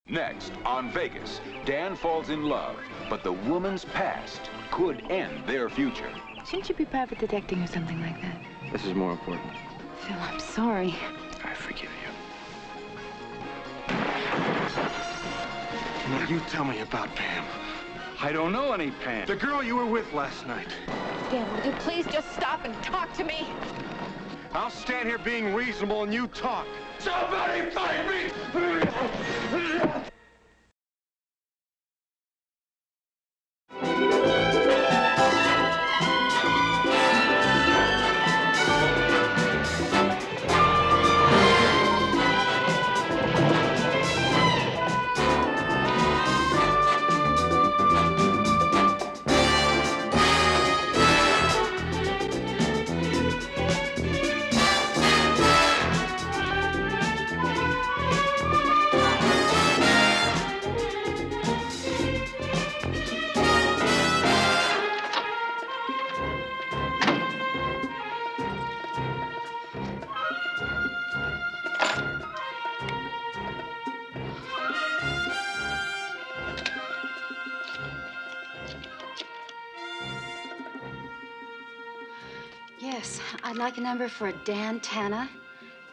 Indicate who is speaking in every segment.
Speaker 1: Next, on Vegas, Dan falls in love, but the woman's past could end their future.
Speaker 2: Shouldn't you be private detecting or something like that?
Speaker 3: This is more important.
Speaker 2: Phil, I'm sorry.
Speaker 3: I forgive you.
Speaker 4: Now, you tell me about Pam.
Speaker 3: I don't know any Pam.
Speaker 4: The girl you were with last night.
Speaker 2: Dan, would you please just stop and talk to me?
Speaker 4: I'll stand here being reasonable and you talk.
Speaker 3: Somebody fight me!
Speaker 5: Yes, I'd like a number for Dan Tanna.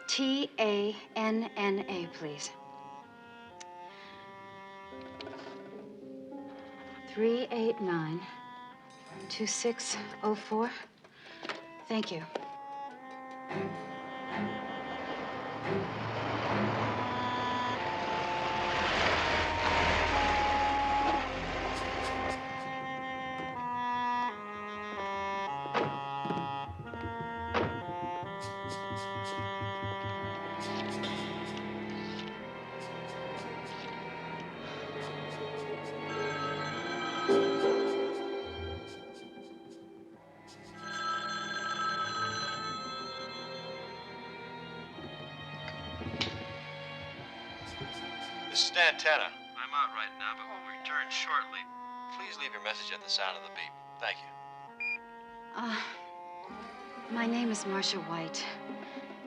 Speaker 5: T-A-N-N-A, please. 389-2604. Thank you.
Speaker 6: This is Dan Tanna. I'm out right now, but will return shortly. Please leave your message at the sound of the beep. Thank you.
Speaker 5: My name is Marcia White.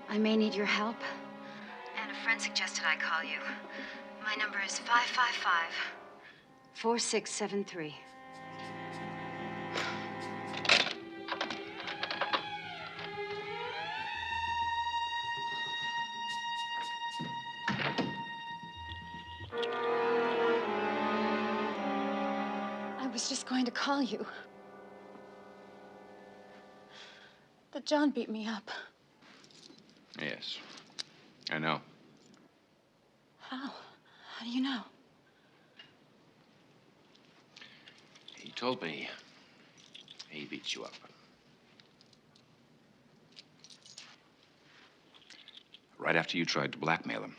Speaker 5: I may need your help. And a friend suggested I call you. My number is 555-4673. I was just going to call you. But John beat me up.
Speaker 3: Yes, I know.
Speaker 5: How? How do you know?
Speaker 3: He told me he beat you up. Right after you tried to blackmail him.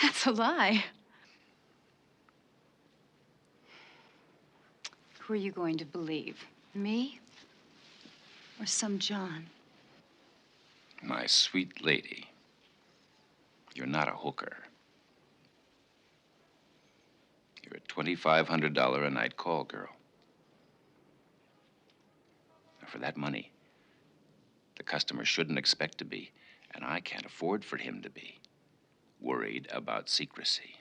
Speaker 5: That's a lie. Who are you going to believe? Me? Or some John?
Speaker 3: My sweet lady, you're not a hooker. You're a $2,500 a night call girl. Now, for that money, the customer shouldn't expect to be, and I can't afford for him to be, worried about secrecy.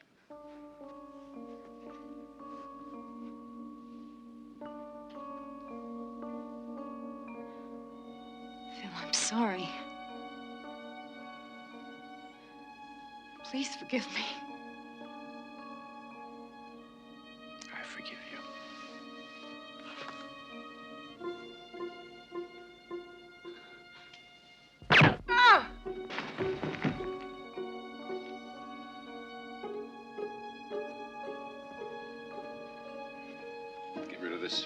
Speaker 5: Phil, I'm sorry. Please forgive me.
Speaker 3: I forgive you. Get rid of this.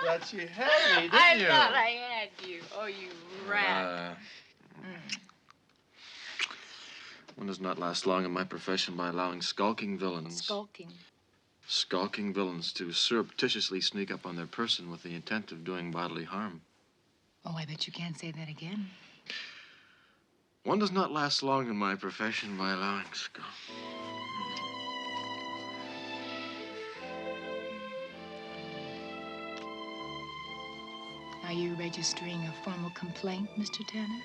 Speaker 6: Thought you had me, didn't
Speaker 2: I
Speaker 6: you?
Speaker 2: thought I had you. Oh, you rat.
Speaker 6: One does not last long in my profession by allowing skulking villains.
Speaker 2: Skulking.
Speaker 6: Skulking villains to surreptitiously sneak up on their person with the intent of doing bodily harm.
Speaker 2: Oh, I bet you can't say that again.
Speaker 6: One does not last long in my profession by allowing skulk.
Speaker 2: Are you registering a formal complaint, Mr. Tanner?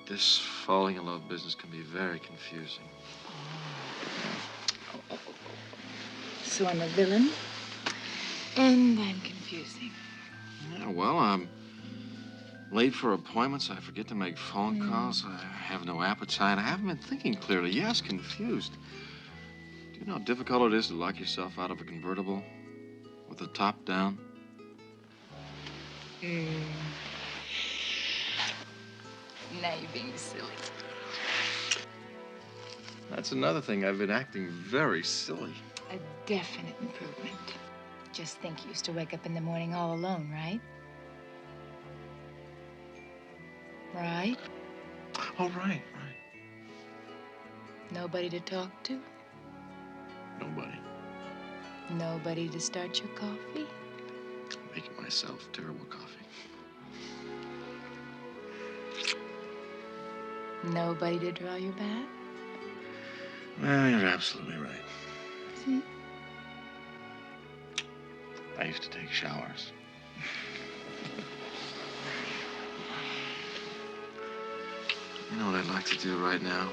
Speaker 6: This falling in love business can be very confusing.
Speaker 2: So I'm a villain, and I'm confusing.
Speaker 6: Yeah, well, I'm late for appointments. I forget to make phone calls. I have no appetite. I haven't been thinking clearly. Yes, confused. Do you know how difficult it is to lock yourself out of a convertible with the top down?
Speaker 2: Now you're being silly.
Speaker 6: That's another thing. I've been acting very silly.
Speaker 2: A definite improvement. Just think you used to wake up in the morning all alone, right? Right?
Speaker 6: Oh, right.
Speaker 2: Nobody to talk to?
Speaker 6: Nobody.
Speaker 2: Nobody to start your coffee?
Speaker 6: Making myself terrible coffee.
Speaker 2: Nobody to draw your bath?
Speaker 6: Well, you're absolutely right.
Speaker 2: See?
Speaker 6: I used to take showers. You know what I'd like to do right now?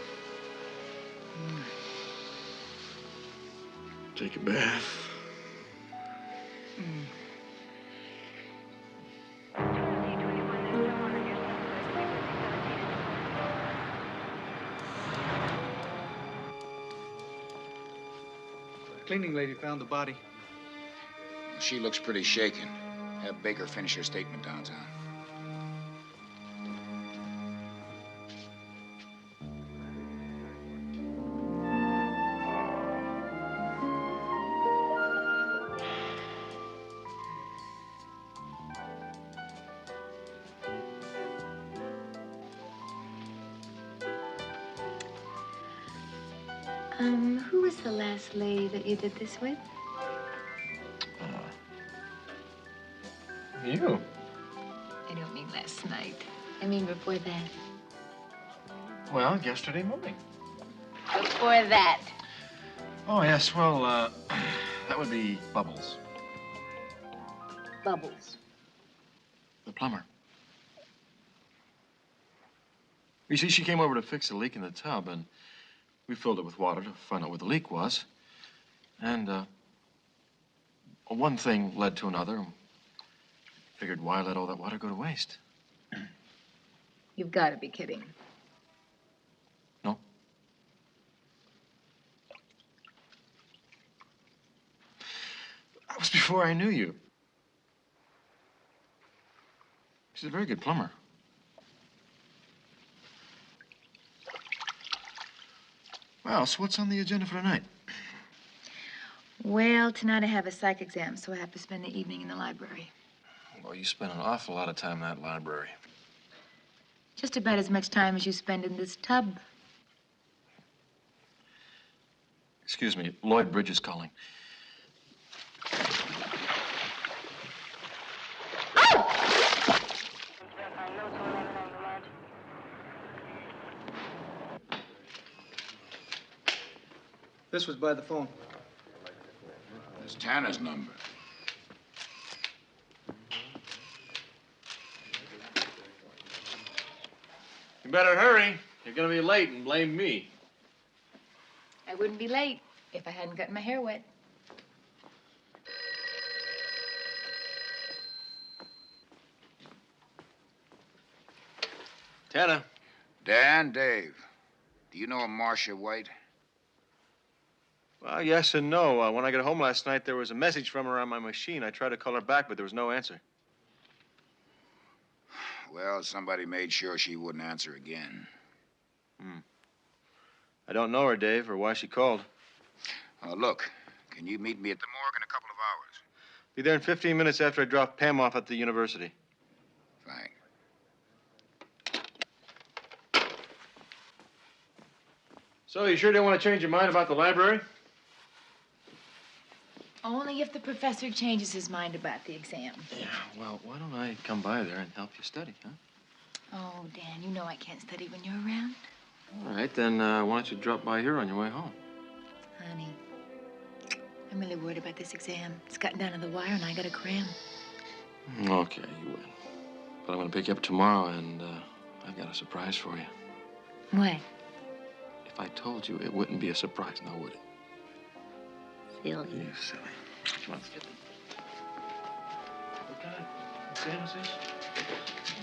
Speaker 6: Take a bath.
Speaker 7: Cleaning lady found the body.
Speaker 8: She looks pretty shaken. Have Baker finish her statement downtown.
Speaker 2: Who was the last lady that you did this with?
Speaker 6: You?
Speaker 2: I don't mean last night. I mean before that.
Speaker 6: Well, yesterday morning.
Speaker 2: Before that.
Speaker 6: Oh, yes, well, that would be Bubbles,
Speaker 2: Bubbles.
Speaker 6: the plumber. You see, she came over to fix a leak in the tub, and we filled it with water to find out what the leak was. And, one thing led to another. Figured, why let all that water go to waste?
Speaker 2: You've got to be kidding.
Speaker 6: No? That was before I knew you. She's a very good plumber. Well, so what's on the agenda for tonight?
Speaker 2: Well, tonight I have a psych exam, so I have to spend the evening in the library.
Speaker 6: Well, you spend an awful lot of time in that library.
Speaker 2: Just about as much time as you spend in this tub.
Speaker 6: Excuse me, Lloyd Bridge is calling.
Speaker 7: This was by the phone.
Speaker 8: That's Tanner's number.
Speaker 6: You better hurry. You're gonna be late and blame me.
Speaker 2: I wouldn't be late if I hadn't gotten my hair wet.
Speaker 6: Tanner.
Speaker 8: Dan, Dave, do you know a Marcia White?
Speaker 6: Well, yes and no. When I got home last night, there was a message from her on my machine. I tried to call her back, but there was no answer.
Speaker 8: Well, somebody made sure she wouldn't answer again.
Speaker 6: I don't know her, Dave, or why she called.
Speaker 8: Look, can you meet me at the morgue in a couple of hours?
Speaker 6: Be there in 15 minutes after I drop Pam off at the university.
Speaker 8: Fine.
Speaker 6: So, you sure don't want to change your mind about the library?
Speaker 2: Only if the professor changes his mind about the exam.
Speaker 6: Yeah, well, why don't I come by there and help you study, huh?
Speaker 2: Oh, Dan, you know I can't study when you're around.
Speaker 6: All right, then why don't you drop by here on your way home?
Speaker 2: Honey, I'm really worried about this exam. It's gotten down to the wire and I gotta cram.
Speaker 6: Okay, you win. But I'm going to pick you up tomorrow, and I've got a surprise for you.
Speaker 2: What?
Speaker 6: If I told you, it wouldn't be a surprise, now would it?
Speaker 2: Silly.
Speaker 6: You silly. Come on, let's get them. What kind of exam is this?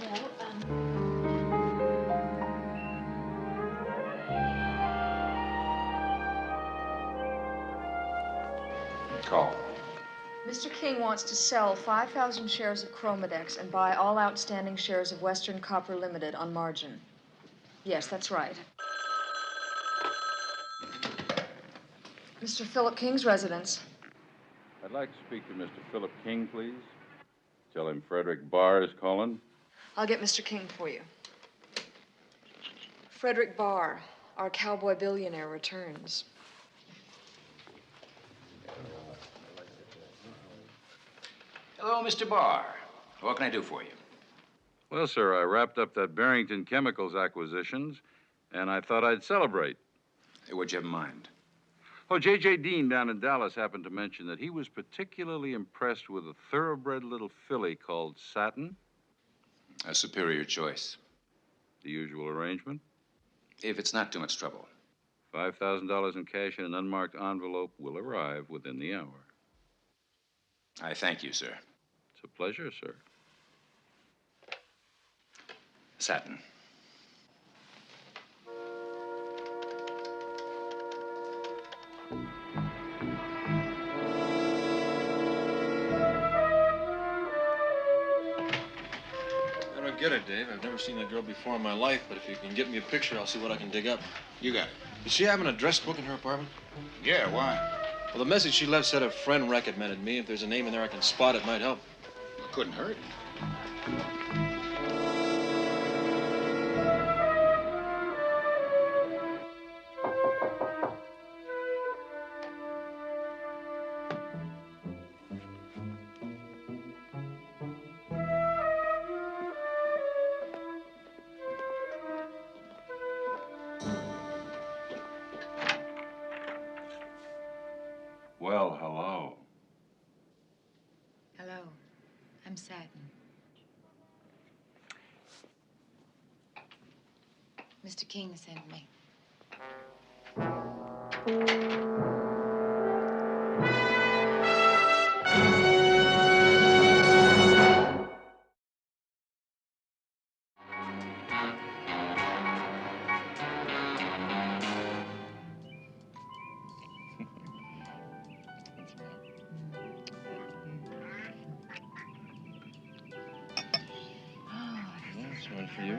Speaker 2: Well,
Speaker 8: Call.
Speaker 9: Mr. King wants to sell 5,000 shares of Chromadex and buy all outstanding shares of Western Copper Limited on margin. Yes, that's right. Mr. Philip King's residence.
Speaker 10: I'd like to speak to Mr. Philip King, please. Tell him Frederick Barr is calling.
Speaker 9: I'll get Mr. King for you. Frederick Barr, our cowboy billionaire, returns.
Speaker 3: Hello, Mr. Barr. What can I do for you?
Speaker 10: Well, sir, I wrapped up that Barrington Chemicals acquisitions, and I thought I'd celebrate.
Speaker 3: Hey, what'd you have in mind?
Speaker 10: Oh, J.J. Dean down in Dallas happened to mention that he was particularly impressed with a thoroughbred little filly called Satin.
Speaker 3: A superior choice.
Speaker 10: The usual arrangement.
Speaker 3: If it's not too much trouble.
Speaker 10: $5,000 in cash in an unmarked envelope will arrive within the hour.
Speaker 3: I thank you, sir.
Speaker 10: It's a pleasure, sir.
Speaker 3: Satin.
Speaker 6: I don't get it, Dave. I've never seen that girl before in my life, but if you can get me a picture, I'll see what I can dig up.
Speaker 8: You got it.
Speaker 6: Is she having an address book in her apartment?
Speaker 8: Yeah, why?
Speaker 6: Well, the message she left said a friend recommended me. If there's a name in there I can spot, it might help.
Speaker 8: It couldn't hurt.
Speaker 10: Well, hello.
Speaker 2: hello. I'm Satin. Mr. King sent me.
Speaker 6: That's one for you.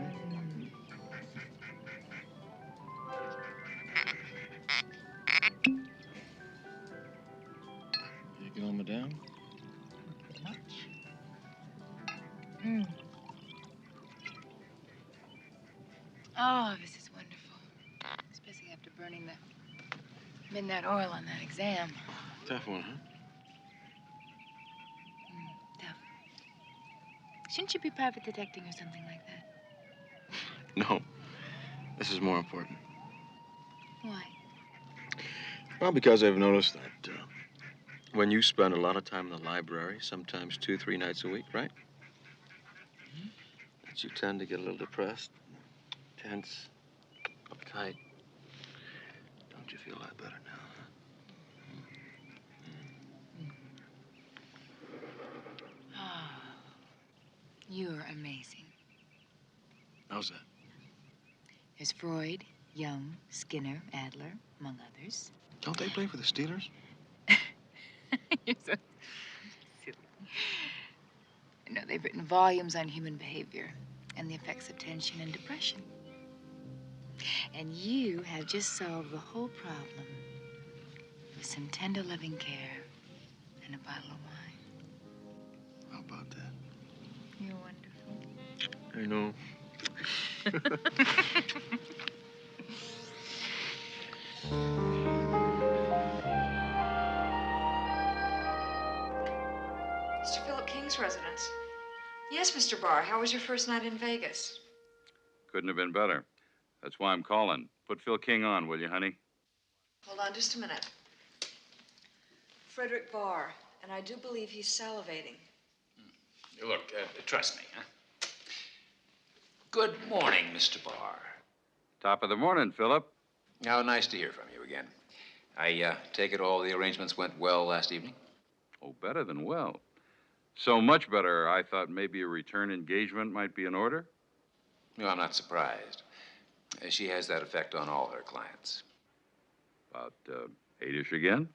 Speaker 6: You going, madame?
Speaker 2: Mm. Oh, this is wonderful. Especially after burning the midnight oil on that exam.
Speaker 6: Tough one, huh?
Speaker 2: Tough. Shouldn't you be private detecting or something like that?
Speaker 6: No. This is more important.
Speaker 2: Why?
Speaker 6: Well, because I've noticed that when you spend a lot of time in the library, sometimes 2-3 nights a week, right? That you tend to get a little depressed, tense, uptight. Don't you feel a lot better now?
Speaker 2: Oh, you're amazing.
Speaker 6: How's that?
Speaker 2: There's Freud, Jung, Skinner, Adler, among others.
Speaker 6: Don't they play for the Steelers?
Speaker 2: You're so silly. No, they've written volumes on human behavior and the effects of tension and depression. And you have just solved the whole problem with some tender, loving care and a bottle of wine.
Speaker 6: How about that?
Speaker 2: You're wonderful.
Speaker 6: I know.
Speaker 9: Mr. Philip King's residence. Yes, Mr. Barr. How was your first night in Vegas?
Speaker 10: Couldn't have been better. That's why I'm calling. Put Phil King on, will you, honey?
Speaker 9: Hold on just a minute. Frederick Barr, and I do believe he's salivating.
Speaker 3: Look, trust me, huh? Good morning, Mr. Barr.
Speaker 10: Top of the morning, Philip.
Speaker 3: How nice to hear from you again. I take it all the arrangements went well last evening?
Speaker 10: Oh, better than well. So much better, I thought maybe a return engagement might be in order.
Speaker 3: No, I'm not surprised. She has that effect on all her clients.
Speaker 10: About 8-ish again?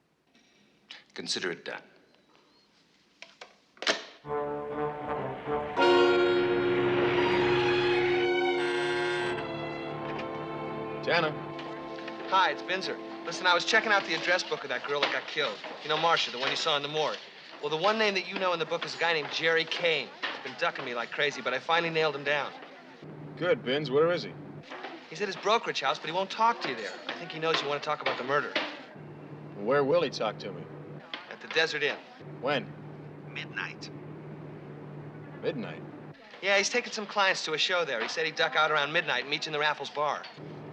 Speaker 3: Consider it done.
Speaker 6: Jana.
Speaker 7: Hi, it's Binzer. Listen, I was checking out the address book of that girl that got killed. You know Marcia, the one you saw in the morgue. Well, the one name that you know in the book is a guy named Jerry Kane. He's been ducking me like crazy, but I finally nailed him down.
Speaker 6: Good, Binz. Where is he?
Speaker 7: He's at his brokerage house, but he won't talk to you there. I think he knows you want to talk about the murder.
Speaker 6: Where will he talk to me?
Speaker 7: At the Desert Inn.
Speaker 6: When?
Speaker 7: Midnight.
Speaker 6: Midnight.
Speaker 7: Yeah, he's taking some clients to a show there. He said he'd duck out around midnight and meet you in the Raffles bar.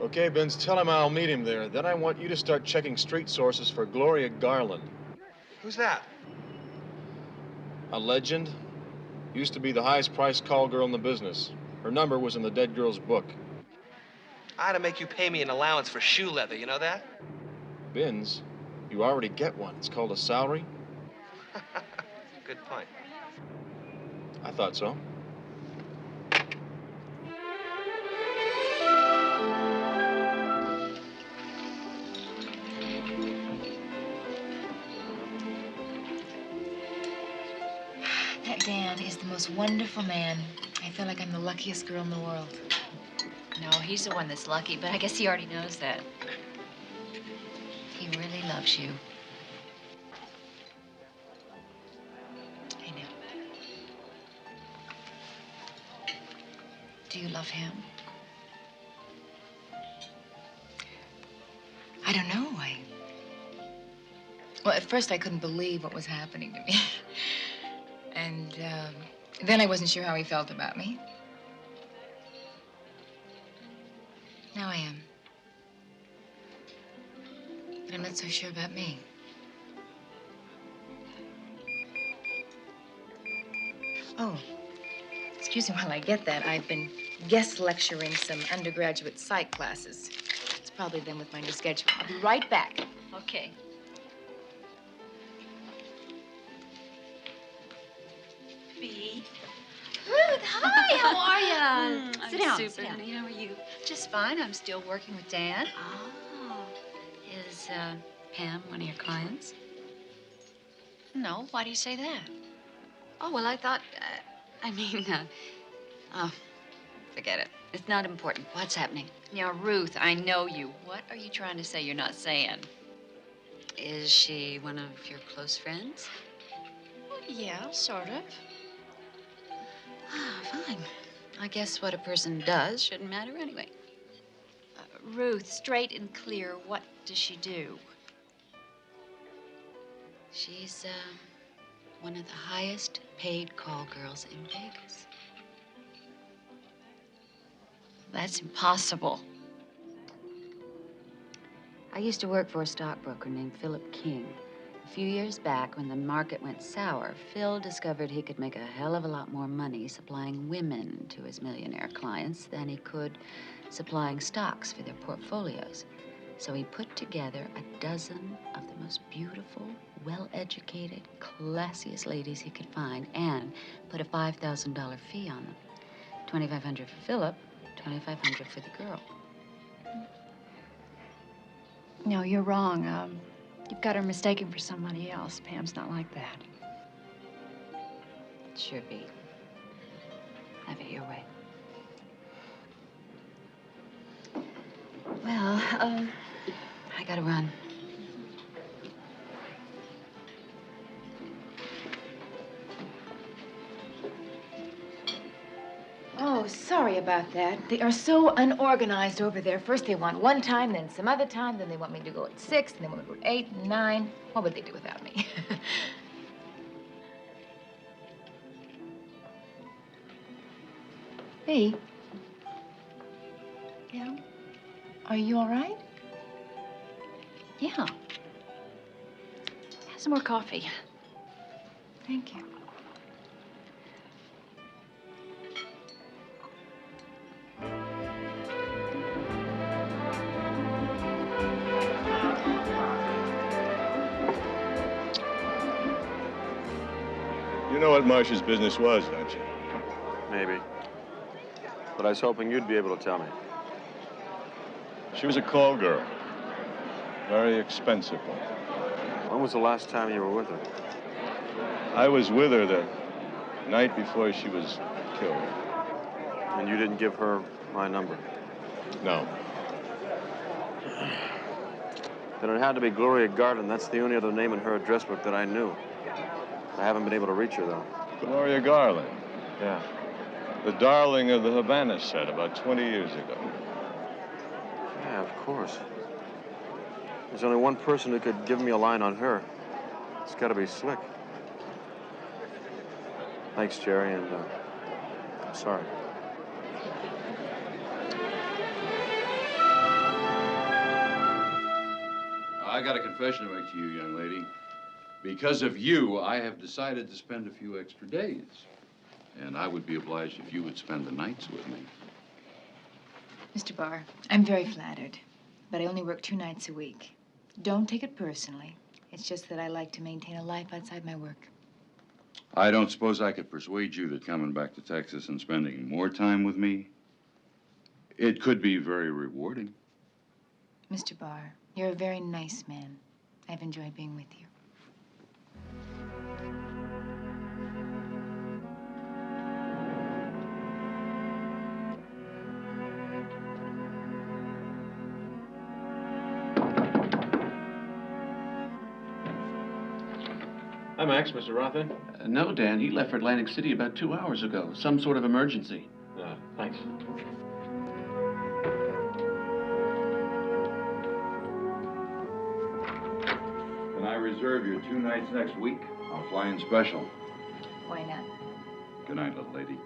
Speaker 6: Okay, Binz, tell him I'll meet him there. Then I want you to start checking street sources for Gloria Garland.
Speaker 7: Who's that?
Speaker 6: A legend. Used to be the highest priced call girl in the business. Her number was in the dead girl's book.
Speaker 7: I had to make you pay me an allowance for shoe leather, you know that?
Speaker 6: Binz, you already get one. It's called a salary.
Speaker 7: Good point.
Speaker 6: I thought so.
Speaker 2: That Dan is the most wonderful man. I feel like I'm the luckiest girl in the world.
Speaker 5: No, he's the one that's lucky, but I guess he already knows that. He really loves you.
Speaker 2: I know. Do you love him? I don't know. Well, at first I couldn't believe what was happening to me. And then I wasn't sure how he felt about me. Now I am. But I'm not so sure about me. Oh, excuse me while I get that. I've been guest lecturing some undergraduate psych classes. It's probably them with my new schedule. I'll be right back.
Speaker 5: Okay.
Speaker 11: Ruth, hi, how are you?
Speaker 5: Sit down,
Speaker 11: Super,
Speaker 5: sit down.
Speaker 11: honey. How are you?
Speaker 5: Just fine. I'm still working with Dan.
Speaker 11: Oh, is Pam one of your clients?
Speaker 5: No, why do you say that?
Speaker 11: Oh, well, I thought, oh, forget it. It's not important. What's happening?
Speaker 5: Now, Ruth, I know you. What are you trying to say you're not saying?
Speaker 11: Is she one of your close friends?
Speaker 5: Well, yeah, sort of.
Speaker 11: Ah, fine. I guess what a person does shouldn't matter anyway.
Speaker 5: Ruth, straight and clear, what does she do?
Speaker 11: She's one of the highest paid call girls in Vegas.
Speaker 5: That's impossible.
Speaker 11: I used to work for a stockbroker named Philip King. A few years back, when the market went sour, Phil discovered he could make a hell of a lot more money supplying women to his millionaire clients than he could supplying stocks for their portfolios. So he put together a dozen of the most beautiful, well-educated, classiest ladies he could find and put a $5,000 fee on them. $2,500 for Philip, $2,500 for the girl.
Speaker 12: No, you're wrong. You've got her mistaken for somebody else. Pam's not like that.
Speaker 11: Sure be. Have it your way. Well, I gotta run.
Speaker 2: Oh, sorry about that. They are so unorganized over there. First they want one time, then some other time, then they want me to go at 6, and they want me to go at 8 and 9. What would they do without me? Hey. Yeah? Are you all right?
Speaker 12: Yeah. Have some more coffee.
Speaker 2: Thank you.
Speaker 4: You know what Marcia's business was, don't you?
Speaker 6: Maybe. But I was hoping you'd be able to tell me.
Speaker 4: She was a call girl. Very expensive one.
Speaker 6: When was the last time you were with her?
Speaker 4: I was with her the night before she was killed.
Speaker 6: And you didn't give her my number?
Speaker 4: No.
Speaker 6: Then it had to be Gloria Garland. That's the only other name in her address book that I knew. I haven't been able to reach her, though.
Speaker 4: Gloria Garland.
Speaker 6: Yeah.
Speaker 4: The darling of the Havana set about 20 years ago.
Speaker 6: Yeah, of course. There's only one person who could give me a line on her. It's got to be Slick. Thanks, Jerry, and I'm sorry.
Speaker 10: I got a confession to make to you, young lady. Because of you, I have decided to spend a few extra days. And I would be obliged if you would spend the nights with me.
Speaker 2: Mr. Barr, I'm very flattered, but I only work 2 nights a week. Don't take it personally. It's just that I like to maintain a life outside my work.
Speaker 10: I don't suppose I could persuade you that coming back to Texas and spending more time with me, it could be very rewarding.
Speaker 2: Mr. Barr, you're a very nice man. I've enjoyed being with you.
Speaker 6: Hi, Max. Mr. Rothman?
Speaker 13: No, Dan. He left for Atlantic City about 2 hours ago. Some sort of emergency.
Speaker 6: Thanks.
Speaker 10: Can I reserve your 2 nights next week? I'll fly in special.
Speaker 2: Why not?
Speaker 10: Good night, little lady.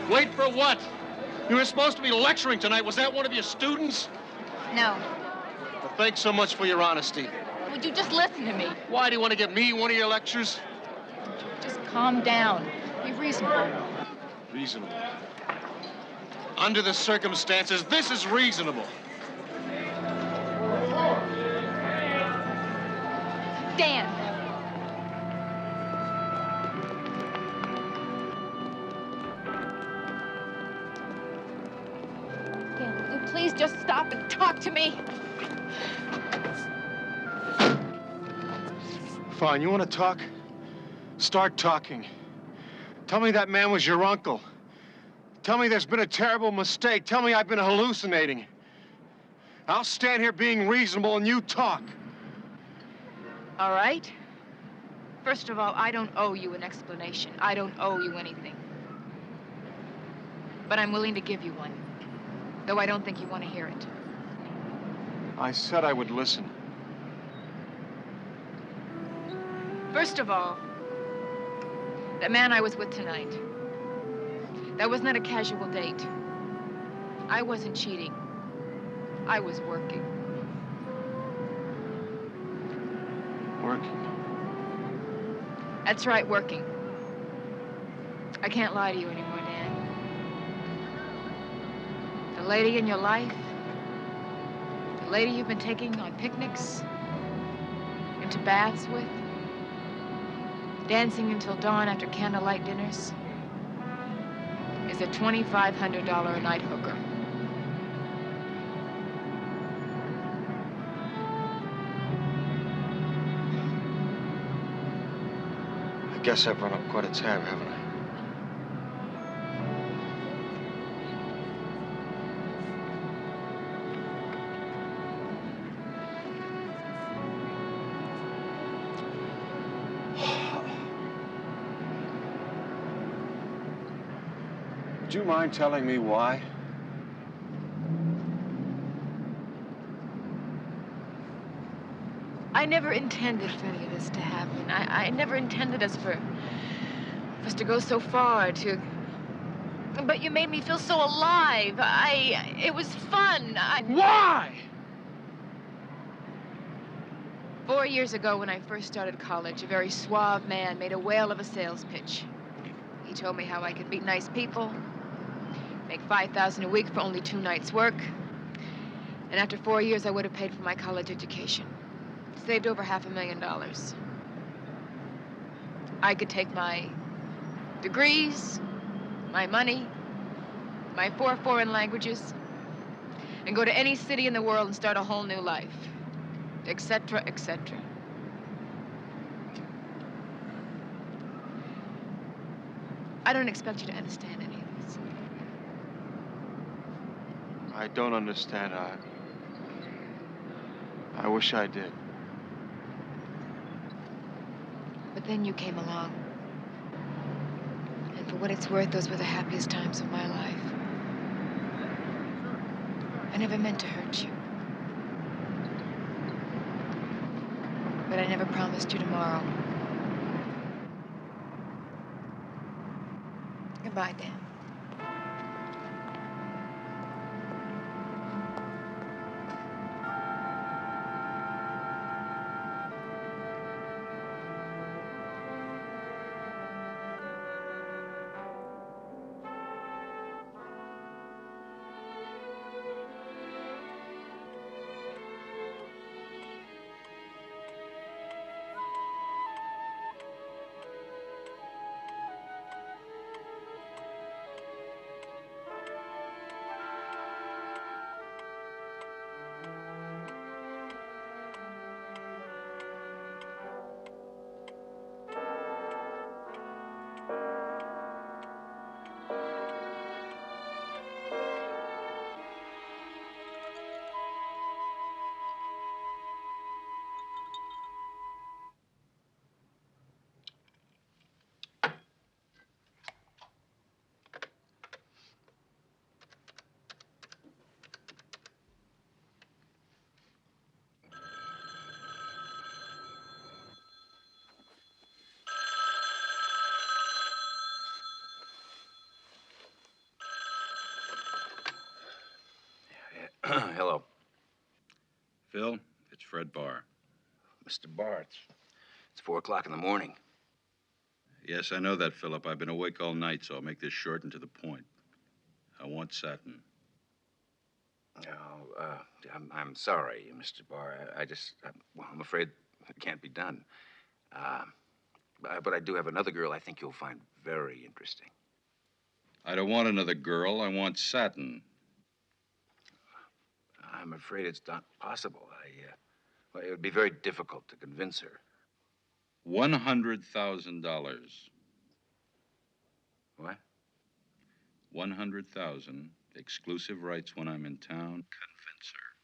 Speaker 4: Wait for what? You were supposed to be lecturing tonight. Was that one of your students?
Speaker 2: No.
Speaker 4: Well, thanks so much for your honesty.
Speaker 2: Would you just listen to me?
Speaker 4: Why do you want to give me one of your lectures?
Speaker 2: Just calm down. Be reasonable.
Speaker 4: Reasonable. Under the circumstances, this is reasonable.
Speaker 2: Dan. Dan, will you please just stop and talk to me?
Speaker 4: Fine, you want to talk? Start talking. Tell me that man was your uncle. Tell me there's been a terrible mistake. Tell me I've been hallucinating. I'll stand here being reasonable and you talk.
Speaker 2: All right. First of all, I don't owe you an explanation. I don't owe you anything. But I'm willing to give you one, though I don't think you want to hear it.
Speaker 4: I said I would listen.
Speaker 2: First of all, the man I was with tonight, that was not a casual date. I wasn't cheating. I was working.
Speaker 4: Working?
Speaker 2: That's right, working. I can't lie to you anymore, Dan. The lady in your life, the lady you've been taking on picnics, into baths with, dancing until dawn after candlelight dinners, is a $2,500 a night hooker.
Speaker 4: I guess I've run up quite a tab, haven't I? Would you mind telling me why?
Speaker 2: I never intended for any of this to happen. I never intended for us to go so far, But you made me feel so alive. It was fun.
Speaker 4: Why?
Speaker 2: 4 years ago, when I first started college, a very suave man made a whale of a sales pitch. He told me how I could meet nice people, make $5,000 a week for only 2 nights' work, and after 4 years, I would have paid for my college education. Saved over $500,000. I could take my degrees, my money, my 4 foreign languages, and go to any city in the world and start a whole new life, etc., etc. I don't expect you to understand any of this.
Speaker 4: I don't understand. I wish I did.
Speaker 2: But then you came along. And for what it's worth, those were the happiest times of my life. I never meant to hurt you. But I never promised you tomorrow. Goodbye, Dan.
Speaker 3: Hello.
Speaker 10: Phil, it's Fred Barr.
Speaker 3: Mr. Barr, it's 4 o'clock in the morning.
Speaker 10: Yes, I know that, Philip. I've been awake all night, so I'll make this short and to the point. I want satin.
Speaker 3: Oh, I'm sorry, Mr. Barr. I'm afraid it can't be done. But I do have another girl I think you'll find very interesting.
Speaker 10: I don't want another girl. I want satin.
Speaker 3: I'm afraid it's not possible. Well, it would be very difficult to convince her.
Speaker 10: $100,000.
Speaker 3: What?
Speaker 10: 100,000. Exclusive rights when I'm in town. Convince her.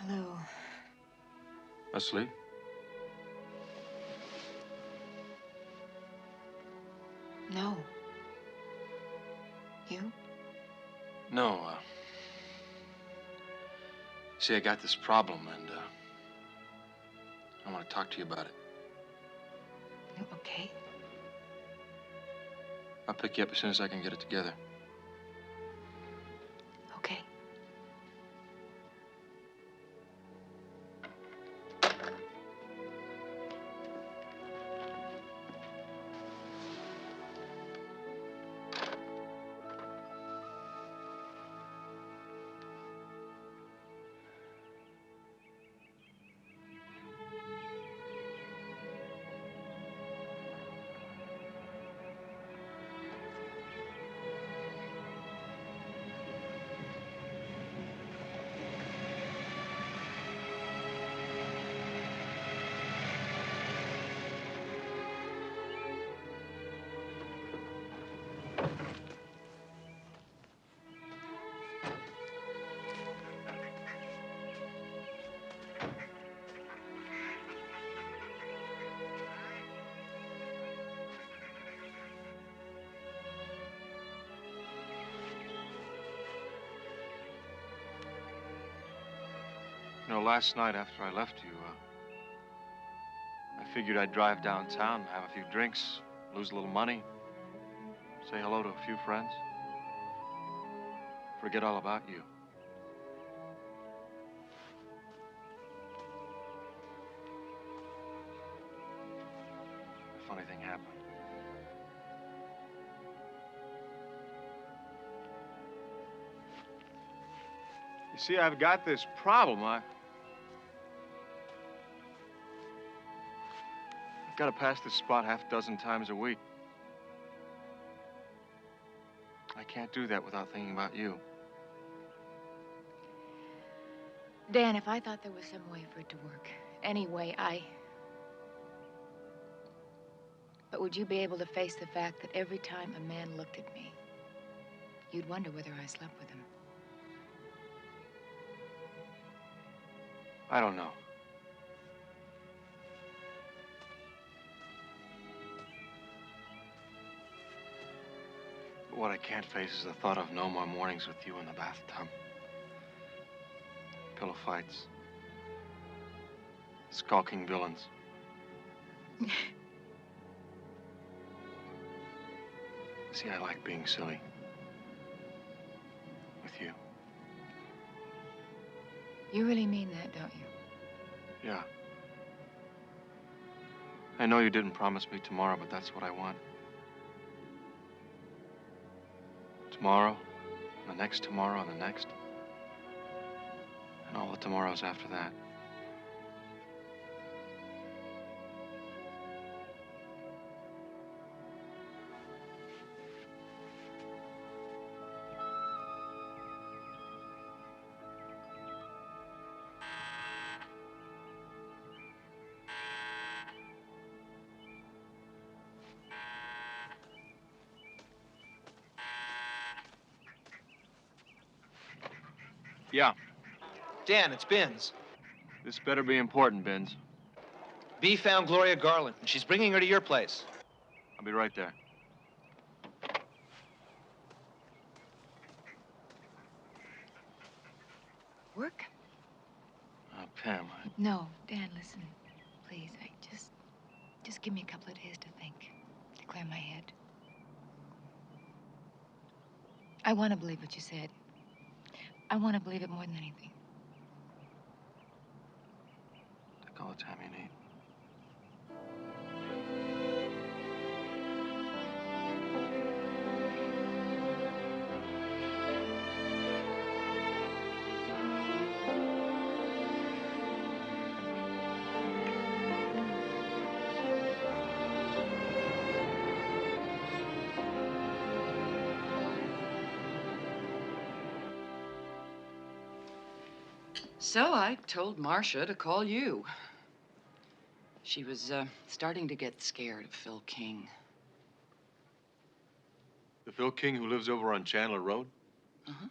Speaker 2: Hello.
Speaker 6: Asleep? See, I got this problem, and I want to talk to you about it.
Speaker 2: Okay.
Speaker 6: I'll pick you up as soon as I can get it together.
Speaker 2: Okay.
Speaker 6: You know, last night after I left you, I figured I'd drive downtown, have a few drinks, lose a little money, say hello to a few friends, forget all about you. A funny thing happened.
Speaker 4: You see, I've got this problem. I've got to pass this spot half a dozen times a week. I can't do that without thinking about you.
Speaker 2: Dan, if I thought there was some way for it to work, anyway, But would you be able to face the fact that every time a man looked at me, you'd wonder whether I slept with him?
Speaker 4: I don't know. But what I can't face is the thought of no more mornings with you in the bathtub. Pillow fights. Skulking villains. See, I like being silly. With you.
Speaker 2: You really mean that, don't you?
Speaker 4: Yeah. I know you didn't promise me tomorrow, but that's what I want. Tomorrow, and the next tomorrow, and the next. And all the tomorrows after that. Yeah.
Speaker 7: Dan, it's Binns.
Speaker 4: This better be important, Binns.
Speaker 7: B found Gloria Garland, and she's bringing her to your place.
Speaker 4: I'll be right there.
Speaker 2: Work?
Speaker 4: Pam,
Speaker 2: No, Dan, listen. Please, just give me a couple of days to think, to clear my head. I want to believe what you said. I want to believe it more than anything.
Speaker 4: Take all the time you need.
Speaker 14: So I told Marcia to call you. She was starting to get scared of Phil King.
Speaker 4: The Phil King who lives over on Chandler Road?
Speaker 14: Uh-huh.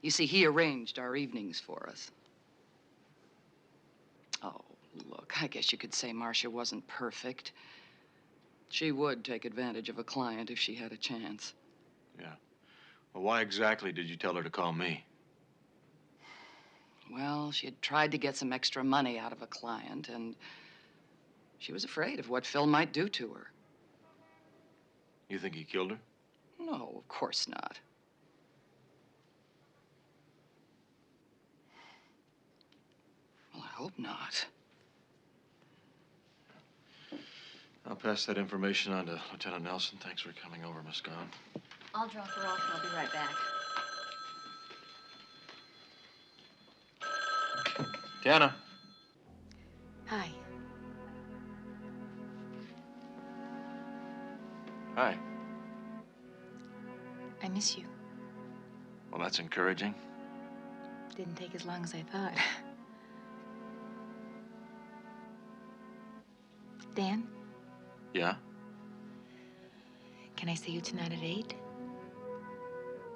Speaker 14: You see, he arranged our evenings for us. Oh, look, I guess you could say Marcia wasn't perfect. She would take advantage of a client if she had a chance.
Speaker 4: Yeah. Well, why exactly did you tell her to call me?
Speaker 14: she had tried to get some extra money out of a client, and she was afraid of what Phil might do to her.
Speaker 6: You think he killed her?
Speaker 14: No, of course not. Well, I hope not.
Speaker 6: I'll pass that information on to Lieutenant Nelson. Thanks for coming over, Miss Gahn.
Speaker 12: I'll drop her off and I'll be right back.
Speaker 6: Tiana.
Speaker 2: Hi.
Speaker 6: Hi.
Speaker 2: I miss you.
Speaker 6: Well, that's encouraging.
Speaker 2: Didn't take as long as I thought. Dan,
Speaker 6: Yeah?
Speaker 2: can I see you tonight at 8?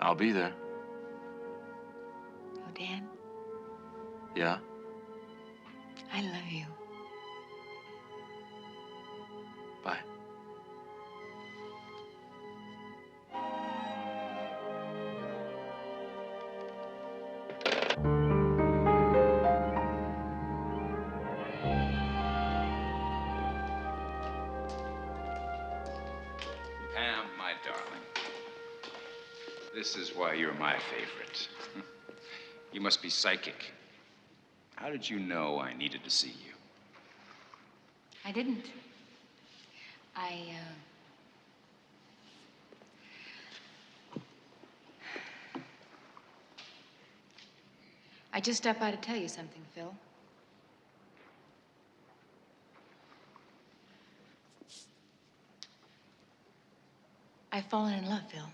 Speaker 6: I'll be there.
Speaker 2: Oh, Dan,
Speaker 6: Yeah?
Speaker 2: I love you.
Speaker 6: Bye.
Speaker 3: Pam, my darling. This is why you're my favorite. You must be psychic. How did you know I needed to see you?
Speaker 2: I didn't. I just stopped by to tell you something, Phil. I've fallen in love, Phil.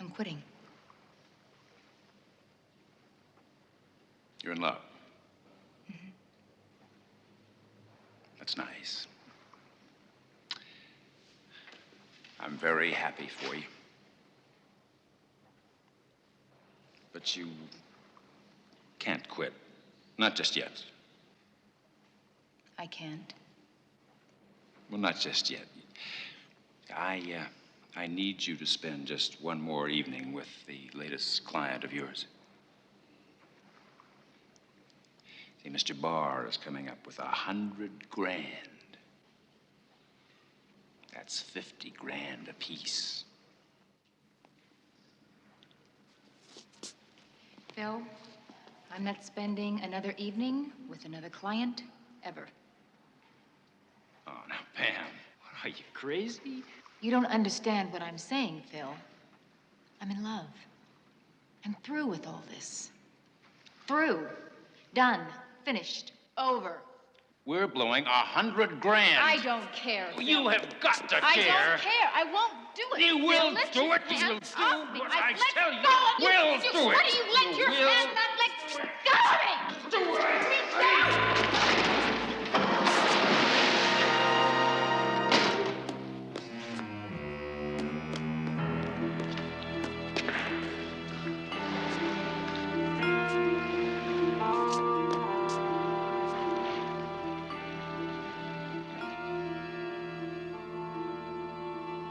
Speaker 2: I'm quitting.
Speaker 3: You're in love. That's nice. I'm very happy for you. But you can't quit. Not just yet.
Speaker 2: I can't.
Speaker 3: Well, not just yet. I need you to spend just one more evening with the latest client of yours. See, Mr. Barr is coming up with 100 grand. That's 50 grand apiece.
Speaker 2: Phil, I'm not spending another evening with another client ever.
Speaker 3: Oh, now, Pam, are you crazy?
Speaker 2: You don't understand what I'm saying, Phil. I'm in love. I'm through with all this. Through. Done. Finished. Over.
Speaker 3: We're blowing 100 grand.
Speaker 2: I don't care, Phil.
Speaker 3: You have got to
Speaker 2: I
Speaker 3: care.
Speaker 2: don't care. I won't do it.
Speaker 3: You
Speaker 2: Phil,
Speaker 3: will
Speaker 2: lift
Speaker 3: do
Speaker 2: your
Speaker 3: it. You will
Speaker 2: hands
Speaker 3: do
Speaker 2: off me.
Speaker 3: what
Speaker 2: I
Speaker 3: I
Speaker 2: let
Speaker 3: tell
Speaker 2: go
Speaker 3: you.
Speaker 2: of you.
Speaker 3: Will do
Speaker 2: What
Speaker 3: it.
Speaker 2: do you let
Speaker 3: You
Speaker 2: your
Speaker 3: will
Speaker 2: hands not let go of me?
Speaker 3: do it.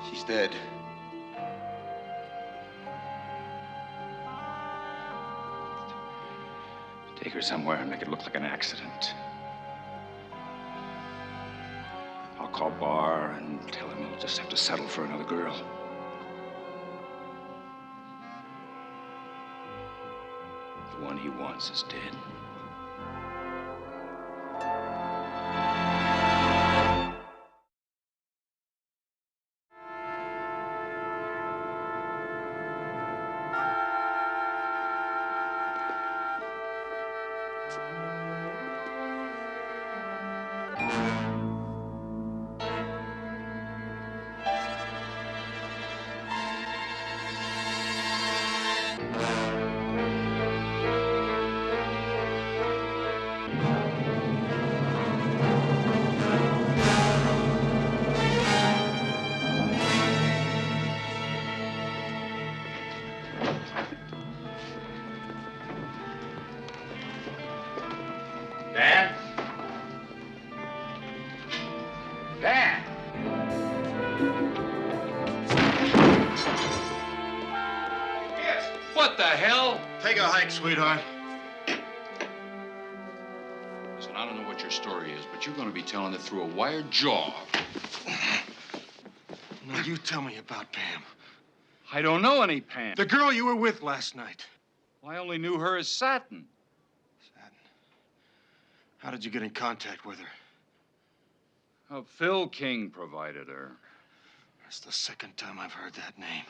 Speaker 8: She's dead.
Speaker 3: Take her somewhere and make it look like an accident. I'll call Barr and tell him he'll just have to settle for another girl. The one he wants is dead. Dan? Dan? Yes. What the hell?
Speaker 4: Take a hike, sweetheart.
Speaker 10: Listen, I don't know what your story is, but you're going to be telling it through a wired jaw.
Speaker 4: Now, you tell me about Pam.
Speaker 10: I don't know any Pam.
Speaker 4: The girl you were with last night.
Speaker 10: Well, I only knew her as Satin.
Speaker 4: How did you get in contact with her?
Speaker 10: Oh, Phil King provided her.
Speaker 4: That's the second time I've heard that name.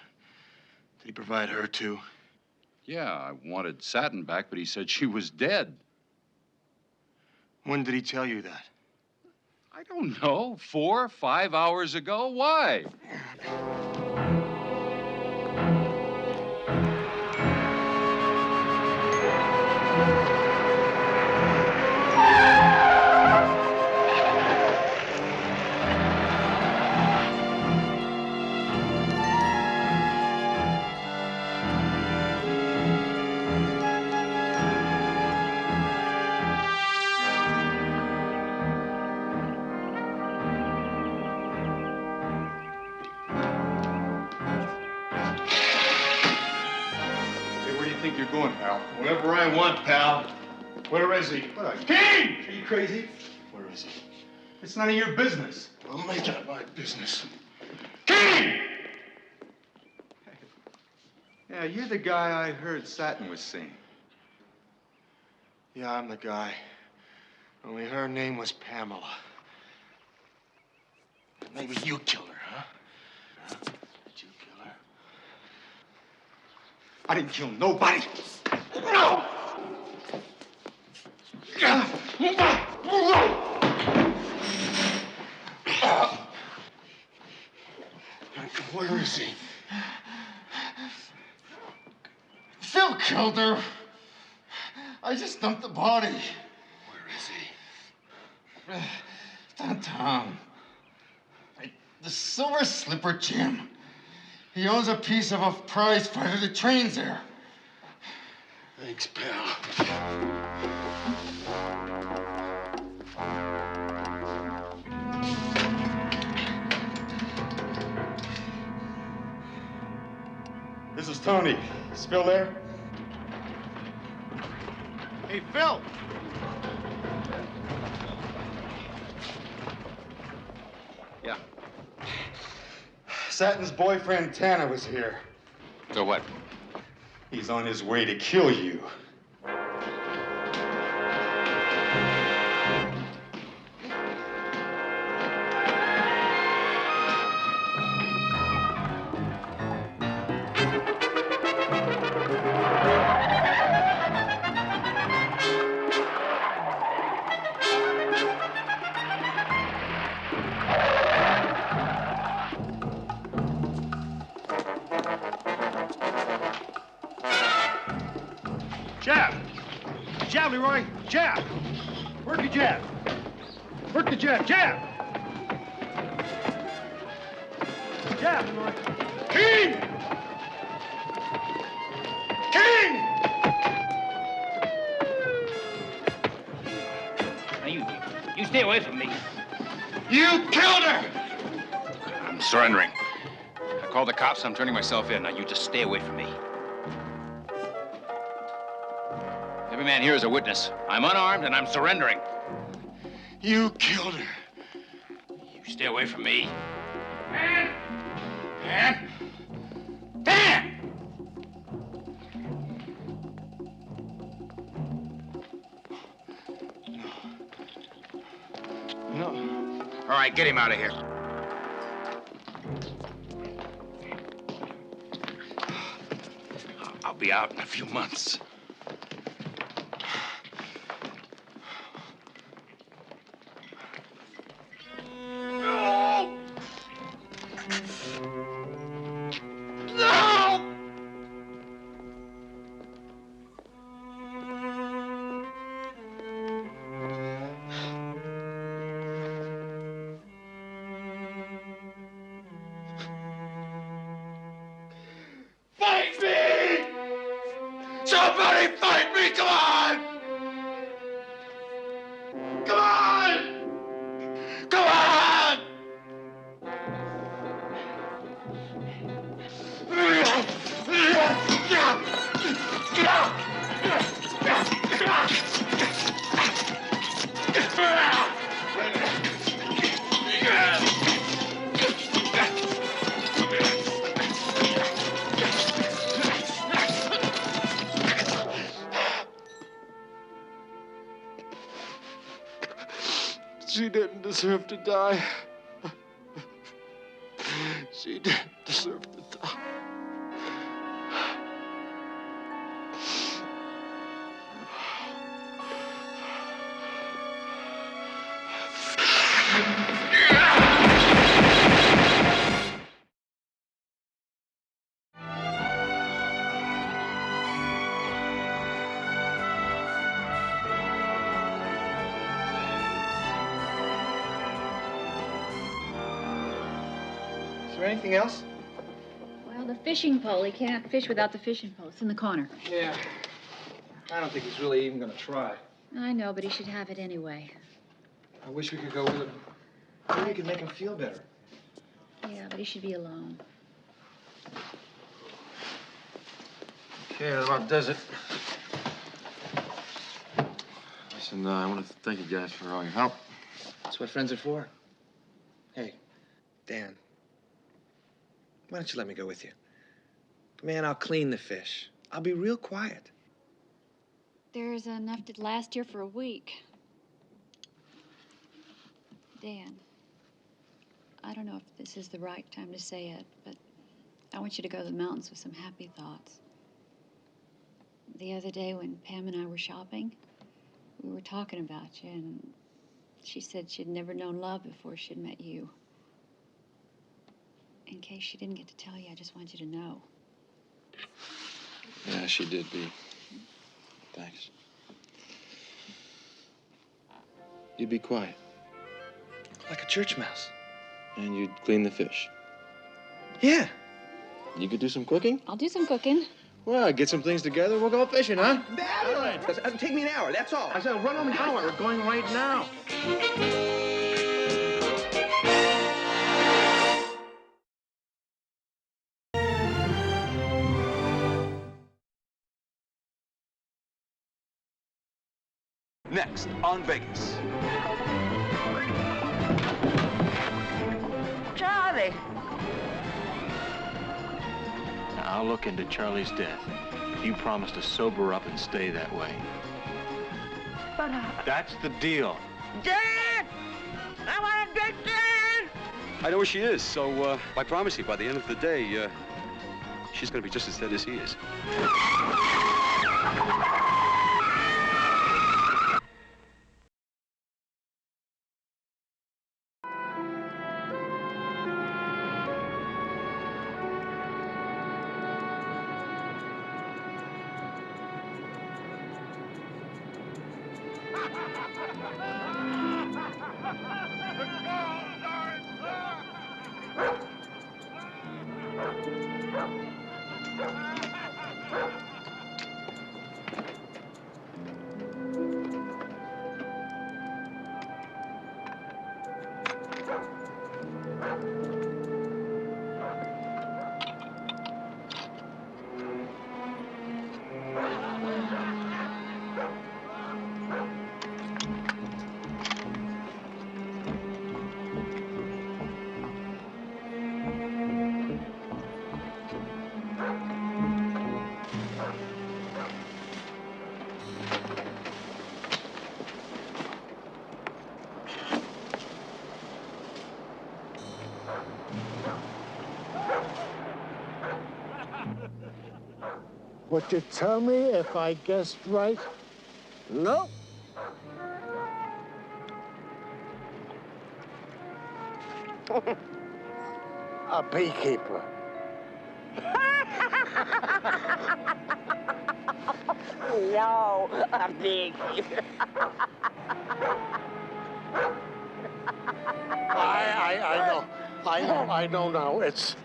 Speaker 4: Did he provide her, too?
Speaker 10: Yeah, I wanted Satin back, but he said she was dead.
Speaker 4: When did he tell you that?
Speaker 10: I don't know. 4 or 5 hours ago. Why?
Speaker 4: You're going, pal. Wherever I want, pal. Where is he? King! Are you crazy? Where is he? It's none of your business. Well, make it my business. King!
Speaker 15: Yeah, you're the guy I heard Satin was seeing.
Speaker 4: Yeah, I'm the guy. Only her name was Pamela. Maybe you killed her, huh? Did you kill her?
Speaker 15: I didn't kill nobody.
Speaker 4: No! Where is he?
Speaker 16: Phil killed her. I just dumped the body.
Speaker 4: Where is he?
Speaker 16: Downtown. The Silver Slipper Gym. He owns a piece of a prize fighter that trains there.
Speaker 4: Thanks, pal.
Speaker 15: This is Tony. Is Phil there?
Speaker 4: Hey, Phil!
Speaker 15: Yeah. Satin's boyfriend, Tanner, was here.
Speaker 3: So what?
Speaker 15: He's on his way to kill you.
Speaker 4: Jab! Jab, Leroy! Jab! Work the jab! Work the jab! Jab! Jab, Leroy! King! King!
Speaker 17: Now you stay away from me.
Speaker 4: You killed her!
Speaker 3: I'm surrendering. I called the cops. I'm turning myself in. Now you just stay away from me. Every man here is a witness. I'm unarmed and I'm surrendering.
Speaker 4: You killed her.
Speaker 3: You stay away from me.
Speaker 16: Dan!
Speaker 3: Dan! Dan!
Speaker 4: No.
Speaker 3: All right, get him out of here. I'll be out in a few months.
Speaker 16: Fight me! Somebody fight me! Come on! Come on! Come on!
Speaker 4: She didn't deserve to die. She didn't deserve to die.
Speaker 7: Is there anything else?
Speaker 12: Well, the fishing pole. He can't fish without the fishing pole. It's in the corner.
Speaker 7: Yeah. I don't think he's really even gonna try.
Speaker 12: I know, but he should have it anyway.
Speaker 7: I wish we could go with him. Maybe we could make him feel better.
Speaker 12: Yeah, but he should be alone.
Speaker 6: Okay, that about does it. Listen, I want to thank you guys for all your help.
Speaker 7: That's what friends are for. Hey, Dan, why don't you let me go with you? Man, I'll clean the fish. I'll be real quiet.
Speaker 12: There's enough to last here for a week. Dan, I don't know if this is the right time to say it, but I want you to go to the mountains with some happy thoughts. The other day when Pam and I were shopping, we were talking about you, and she said she'd never known love before she'd met you. In case she didn't get to tell you, I just want you to know.
Speaker 6: Yeah, she did, Bea. Thanks. You'd be quiet.
Speaker 7: Like a church mouse.
Speaker 6: And you'd clean the fish.
Speaker 7: Yeah.
Speaker 6: You could do some cooking?
Speaker 12: I'll do some cooking.
Speaker 6: Well, get some things together. We'll go fishing, huh?
Speaker 7: It'll take me an hour, that's all.
Speaker 6: I said, run on an hour. We're going right now.
Speaker 1: Next on Vegas.
Speaker 18: Charlie.
Speaker 19: Now, I'll look into Charlie's death. You promise to sober up and stay that way.
Speaker 18: But
Speaker 19: That's the deal.
Speaker 18: Dad! I want to get Dad!
Speaker 20: I know where she is, so I promise you, by the end of the day, she's gonna be just as dead as he is.
Speaker 4: Would you tell me if I guessed right?
Speaker 18: Nope.
Speaker 4: A beekeeper.
Speaker 18: No, a beekeeper.
Speaker 4: I know now. It's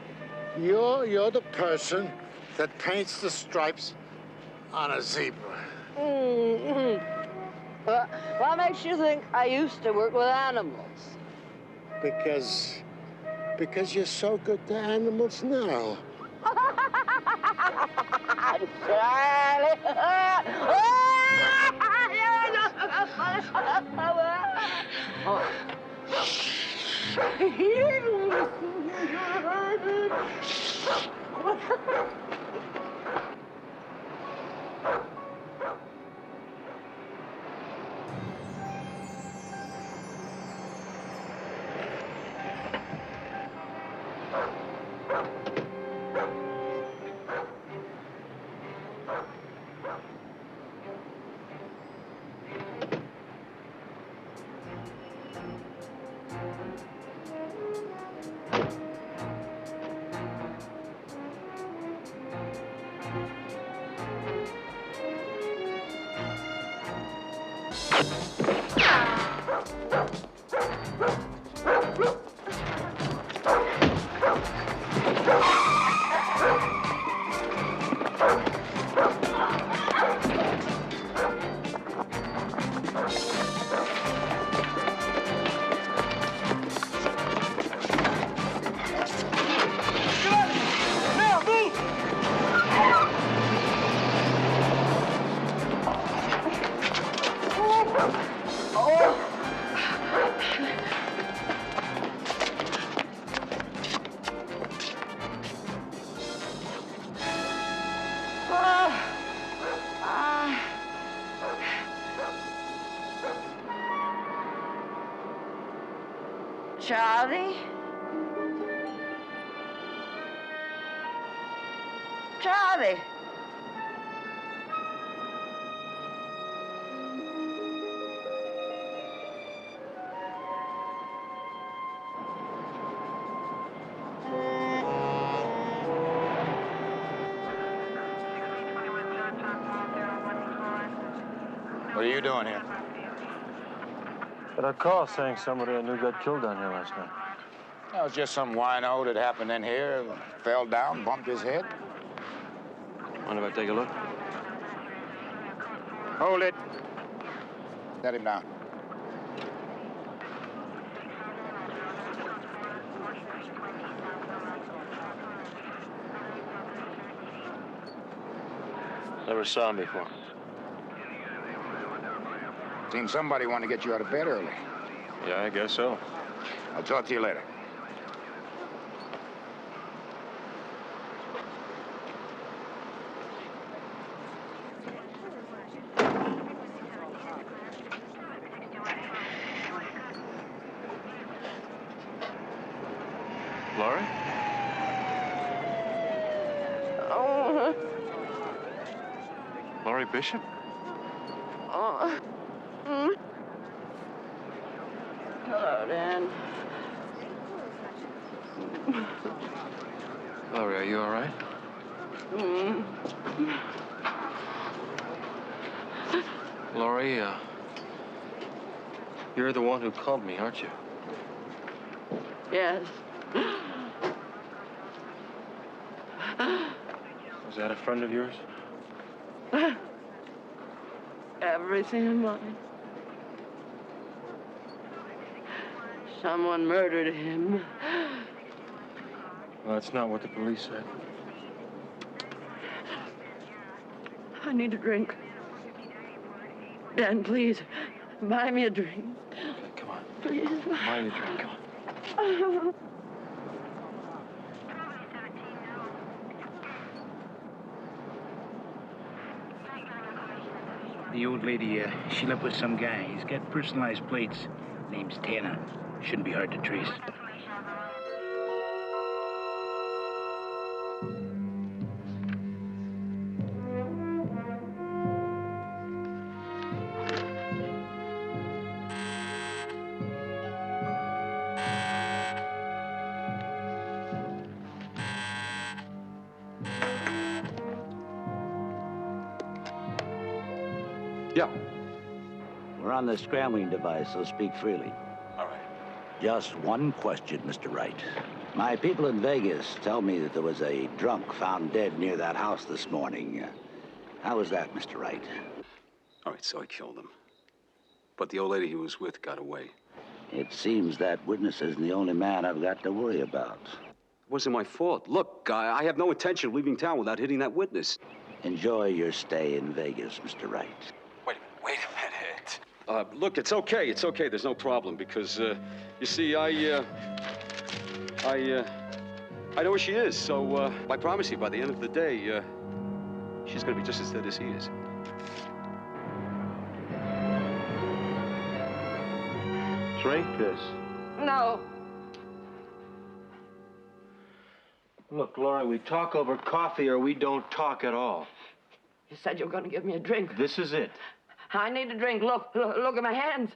Speaker 4: you're the person that paints the stripes on a zebra.
Speaker 18: Mm-hmm. What makes you think I used to work with animals?
Speaker 4: Because you're so good to animals now.
Speaker 18: Charlie. Charlie? Charlie?
Speaker 8: What are you doing here?
Speaker 19: Got a call saying somebody I knew got killed down here last night.
Speaker 8: That was just some wino that happened in here, fell down, bumped his head.
Speaker 19: Mind if I take a look?
Speaker 8: Hold it. Set him down.
Speaker 19: Never saw him before.
Speaker 8: Seems somebody wanted to get you out of bed early.
Speaker 19: Yeah, I guess so.
Speaker 8: I'll talk to you later.
Speaker 19: Laurie?
Speaker 18: Oh.
Speaker 19: Laurie Bishop?
Speaker 18: Oh. Hello, Dan.
Speaker 19: Laurie, are you all right? Laurie, you're the one who called me, aren't you?
Speaker 18: Yes.
Speaker 19: Was that a friend of yours?
Speaker 18: Everything of mine. Someone murdered him.
Speaker 19: Well, that's not what the police said.
Speaker 18: I need a drink. Dan, please, buy me a drink.
Speaker 19: Okay, come on.
Speaker 18: Please.
Speaker 19: Buy you a drink, come on.
Speaker 17: The old lady, she left with some guy. He's got personalized plates. Name's Tanner. Shouldn't be hard to trace.
Speaker 20: Yeah.
Speaker 21: We're on the scrambling device, so speak freely.
Speaker 20: All right.
Speaker 21: Just one question, Mr. Wright. My people in Vegas tell me that there was a drunk found dead near that house this morning. How was that, Mr. Wright?
Speaker 20: All right, so I killed him. But the old lady he was with got away.
Speaker 21: It seems that witness isn't the only man I've got to worry about.
Speaker 20: It wasn't my fault. Look, I have no intention of leaving town without hitting that witness.
Speaker 21: Enjoy your stay in Vegas, Mr. Wright.
Speaker 20: Wait a minute. Look, it's okay. It's okay. There's no problem because, you see, I know where she is. So I promise you, by the end of the day, she's going to be just as dead as he is.
Speaker 19: Drink this.
Speaker 18: No.
Speaker 19: Look, Laurie, we talk over coffee or we don't talk at all.
Speaker 18: You said you were going to give me a drink.
Speaker 19: This is it.
Speaker 18: I need a drink. Look at my hands.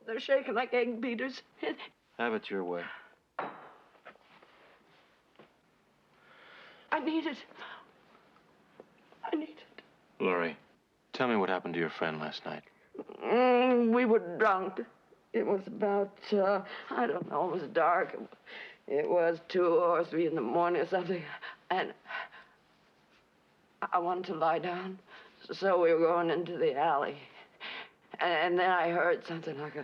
Speaker 18: They're shaking like egg beaters.
Speaker 19: Have it your way.
Speaker 18: I need it. I need it.
Speaker 19: Laurie, tell me what happened to your friend last night.
Speaker 18: We were drunk. It was about, I don't know, it was dark. It was 2 or 3 in the morning or something. And I wanted to lie down. So we were going into the alley. And then I heard something like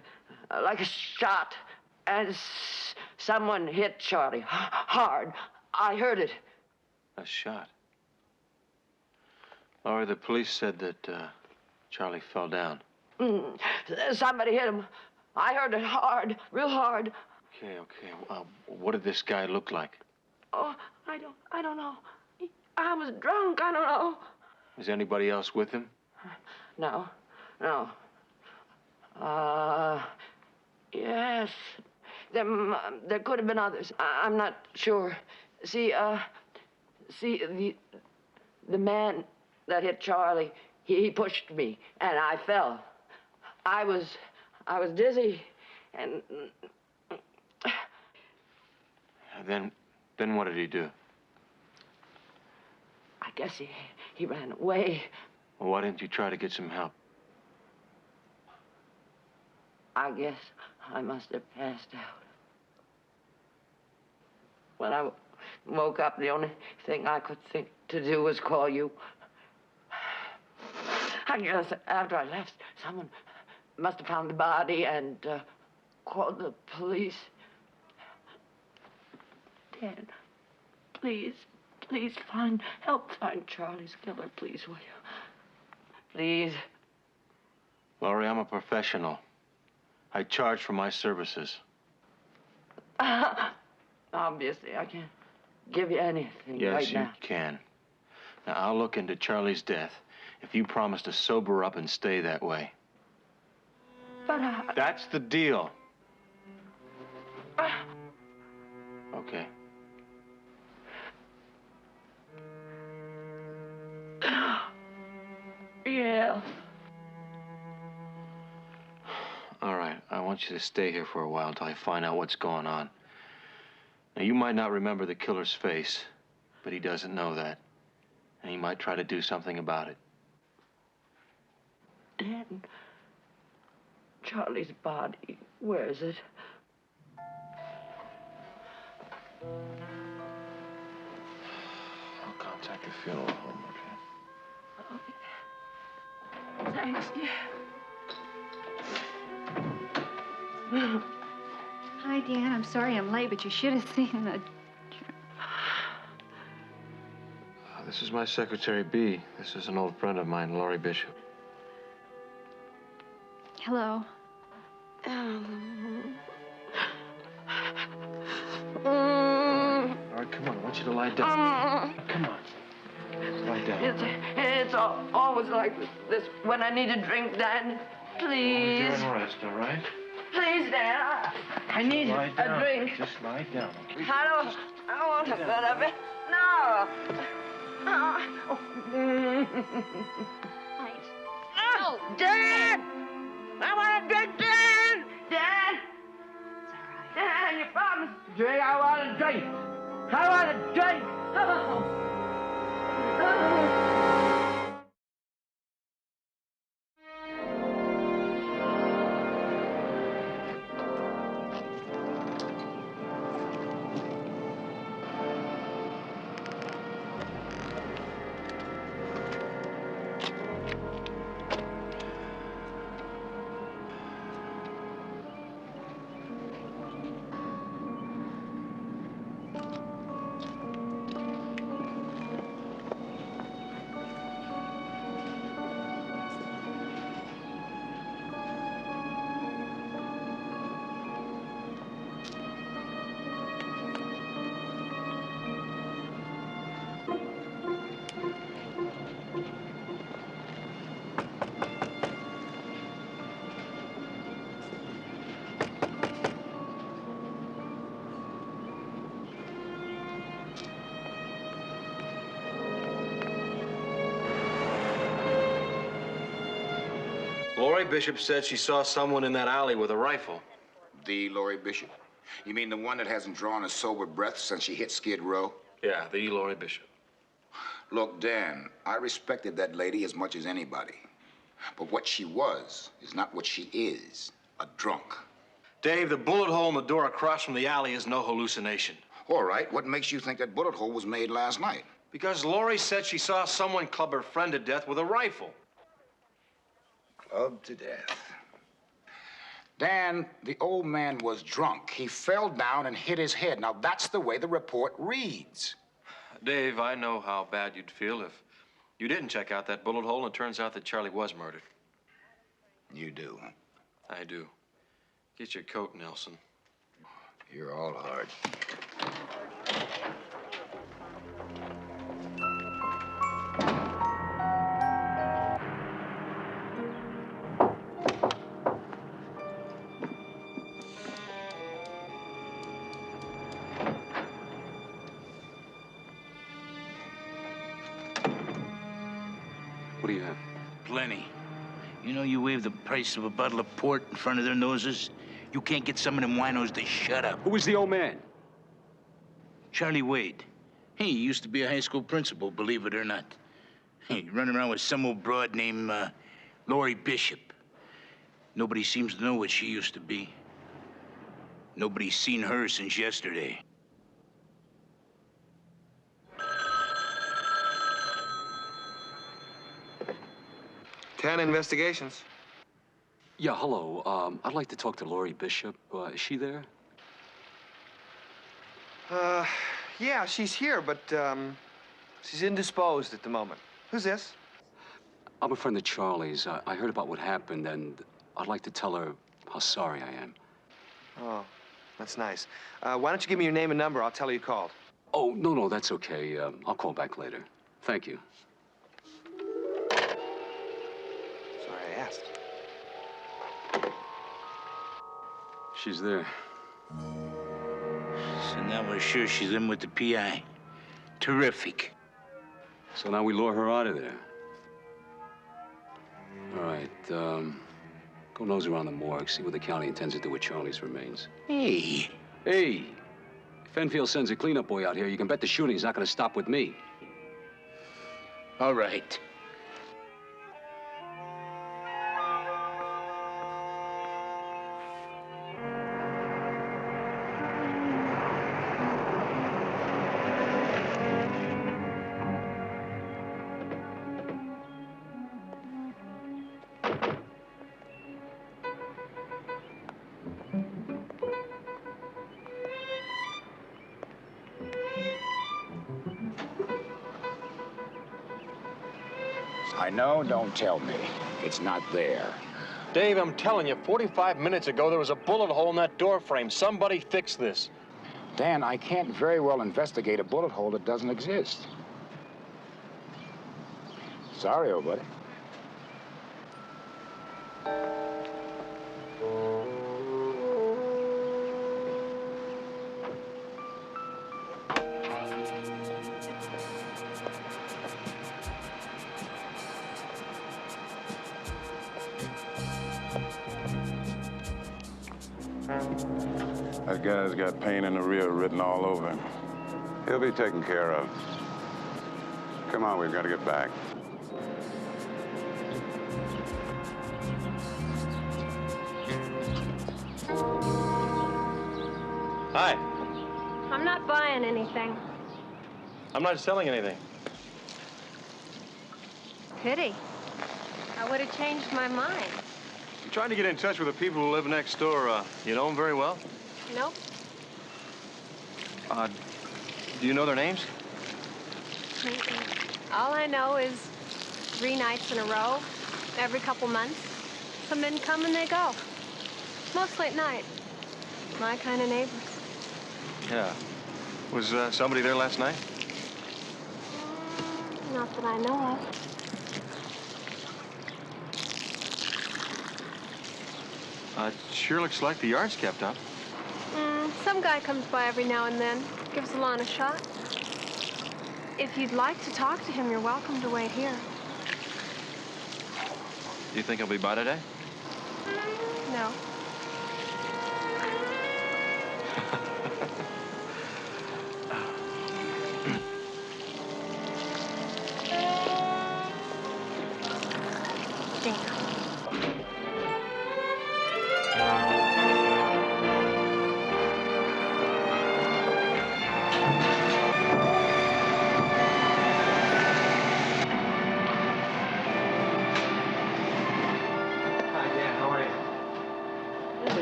Speaker 18: a shot. And someone hit Charlie hard. I heard it.
Speaker 19: A shot? Laurie, the police said that Charlie fell down.
Speaker 18: Somebody hit him. I heard it hard, real hard.
Speaker 19: Okay. What did this guy look like?
Speaker 18: Oh, I don't know. I was drunk. I don't know.
Speaker 19: Was anybody else with him?
Speaker 18: No. Yes. There could have been others. I'm not sure. See, the man that hit Charlie, he pushed me, and I fell. I was dizzy, and
Speaker 19: Then what did he do?
Speaker 18: I guess he ran away.
Speaker 19: Well, why didn't you try to get some help?
Speaker 18: I guess I must have passed out. When I woke up, the only thing I could think to do was call you. I guess after I left, someone must have found the body and called the police. Dan, please help find Charlie's killer, please, will you? Please.
Speaker 19: Laurie, I'm a professional. I charge for my services.
Speaker 18: Obviously, I can't give you anything
Speaker 19: Yes,
Speaker 18: right
Speaker 19: you
Speaker 18: now.
Speaker 19: can. Now, I'll look into Charlie's death if you promise to sober up and stay that way.
Speaker 18: But
Speaker 19: That's the deal. Okay.
Speaker 18: Yeah.
Speaker 19: All right, I want you to stay here for a while until I find out what's going on. Now, you might not remember the killer's face, but he doesn't know that. And he might try to do something about it.
Speaker 18: Dan, Charlie's body, where is it?
Speaker 19: I'll contact the funeral home, okay?
Speaker 18: Thanks,
Speaker 12: Hi, Dan. I'm sorry I'm late, but you should have seen the...
Speaker 19: This is my secretary, B. This is an old friend of mine, Laurie Bishop.
Speaker 12: Hello.
Speaker 19: All right, come on. I want you to lie down. Come on. Lie down.
Speaker 18: It's always like this when I need a drink, Dan. Please.
Speaker 19: You're in rest, all right?
Speaker 18: Please, Dan. I need a drink.
Speaker 19: Just lie down.
Speaker 18: I don't want a bit of it. No. Oh, Dan! I want a drink, Dan! Dan! Dan, you promised to drink. I want a drink. I want a drink. Oh.
Speaker 4: Laurie Bishop said she saw someone in that alley with a rifle.
Speaker 8: The Laurie Bishop? You mean the one that hasn't drawn a sober breath since she hit Skid Row?
Speaker 4: Yeah, the Laurie Bishop.
Speaker 8: Look, Dan, I respected that lady as much as anybody. But what she was is not what she is, a drunk.
Speaker 6: Dave, the bullet hole in the door across from the alley is no hallucination.
Speaker 8: All right, what makes you think that bullet hole was made last night?
Speaker 6: Because Lori said she saw someone club her friend to death with a rifle.
Speaker 8: Clubbed to death. Dan, the old man was drunk. He fell down and hit his head. Now, that's the way the report reads.
Speaker 6: Dave, I know how bad you'd feel if you didn't check out that bullet hole and it turns out that Charlie was murdered.
Speaker 8: You do, huh?
Speaker 6: I do. Get your coat, Nelson.
Speaker 8: You're all hard.
Speaker 20: What do you have?
Speaker 17: Plenty. You know you wave the price of a bottle of port in front of their noses? You can't get some of them winos to shut up.
Speaker 20: Who was the old man?
Speaker 17: Charlie Wade. Hey, he used to be a high school principal, believe it or not. Hey, running around with some old broad named Lori Bishop. Nobody seems to know what she used to be. Nobody's seen her since yesterday.
Speaker 7: Tana Investigations.
Speaker 20: Yeah, hello. I'd like to talk to Lori Bishop. Is she there?
Speaker 7: Yeah, she's here, but, she's indisposed at the moment. Who's this?
Speaker 20: I'm a friend of Charlie's. I heard about what happened, and I'd like to tell her how sorry I am.
Speaker 7: Oh, that's nice. Why don't you give me your name and number? I'll tell her you called.
Speaker 20: Oh, no, that's okay. I'll call back later. Thank you.
Speaker 7: Sorry I asked.
Speaker 20: She's there.
Speaker 17: So now we're sure she's in with the PI. Terrific.
Speaker 20: So now we lure her out of there. All right, go nose around the morgue, see what the county intends to do with Charlie's remains.
Speaker 17: Hey.
Speaker 20: Hey, if Enfield sends a cleanup boy out here, you can bet the shooting's not gonna stop with me.
Speaker 17: All right.
Speaker 8: I know, don't tell me. It's not there.
Speaker 6: Dave, I'm telling you, 45 minutes ago, there was a bullet hole in that door frame. Somebody fix this.
Speaker 8: Dan, I can't very well investigate a bullet hole that doesn't exist. Sorry, old buddy.
Speaker 9: That guy's got pain in the rear written all over him. He'll be taken care of. Come on, we've got to get back.
Speaker 4: Hi.
Speaker 22: I'm not buying anything.
Speaker 4: I'm not selling anything.
Speaker 22: Pity. I would have changed my mind.
Speaker 4: I'm trying to get in touch with the people who live next door. You know them very well?
Speaker 22: Nope.
Speaker 4: Do you know their names?
Speaker 22: All I know is 3 nights in a row, every couple months. Some men come and they go. Mostly at night. My kind of neighbors.
Speaker 4: Yeah. Was somebody there last night?
Speaker 22: Not that I know of.
Speaker 4: It sure looks like the yard's kept up.
Speaker 22: Some guy comes by every now and then, gives the lawn a shot. If you'd like to talk to him, you're welcome to wait here.
Speaker 4: Do you think he'll be by today?
Speaker 22: No. Dana.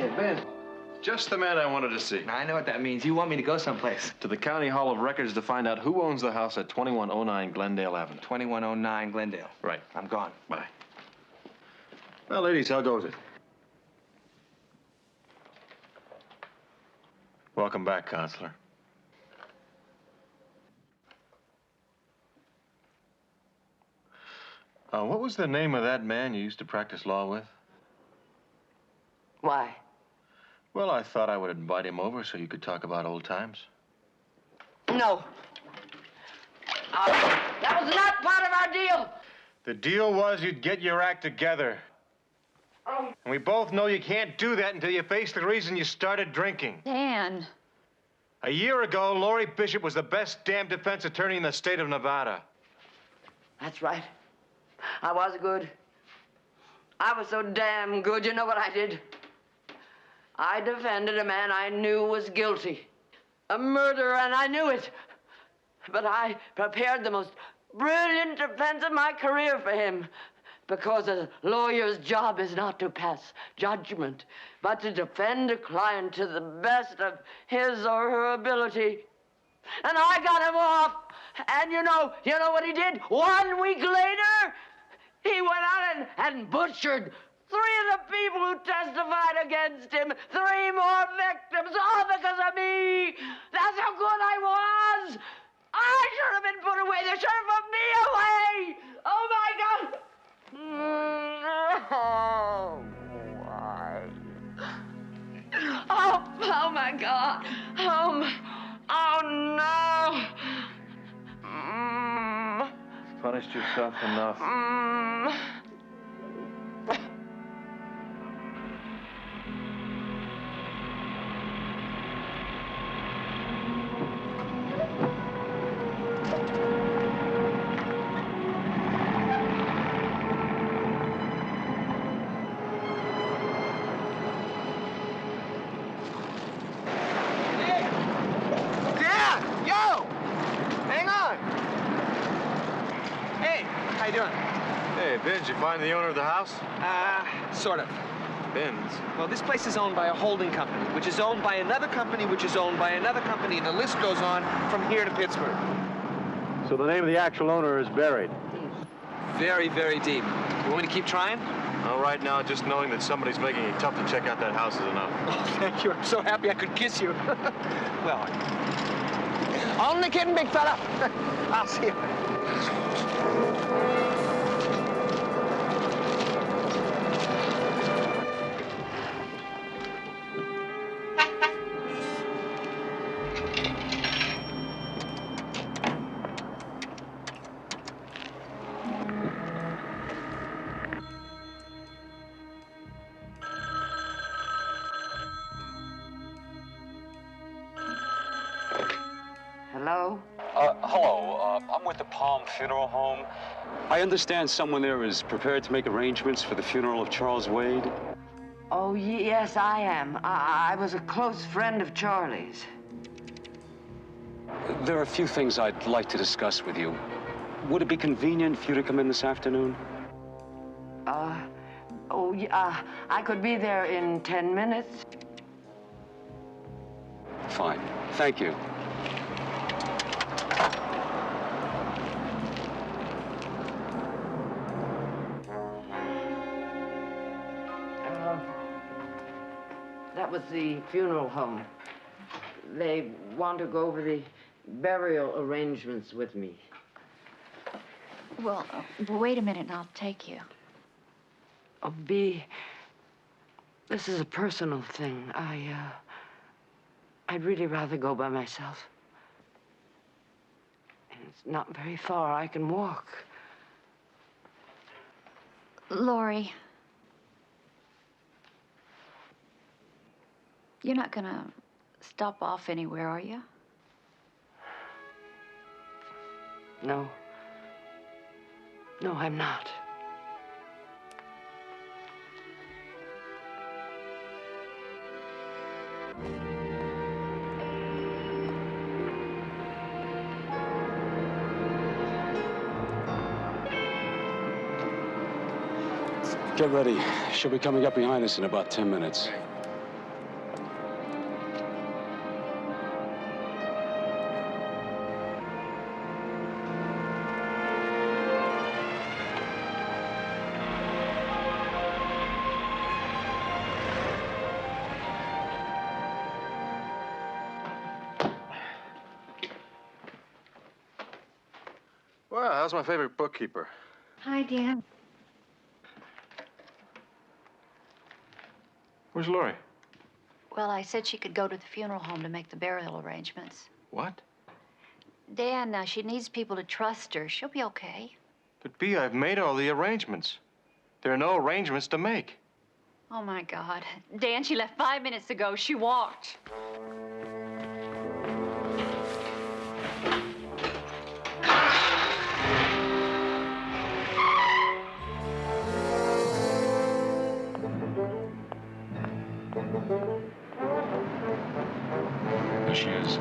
Speaker 7: Hey, Ben.
Speaker 6: Just the man I wanted to see.
Speaker 7: Now, I know what that means. You want me to go someplace.
Speaker 6: To the County Hall of Records to find out who owns the house at 2109 Glendale Avenue.
Speaker 7: 2109 Glendale.
Speaker 6: Right.
Speaker 7: I'm gone.
Speaker 6: Bye. Well, ladies, how goes it? Welcome back, Counselor. What was the name of that man you used to practice law with?
Speaker 18: Why?
Speaker 6: Well, I thought I would invite him over so you could talk about old times.
Speaker 18: No. That was not part of our deal.
Speaker 4: The deal was you'd get your act together. And we both know you can't do that until you face the reason you started drinking.
Speaker 12: Dan.
Speaker 4: A year ago, Laurie Bishop was the best damn defense attorney in the state of Nevada.
Speaker 18: That's right. I was good. I was so damn good. You know what I did? I defended a man I knew was guilty. A murderer, and I knew it. But I prepared the most brilliant defense of my career for him. Because a lawyer's job is not to pass judgment, but to defend a client to the best of his or her ability. And I got him off. And you know what he did? 1 week later, he went out and butchered 3 of the people who testified against him. 3 more victims, all because of me. That's how good I was. I should have been put away. They should have put me away. Oh, my God. Oh, oh, my God. Oh, no.
Speaker 6: Punished yourself enough. Did you find the owner of the house?
Speaker 7: Sort of.
Speaker 6: Ben's.
Speaker 7: Well, this place is owned by a holding company, which is owned by another company, which is owned by another company, and the list goes on from here to Pittsburgh.
Speaker 6: So the name of the actual owner is buried?
Speaker 7: Very, very deep. You want me to keep trying?
Speaker 6: Well, right now, just knowing that somebody's making it tough to check out that house is enough.
Speaker 7: Oh, thank you. I'm so happy I could kiss you. Well, only kidding, big fella. I'll see you.
Speaker 18: Hello?
Speaker 20: Hello. I'm with the Palm Funeral Home. I understand someone there is prepared to make arrangements for the funeral of Charles Wade.
Speaker 18: Oh, yes, I am. I was a close friend of Charlie's.
Speaker 20: There are a few things I'd like to discuss with you. Would it be convenient for you to come in this afternoon?
Speaker 18: I could be there in 10 minutes.
Speaker 20: Fine. Thank you.
Speaker 18: That was the funeral home. They want to go over the burial arrangements with me.
Speaker 12: Well, wait a minute and I'll take you.
Speaker 18: Oh, Bea, this is a personal thing. I'd really rather go by myself. And it's not very far. I can walk.
Speaker 12: Laurie, you're not gonna stop off anywhere, are you?
Speaker 18: No. No, I'm not.
Speaker 20: Get ready. She'll be coming up behind us in about 10 minutes.
Speaker 4: how's my favorite bookkeeper?
Speaker 12: Hi, Dan.
Speaker 4: Where's Lori?
Speaker 12: Well, I said she could go to the funeral home to make the burial arrangements.
Speaker 4: What?
Speaker 12: Dan, she needs people to trust her. She'll be okay.
Speaker 4: But, Bea, I've made all the arrangements. There are no arrangements to make.
Speaker 12: Oh, my God. Dan, she left 5 minutes ago. She walked.
Speaker 4: There she is.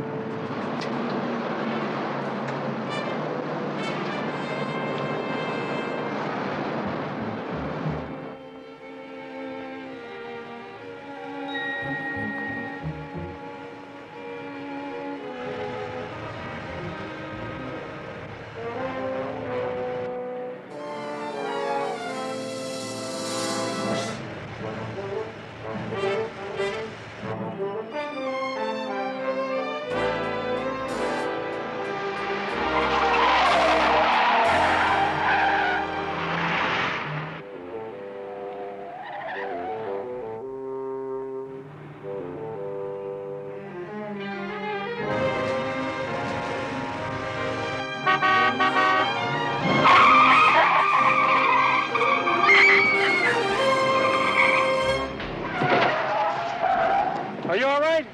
Speaker 4: Are you all right?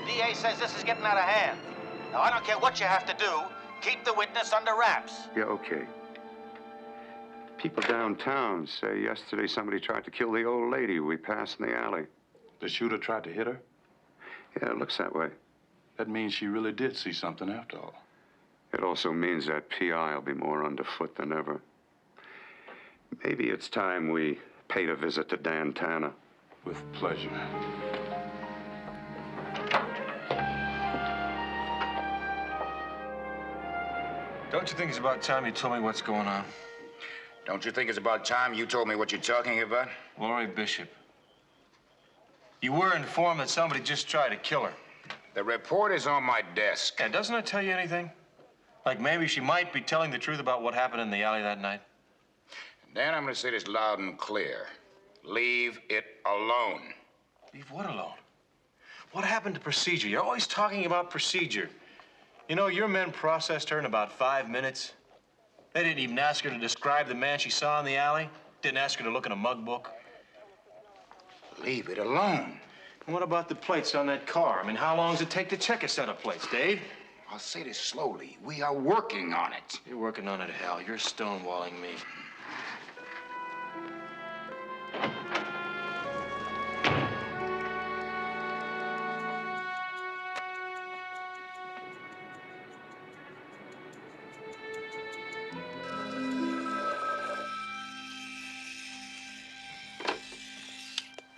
Speaker 21: DA says this is getting out of hand. Now, I don't care what you have to do. Keep the witness under wraps.
Speaker 9: Yeah, okay. People downtown say yesterday somebody tried to kill the old lady we passed in the alley.
Speaker 5: The shooter tried to hit her?
Speaker 9: Yeah, it looks that way.
Speaker 5: That means she really did see something after all.
Speaker 9: It also means that PI will be more underfoot than ever. Maybe it's time we paid a visit to Dan Tanner.
Speaker 5: With pleasure.
Speaker 4: Don't you think it's about time you told me what's going on?
Speaker 8: Don't you think it's about time you told me what you're talking about?
Speaker 4: Lori Bishop. You were informed that somebody just tried to kill her.
Speaker 8: The report is on my desk.
Speaker 4: And doesn't it tell you anything? Like maybe she might be telling the truth about what happened in the alley that night?
Speaker 8: Dan, I'm going to say this loud and clear. Leave it alone.
Speaker 4: Leave what alone? What happened to procedure? You're always talking about procedure. You know, your men processed her in about 5 minutes. They didn't even ask her to describe the man she saw in the alley. Didn't ask her to look in a mug book.
Speaker 8: Leave it alone.
Speaker 4: And what about the plates on that car? I mean, how long does it take to check a set of plates, Dave?
Speaker 8: I'll say this slowly. We are working on it.
Speaker 4: You're working on it, Hal. You're stonewalling me.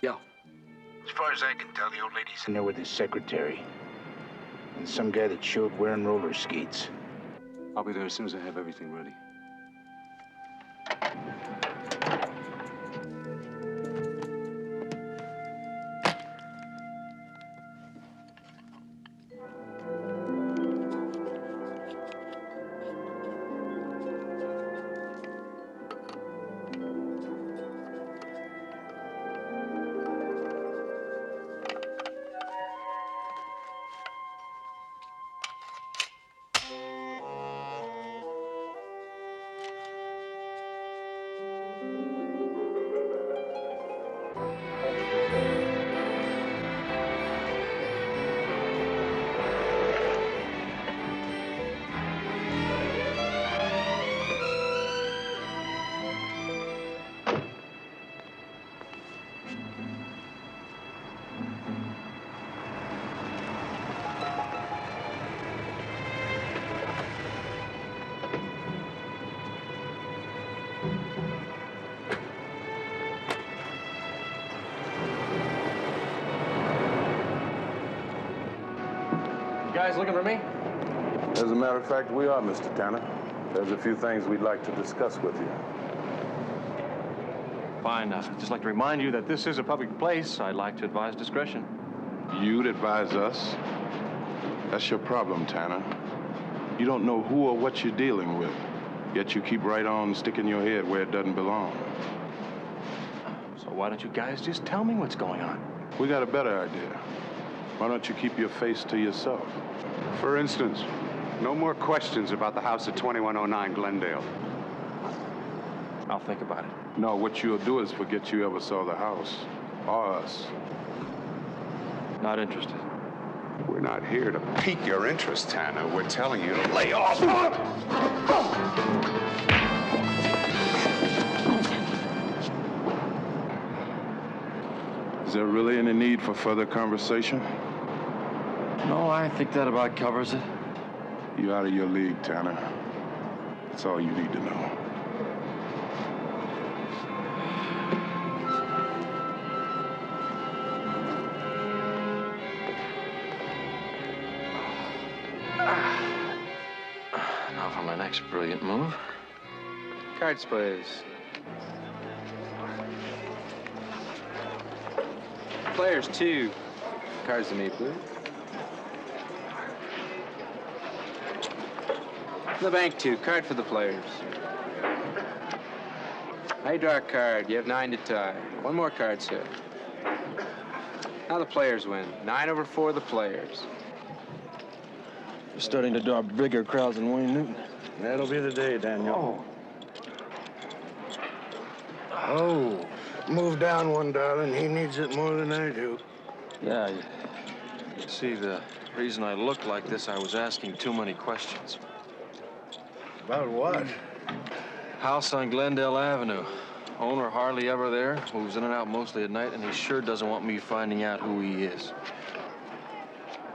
Speaker 17: Yeah. As far as I can tell, the old lady's in there with his secretary. And some guy that showed wearing roller skates.
Speaker 20: I'll be there as soon as I have everything ready.
Speaker 6: Guys looking for me?
Speaker 5: As a matter of fact, we are, Mr. Tanner. There's a few things we'd like to discuss with you.
Speaker 19: Fine. I'd just like to remind you that this is a public place. I'd like to advise discretion.
Speaker 5: You'd advise us? That's your problem, Tanner. You don't know who or what you're dealing with, yet you keep right on sticking your head where it doesn't belong.
Speaker 19: So why don't you guys just tell me what's going on?
Speaker 5: We got a better idea. Why don't you keep your face to yourself?
Speaker 15: For instance, no more questions about the house at 2109 Glendale.
Speaker 19: I'll think about it.
Speaker 5: No, what you'll do is forget you ever saw the house. Or us.
Speaker 19: Not interested.
Speaker 15: We're not here to pique your interest, Tanner. We're telling you to lay off.
Speaker 5: Is there really any need for further conversation?
Speaker 19: No, I think that about covers it.
Speaker 5: You're out of your league, Tanner. That's all you need to know.
Speaker 19: Now for my next brilliant move.
Speaker 7: Cards, please. Players, 2. Cards to me, please. The bank, 2. Card for the players. Now you draw a card. You have 9 to tie. One more card, sir. Now the players win. 9/4 the players.
Speaker 6: You're starting to draw bigger crowds than Wayne Newton.
Speaker 21: That'll be the day, Daniel. Oh, move down one, darling. He needs it more than I do.
Speaker 19: Yeah, you see, the reason I look like this, I was asking too many questions.
Speaker 21: About what?
Speaker 19: House on Glendale Avenue. Owner hardly ever there, moves in and out mostly at night, and he sure doesn't want me finding out who he is.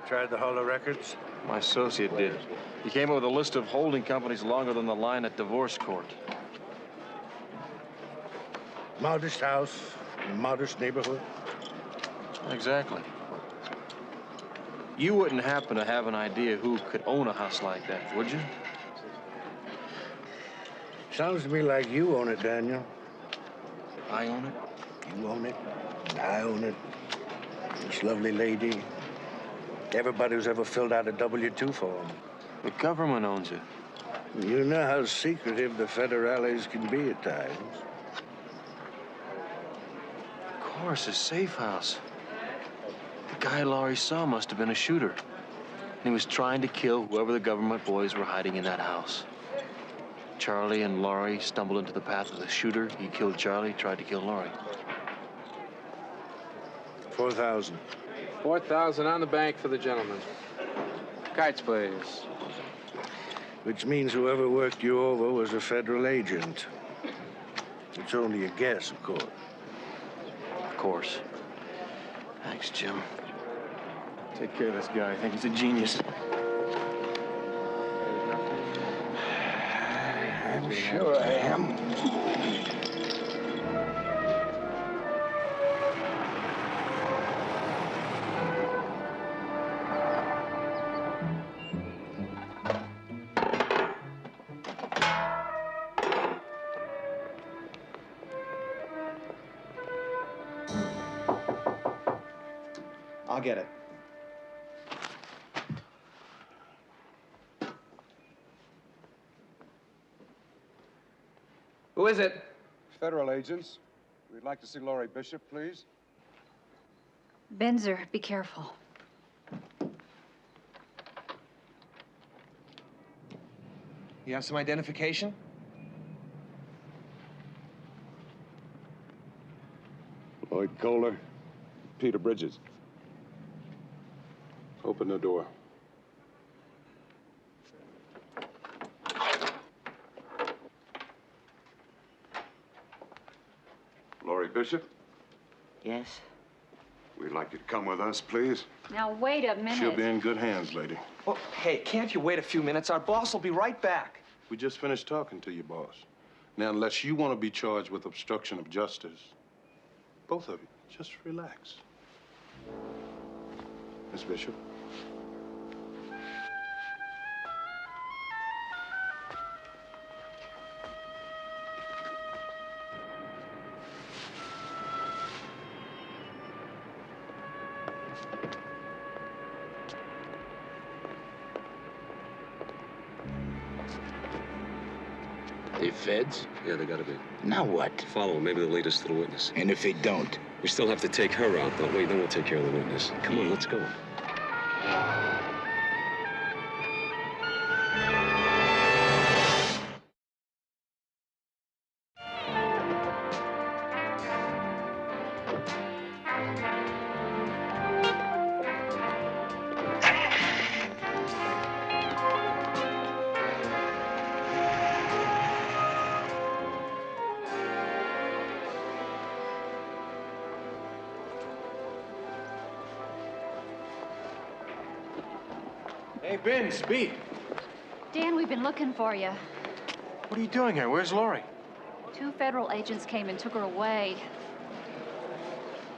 Speaker 21: Tried the Hall of Records?
Speaker 19: My associate did. He came up with a list of holding companies longer than the line at divorce court.
Speaker 21: Modest house, modest neighborhood.
Speaker 19: Exactly. You wouldn't happen to have an idea who could own a house like that, would you?
Speaker 21: Sounds to me like you own it, Daniel.
Speaker 19: I own it?
Speaker 21: You own it, and I own it. This lovely lady. Everybody who's ever filled out a W-2 form.
Speaker 19: The government owns it.
Speaker 21: You know how secretive the federales can be at times.
Speaker 19: Of course, a safe house. The guy Laurie saw must have been a shooter. And he was trying to kill whoever the government boys were hiding in that house. Charlie and Laurie stumbled into the path of the shooter. He killed Charlie, tried to kill Laurie.
Speaker 21: 4,000.
Speaker 7: 4,000 on the bank for the gentleman. Cards, please.
Speaker 21: Which means whoever worked you over was a federal agent. It's only a guess, of course.
Speaker 19: Of course. Thanks, Jim. Take care of this guy. I think he's a genius.
Speaker 21: I'm sure I am.
Speaker 7: I'll get it. Who is it?
Speaker 15: Federal agents. We'd like to see Laurie Bishop, please.
Speaker 12: Benzer, be careful.
Speaker 7: You have some identification?
Speaker 5: Lloyd Kohler, Peter Bridges. Open the door. Laurie Bishop,
Speaker 18: Yes?
Speaker 5: we'd like you to come with us, please.
Speaker 12: Now, wait a minute.
Speaker 5: She'll be in good hands, lady.
Speaker 7: Well, hey, can't you wait a few minutes? Our boss will be right back.
Speaker 5: We just finished talking to your boss. Now, unless you want to be charged with obstruction of justice, both of you, just relax. Miss Bishop.
Speaker 17: They feds?
Speaker 20: Yeah, they gotta be.
Speaker 17: Now what?
Speaker 20: Follow them. Maybe the latest little witness.
Speaker 17: And if they don't?
Speaker 20: We still have to take her out, don't we? Then we'll take care of the witness. Come on, let's go.
Speaker 4: Hey, Ben, Speed.
Speaker 12: Dan, we've been looking for you.
Speaker 4: What are you doing here? Where's Laurie?
Speaker 12: 2 federal agents came and took her away.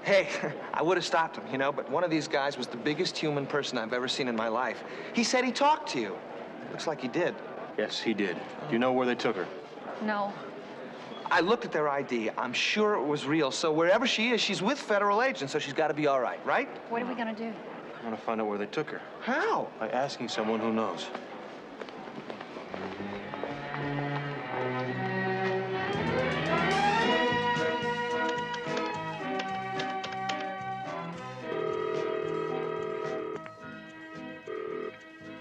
Speaker 7: Hey, I would have stopped him, you know, but one of these guys was the biggest human person I've ever seen in my life. He said he talked to you. Looks like he did.
Speaker 6: Yes, he did. Do you know where they took her?
Speaker 12: No.
Speaker 7: I looked at their ID. I'm sure it was real. So wherever she is, she's with federal agents, so she's got to be all right, right?
Speaker 12: What are we gonna do?
Speaker 6: I'm gonna find out where they took her.
Speaker 7: How?
Speaker 6: By asking someone who knows.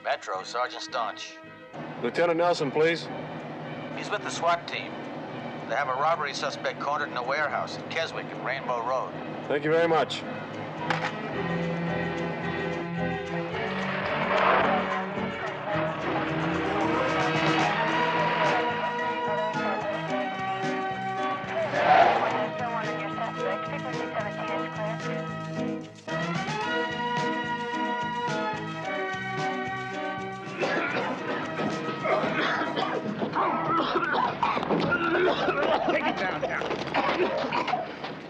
Speaker 21: Metro, Sergeant Staunch.
Speaker 15: Lieutenant Nelson, please.
Speaker 21: He's with the SWAT team. They have a robbery suspect cornered in a warehouse in Keswick and Rainbow Road.
Speaker 15: Thank you very much.
Speaker 17: Take it down now.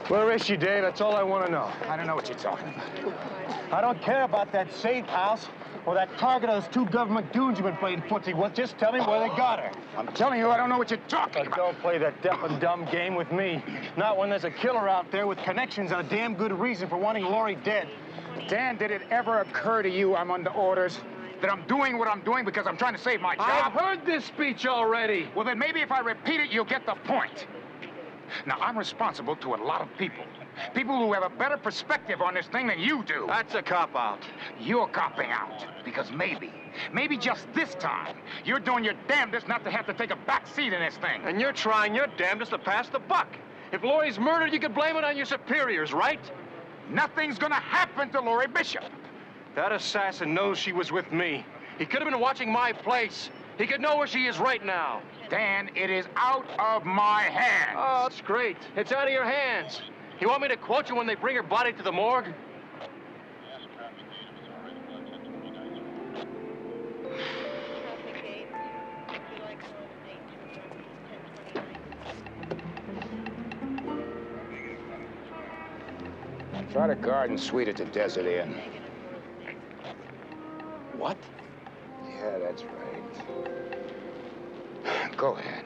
Speaker 4: Where is she, Dave? That's all I want to know.
Speaker 17: I don't know what you're talking about.
Speaker 4: I don't care about that safe house or that target of those 2 government goons you've been playing footsie with. Just tell me where they got her.
Speaker 17: I'm telling you, I don't know what you're talking about.
Speaker 4: Don't play that deaf and dumb game with me. Not when there's a killer out there with connections and a damn good reason for wanting Laurie dead.
Speaker 17: Dan, did it ever occur to you I'm under orders? That I'm doing what I'm doing because I'm trying to save my job?
Speaker 4: I've heard this speech already.
Speaker 17: Well, then maybe if I repeat it, you'll get the point. Now, I'm responsible to a lot of people. People who have a better perspective on this thing than you do.
Speaker 4: That's a cop-out.
Speaker 17: You're copping out because maybe just this time, you're doing your damnedest not to have to take a back seat in this thing.
Speaker 4: And you're trying your damnedest to pass the buck. If Laurie's murdered, you can blame it on your superiors, right?
Speaker 17: Nothing's gonna happen to Laurie Bishop.
Speaker 4: That assassin knows she was with me. He could have been watching my place. He could know where she is right now.
Speaker 17: Dan, it is out of my hands.
Speaker 4: Oh, that's great. It's out of your hands. You want me to quote you when they bring her body to the morgue?
Speaker 17: Try the garden suite at the Desert Inn.
Speaker 4: What?
Speaker 17: Yeah, that's right. Go ahead.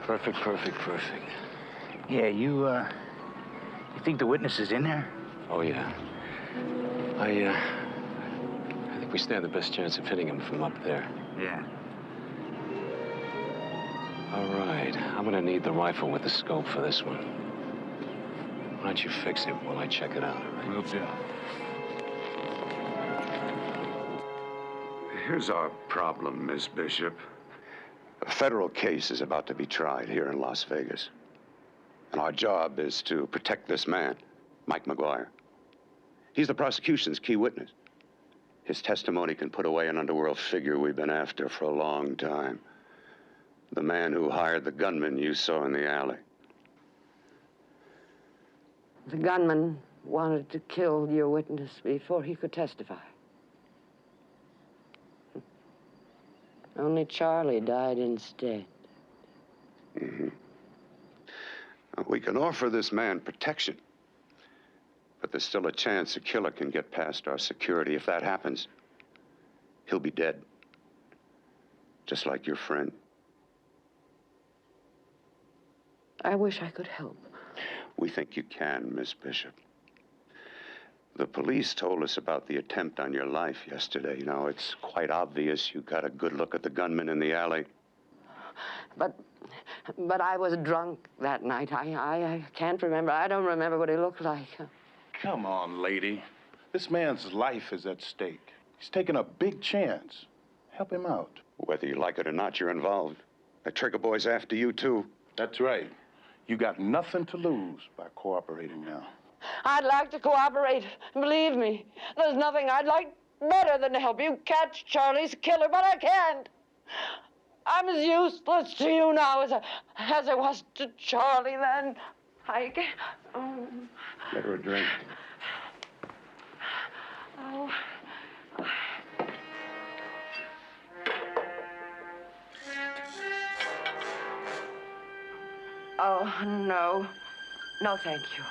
Speaker 17: Perfect. Yeah, you think the witness is in there?
Speaker 20: Oh, yeah. I think we stand the best chance of hitting him from up there.
Speaker 17: Yeah.
Speaker 20: All right. I'm gonna need the rifle with the scope for this one. Why don't you fix it while I check it out, all right?
Speaker 17: Will do.
Speaker 9: Here's our problem, Miss Bishop. A federal case is about to be tried here in Las Vegas. And our job is to protect this man, Mike McGuire. He's the prosecution's key witness. His testimony can put away an underworld figure we've been after for a long time. The man who hired the gunman you saw in the alley.
Speaker 18: The gunman wanted to kill your witness before he could testify. Only Charlie died instead.
Speaker 9: Mm-hmm. Now, we can offer this man protection, but there's still a chance a killer can get past our security. If that happens, he'll be dead. Just like your friend.
Speaker 18: I wish I could help.
Speaker 9: We think you can, Miss Bishop. The police told us about the attempt on your life yesterday. Now, it's quite obvious you got a good look at the gunman in the alley.
Speaker 18: But I was drunk that night. I can't remember. I don't remember what he looked like.
Speaker 5: Come on, lady. This man's life is at stake. He's taking a big chance. Help him out.
Speaker 9: Whether you like it or not, you're involved. The Trigger Boy's after you, too.
Speaker 5: That's right. You got nothing to lose by cooperating now.
Speaker 18: I'd like to cooperate. Believe me, there's nothing I'd like better than to help you catch Charlie's killer, but I can't. I'm as useless to you now as I was to Charlie then. I can't.
Speaker 9: Get her a drink.
Speaker 18: Oh. Oh, no. No, thank you.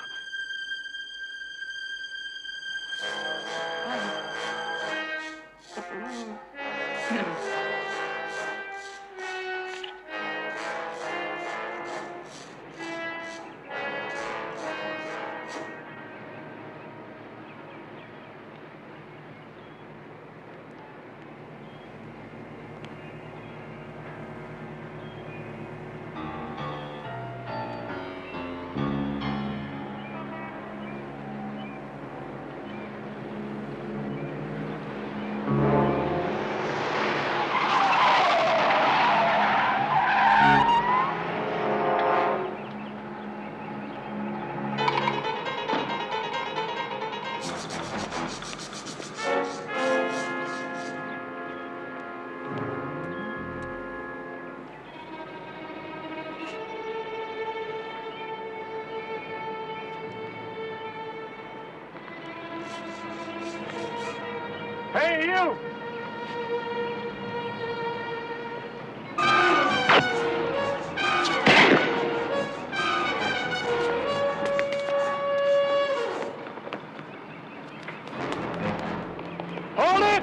Speaker 4: Hey, you! Hold it!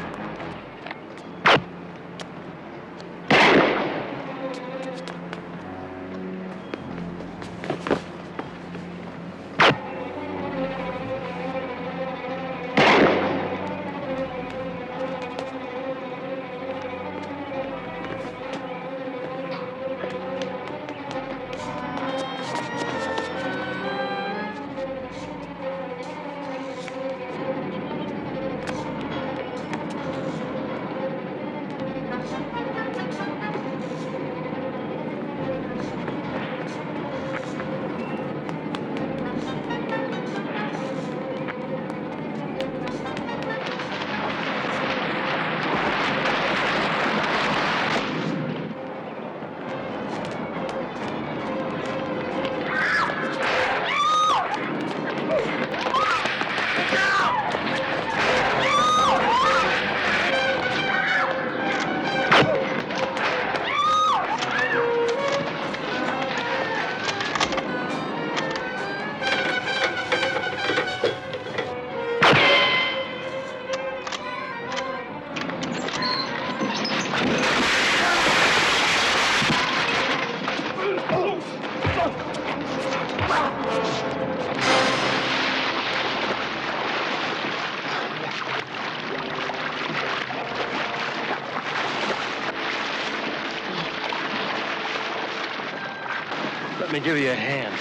Speaker 6: Let me give you a hand.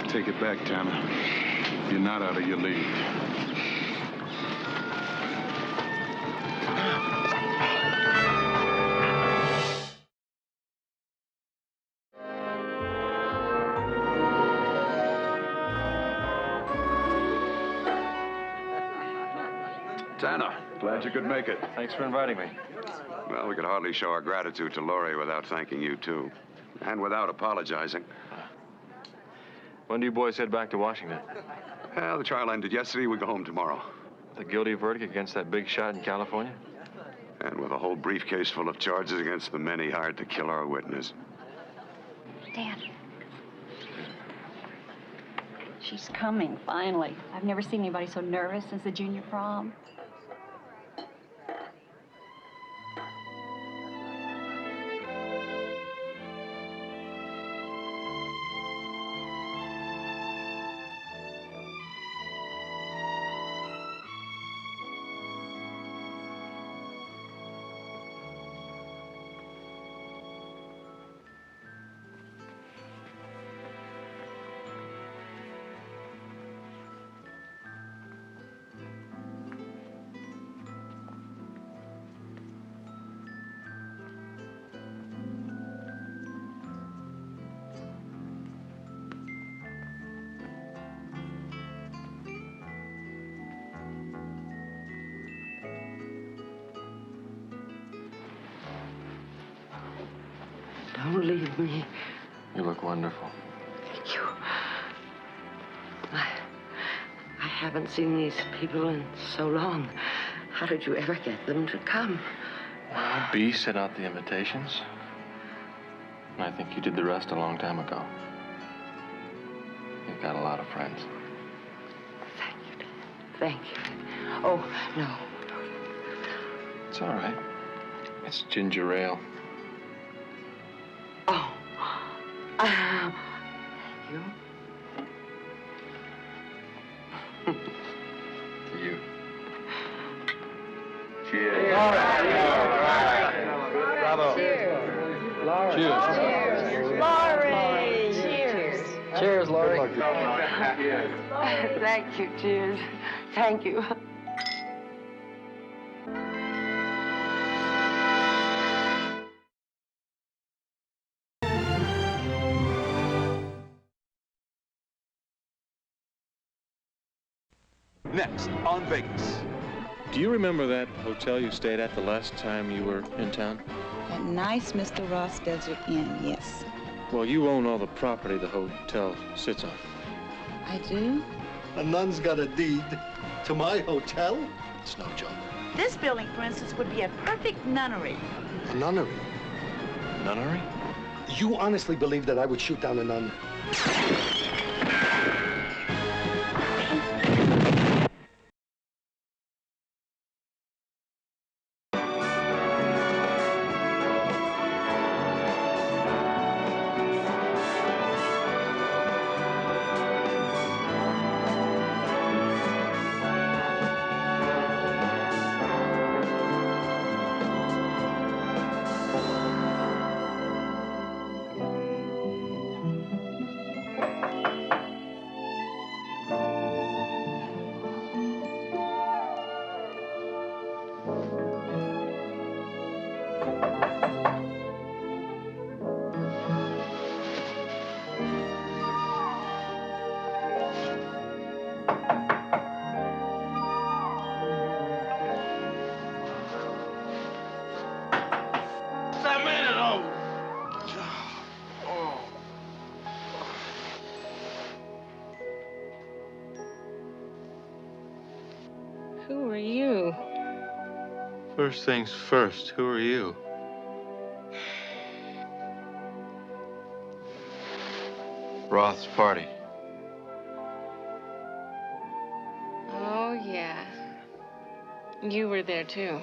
Speaker 5: Take it back, Tanner. You're not out of your league.
Speaker 9: Tanner.
Speaker 5: Glad you could make it.
Speaker 6: Thanks for inviting me.
Speaker 9: Well, we could hardly show our gratitude to Laurie without thanking you, too. And without apologizing.
Speaker 19: When do you boys head back to Washington?
Speaker 9: Well, the trial ended yesterday. We go home tomorrow.
Speaker 19: The guilty verdict against that big shot in California?
Speaker 9: And with a whole briefcase full of charges against the men he hired to kill our witness.
Speaker 12: Dan. She's coming, finally. I've never seen anybody so nervous since the junior prom.
Speaker 18: Don't leave me.
Speaker 19: You look wonderful.
Speaker 18: Thank you. I haven't seen these people in so long. How did you ever get them to come?
Speaker 19: Well, B sent out the invitations. And I think you did the rest a long time ago. You've got a lot of friends.
Speaker 18: Thank you, Dad. Thank you. Oh, no.
Speaker 19: It's all right. It's ginger ale.
Speaker 18: Oh. Thank you.
Speaker 19: To you.
Speaker 18: Cheers.
Speaker 7: Bravo.
Speaker 18: Cheers.
Speaker 7: Laura.
Speaker 18: Cheers. Laurie. Cheers.
Speaker 7: Cheers, Laurie.
Speaker 18: Thank you. Cheers. Thank you.
Speaker 11: Next on Vegas.
Speaker 6: Do you remember that hotel you stayed at the last time you were in town?
Speaker 13: That nice Mr. Ross Desert Inn, yes.
Speaker 6: Well, you own all the property the hotel sits on.
Speaker 13: I do?
Speaker 23: A nun's got a deed to my hotel?
Speaker 6: It's no joke.
Speaker 13: This building, for instance, would be a perfect nunnery.
Speaker 23: A nunnery?
Speaker 6: Nunnery?
Speaker 23: You honestly believe that I would shoot down a nun?
Speaker 13: Who are you?
Speaker 6: First things first, who are you? Roth's party.
Speaker 24: Oh, yeah. You were there, too.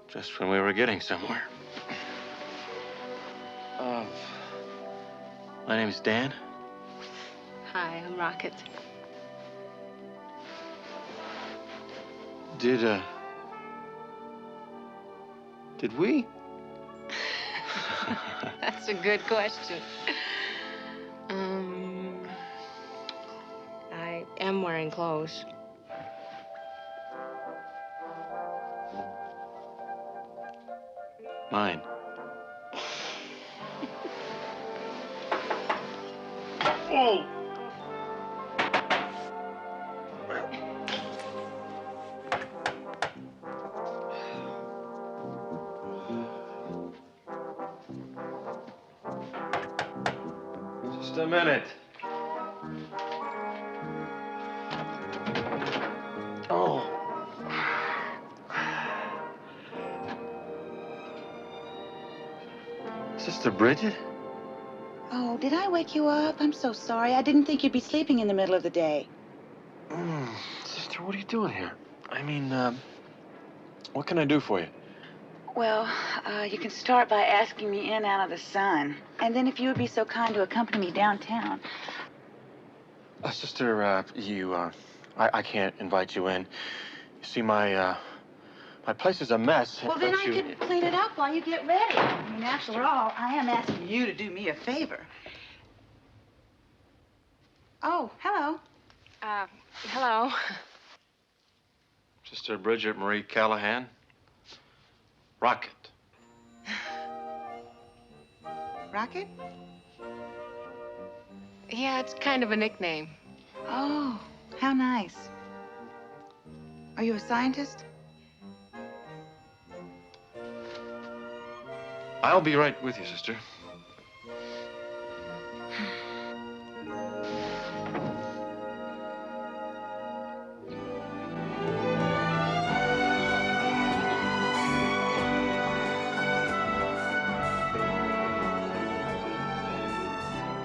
Speaker 6: Just when we were getting somewhere. My name's Dan.
Speaker 24: Hi, I'm Rocket.
Speaker 6: Did we?
Speaker 24: That's a good question. I am wearing clothes.
Speaker 6: Mine.
Speaker 16: Oh!
Speaker 6: Just a minute. Oh. Sister Bridget?
Speaker 13: Oh, did I wake you up? I'm so sorry. I didn't think you'd be sleeping in the middle of the day.
Speaker 6: Sister, what are you doing here? I mean, what can I do for you?
Speaker 13: Well, you can start by asking me in out of the sun. And then if you would be so kind to accompany me downtown.
Speaker 6: Sister, I can't invite you in. You see, my place is a mess.
Speaker 13: Well, then I could clean it up while you get ready. I mean, after all, I am asking you to do me a favor. Oh, hello.
Speaker 24: Hello.
Speaker 6: Sister Bridget Marie Callahan. Rocket.
Speaker 13: Rocket?
Speaker 24: Yeah, it's kind of a nickname.
Speaker 13: Oh, how nice. Are you a scientist?
Speaker 6: I'll be right with you, sister.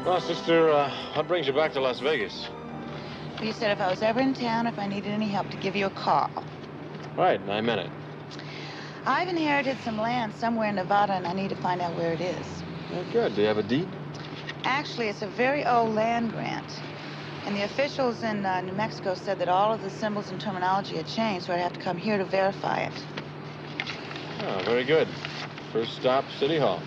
Speaker 6: Well, sister, what brings you back to Las Vegas?
Speaker 13: You said if I was ever in town, if I needed any help, to give you a call.
Speaker 6: Right, and I meant it.
Speaker 13: I've inherited some land somewhere in Nevada, and I need to find out where it is.
Speaker 6: Oh, good. Do you have a deed?
Speaker 13: Actually, it's a very old land grant. And the officials in New Mexico said that all of the symbols and terminology had changed, so I'd have to come here to verify it.
Speaker 6: Oh, very good. First stop, City Hall.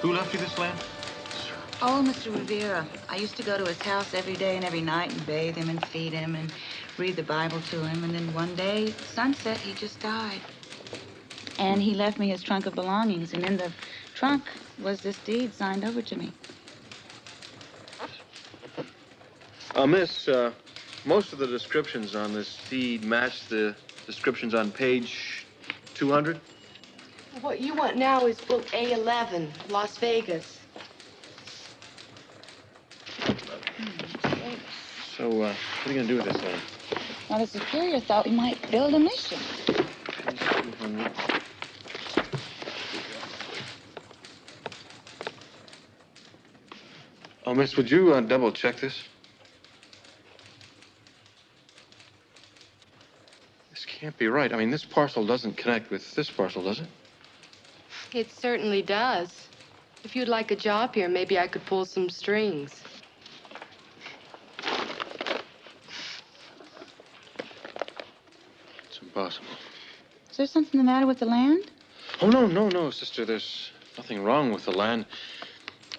Speaker 6: Who left you this land?
Speaker 13: Oh, Mr. Rivera. I used to go to his house every day and every night and bathe him and feed him and read the Bible to him. And then one day, at sunset, he just died. And he left me his trunk of belongings. And in the trunk was this deed signed over to me.
Speaker 6: Miss, most of the descriptions on this deed match the descriptions on page 200.
Speaker 24: What you want now is book A11, Las Vegas.
Speaker 6: So, what are you going to do with this land?
Speaker 13: Well, the superior thought we might build a mission.
Speaker 6: Oh, miss, would you double check this? This can't be right. I mean, this parcel doesn't connect with this parcel, does it?
Speaker 24: It certainly does. If you'd like a job here, maybe I could pull some strings.
Speaker 6: It's impossible.
Speaker 13: Is there something the matter with the land?
Speaker 6: Oh, no, sister. There's nothing wrong with the land.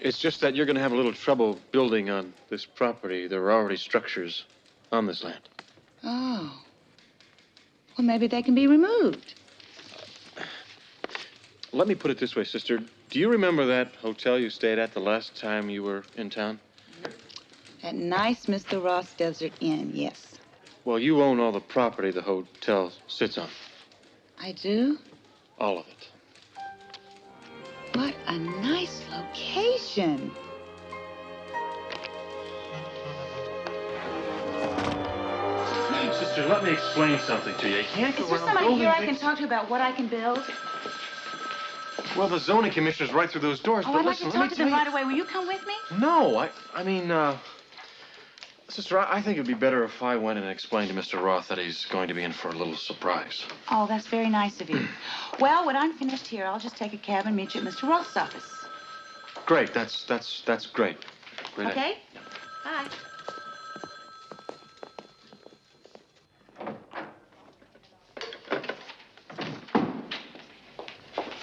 Speaker 6: It's just that you're going to have a little trouble building on this property. There are already structures on this land.
Speaker 13: Oh. Well, maybe they can be removed.
Speaker 6: Let me put it this way, sister. Do you remember that hotel you stayed at the last time you were in town?
Speaker 13: That nice Mr. Ross Desert Inn, yes.
Speaker 6: Well, you own all the property the hotel sits on.
Speaker 13: I do?
Speaker 6: All of it.
Speaker 13: What a nice location.
Speaker 6: Sister, let me explain something to you. You can't go
Speaker 13: Is there
Speaker 6: around
Speaker 13: somebody
Speaker 6: building
Speaker 13: here I
Speaker 6: things.
Speaker 13: can talk to about what I can build?
Speaker 6: Well, the zoning commissioner's right through those doors.
Speaker 13: Oh,
Speaker 6: but
Speaker 13: I'd like
Speaker 6: listen,
Speaker 13: to
Speaker 6: let me
Speaker 13: talk to them
Speaker 6: tell you-
Speaker 13: right away. Will you come with me?
Speaker 6: No, I mean, sister, I think it'd be better if I went and explained to Mr. Roth that he's going to be in for a little surprise.
Speaker 13: Oh, that's very nice of you. Well, when I'm finished here, I'll just take a cab and meet you at Mr. Roth's office.
Speaker 6: Great, that's great.
Speaker 19: Great night.
Speaker 13: Okay? Bye.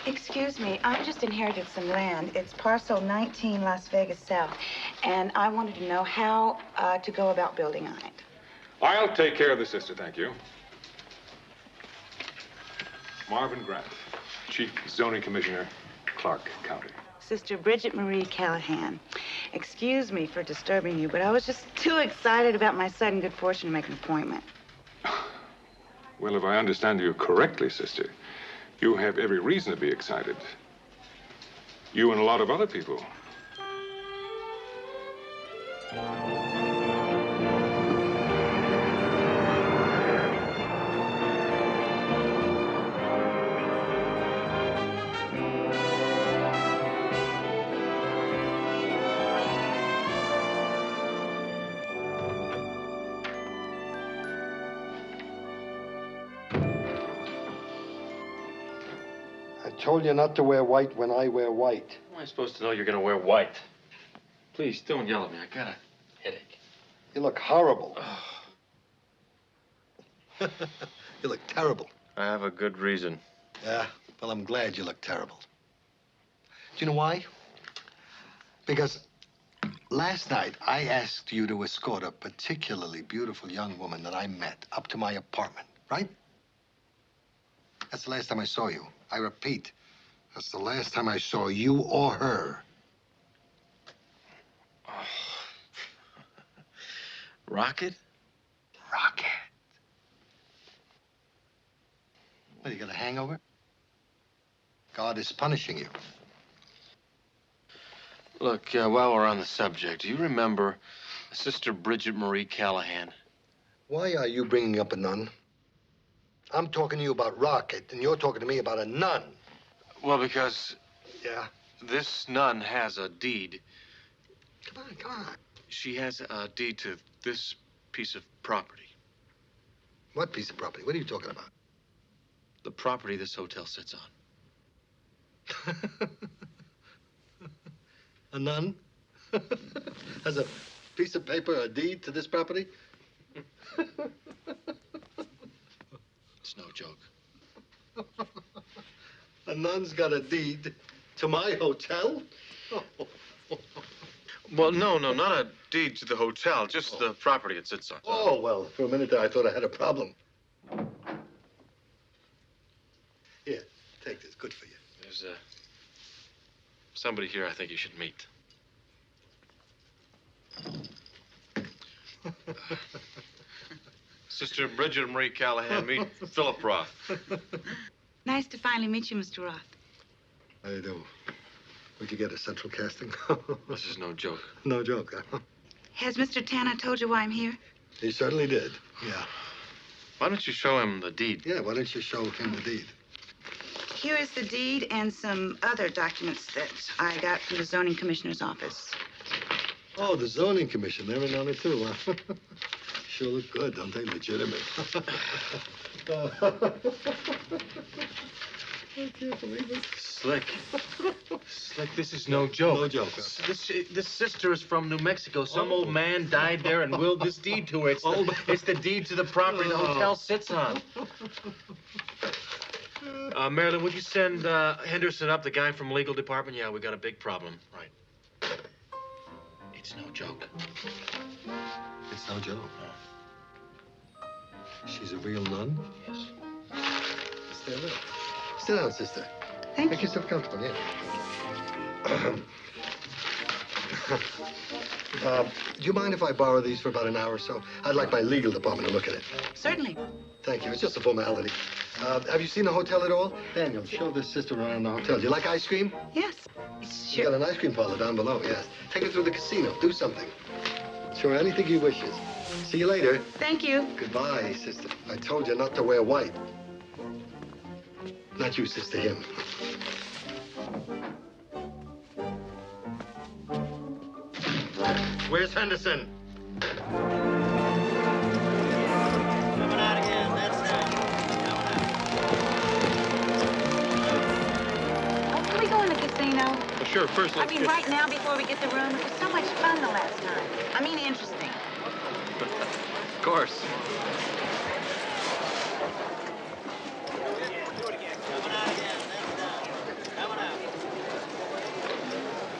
Speaker 13: Excuse me, I just inherited some land. It's parcel 19, Las Vegas South, and I wanted to know how to go about building on it.
Speaker 2: I'll take care of the sister, thank you. Marvin Grant, Chief Zoning Commissioner, Clark County.
Speaker 13: Sister Bridget Marie Callahan. Excuse me for disturbing you, but I was just too excited about my sudden good fortune to make an appointment.
Speaker 2: Well, if I understand you correctly, sister, you have every reason to be excited. You and a lot of other people.
Speaker 23: I told you not to wear white when I wear white.
Speaker 6: How am I supposed to know you're gonna wear white? Please, don't yell at me. I got a headache.
Speaker 23: You look horrible. You look terrible.
Speaker 6: I have a good reason.
Speaker 23: Yeah, well, I'm glad you look terrible. Do you know why? Because last night I asked you to escort a particularly beautiful young woman that I met up to my apartment, right? That's the last time I saw you. I repeat, that's the last time I saw you or her.
Speaker 6: Rocket?
Speaker 23: Rocket. What, you got a hangover? God is punishing you.
Speaker 6: Look, while we're on the subject, do you remember Sister Bridget Marie Callahan?
Speaker 23: Why are you bringing up a nun? I'm talking to you about Rocket, and you're talking to me about a nun.
Speaker 6: Well, because...
Speaker 23: Yeah?
Speaker 6: This nun has a deed.
Speaker 23: Come on.
Speaker 6: She has a deed to this piece of property.
Speaker 23: What piece of property? What are you talking about?
Speaker 6: The property this hotel sits on.
Speaker 23: A nun? Has a piece of paper, a deed to this property?
Speaker 6: It's no joke.
Speaker 23: A nun's got a deed to my hotel?
Speaker 6: Well, no, not a deed to the hotel, just the property it sits on.
Speaker 23: Oh, well, for a minute there, I thought I had a problem. Here, take this. Good for you.
Speaker 6: There's somebody here I think you should meet. Sister Bridget Marie Callahan, meet Philip Roth.
Speaker 13: Nice to finally meet you, Mr. Roth.
Speaker 23: How you do? Would you get a central casting?
Speaker 6: This is no joke.
Speaker 23: No joke, huh?
Speaker 13: Has Mr. Tanner told you why I'm here?
Speaker 23: He certainly did, yeah.
Speaker 6: Why don't you show him the deed?
Speaker 23: Yeah, why don't you show him the deed?
Speaker 13: Here is the deed and some other documents that I got from the zoning commissioner's office.
Speaker 23: Oh, the zoning commission. They're in on it, too, huh? Sure look good, don't they? Legitimate. I can't believe it.
Speaker 6: Slick, this is no joke.
Speaker 23: No joke, huh?
Speaker 6: This sister is from New Mexico. Some old man died there and willed this deed to her. It's the deed to the property the hotel sits on. Marilyn, would you send Henderson up, the guy from legal department? Yeah, we got a big problem. Right. It's no joke.
Speaker 23: It's no joke. She's a real nun?
Speaker 6: Yes.
Speaker 23: Stay there. Sit down, sister.
Speaker 13: Thank
Speaker 23: Make yourself comfortable, yeah. Do you mind if I borrow these for about an hour or so? I'd like my legal department to look at it.
Speaker 13: Certainly.
Speaker 23: Thank you. It's just a formality. Have you seen the hotel at all? Daniel, show this sister around the hotel. Do you like ice cream?
Speaker 13: Yes.
Speaker 23: You got an ice cream parlor down below, yes. Take her through the casino. Do something. Show her anything he wishes. See you later.
Speaker 13: Thank you.
Speaker 23: Goodbye, sister. I told you not to wear white. Not you, sister, him. Where's Henderson?
Speaker 13: Can we go in the casino?
Speaker 6: Well,
Speaker 1: sure. First,
Speaker 13: I mean, right now, before we get the room, it was so much fun the last time. I mean, interesting.
Speaker 1: Of course.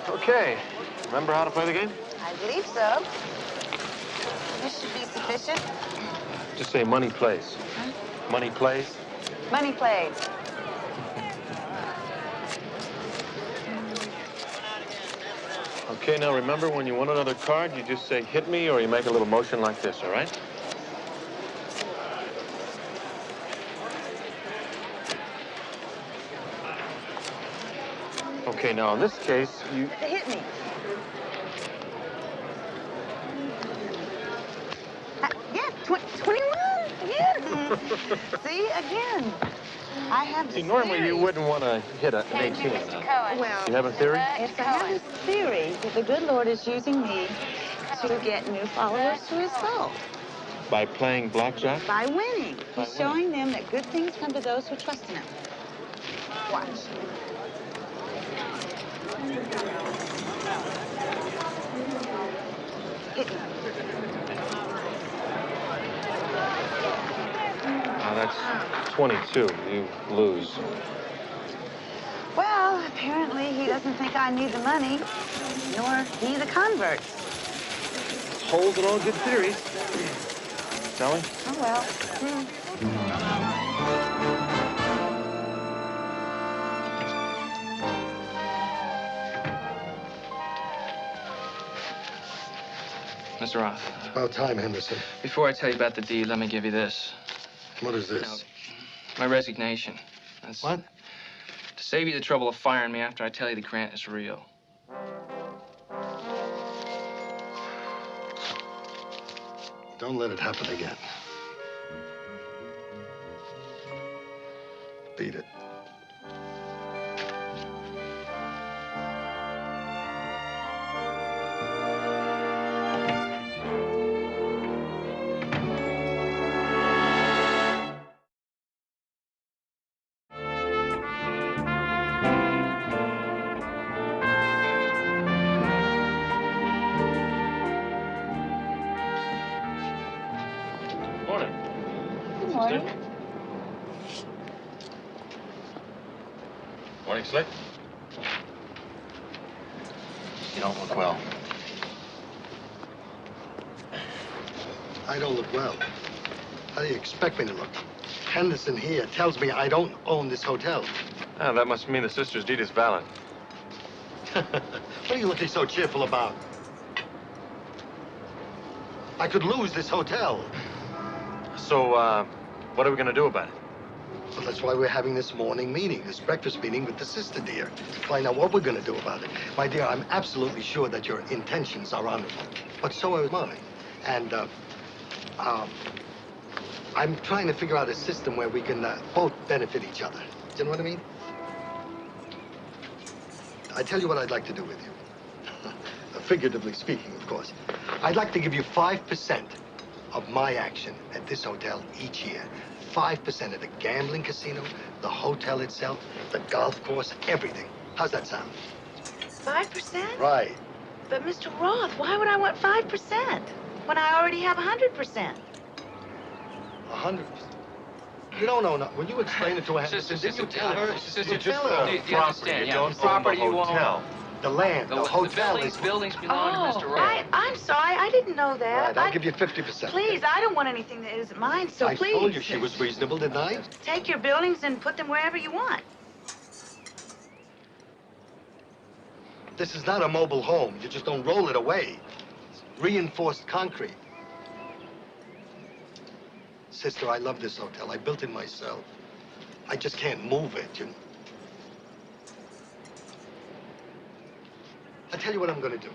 Speaker 4: Okay. Remember how to play the game?
Speaker 13: I believe so. This should be sufficient.
Speaker 4: Just say money plays.
Speaker 13: Huh?
Speaker 4: Money plays.
Speaker 13: Money played.
Speaker 4: Okay, now remember, when you want another card, you just say, hit me, or you make a little motion like this, all right? Okay, now in this case, you...
Speaker 13: Hit me. Yeah, 21. Yeah. See, again. I have this
Speaker 4: normally
Speaker 13: theory.
Speaker 4: you wouldn't want to hit an 18.
Speaker 13: Well,
Speaker 4: You have a theory?
Speaker 13: Yes, I have this theory that the good Lord is using me to get new followers to his fold.
Speaker 4: By playing blackjack?
Speaker 13: By winning. He's showing them that good things come to those who trust in him. Watch. Hit me.
Speaker 4: Oh, that's 22. You lose.
Speaker 13: Well, apparently he doesn't think I need the money, nor he the convert.
Speaker 4: Holes in all good theories. Sally?
Speaker 13: Oh, well.
Speaker 7: Mr. Roth.
Speaker 23: It's about time, Henderson.
Speaker 7: Before I tell you about the deed, let me give you this.
Speaker 23: What is this?
Speaker 7: Now, my resignation. That's
Speaker 23: What?
Speaker 7: to save you the trouble of firing me after I tell you the grant is real.
Speaker 23: Don't let it happen again. Beat it.
Speaker 4: Morning.
Speaker 13: Good morning.
Speaker 4: Morning, Slick.
Speaker 19: You don't look well.
Speaker 23: I don't look well. How do you expect me to look? Henderson here tells me I don't own this hotel.
Speaker 4: Ah, that must mean the sister's deed is valid.
Speaker 23: What are you looking so cheerful about? I could lose this hotel.
Speaker 4: So, what are we going to do about it?
Speaker 23: Well, that's why we're having this morning meeting, this breakfast meeting with the sister, dear, to find out what we're going to do about it. My dear, I'm absolutely sure that your intentions are honorable, but so are mine. And, I'm trying to figure out a system where we can both benefit each other. Do you know what I mean? I tell you what I'd like to do with you. Figuratively speaking, of course. I'd like to give you 5% of my action at this hotel each year. 5% of the gambling casino, the hotel itself, the golf course, everything. How's that sound?
Speaker 13: 5%?
Speaker 23: Right.
Speaker 13: But, Mr. Roth, why would I want 5% when I already have 100%?
Speaker 23: 100%. You don't know nothing. When you explain it to her, did you tell her? Did you tell her?
Speaker 7: You understand, yeah.
Speaker 23: Don't
Speaker 7: The property
Speaker 23: own
Speaker 7: you
Speaker 23: the hotel.
Speaker 7: own.
Speaker 23: The land, the hotel is...
Speaker 7: buildings belong to Mr. Roth.
Speaker 13: I'm sorry. I didn't know that.
Speaker 23: Right, I'll give you 50%.
Speaker 13: Please, I don't want anything that isn't mine, so please.
Speaker 23: I told you she was reasonable, didn't I?
Speaker 13: Take your buildings and put them wherever you want.
Speaker 23: This is not a mobile home. You just don't roll it away. It's reinforced concrete. Sister, I love this hotel. I built it myself. I just can't move it, you know. I'll tell you what I'm going to do.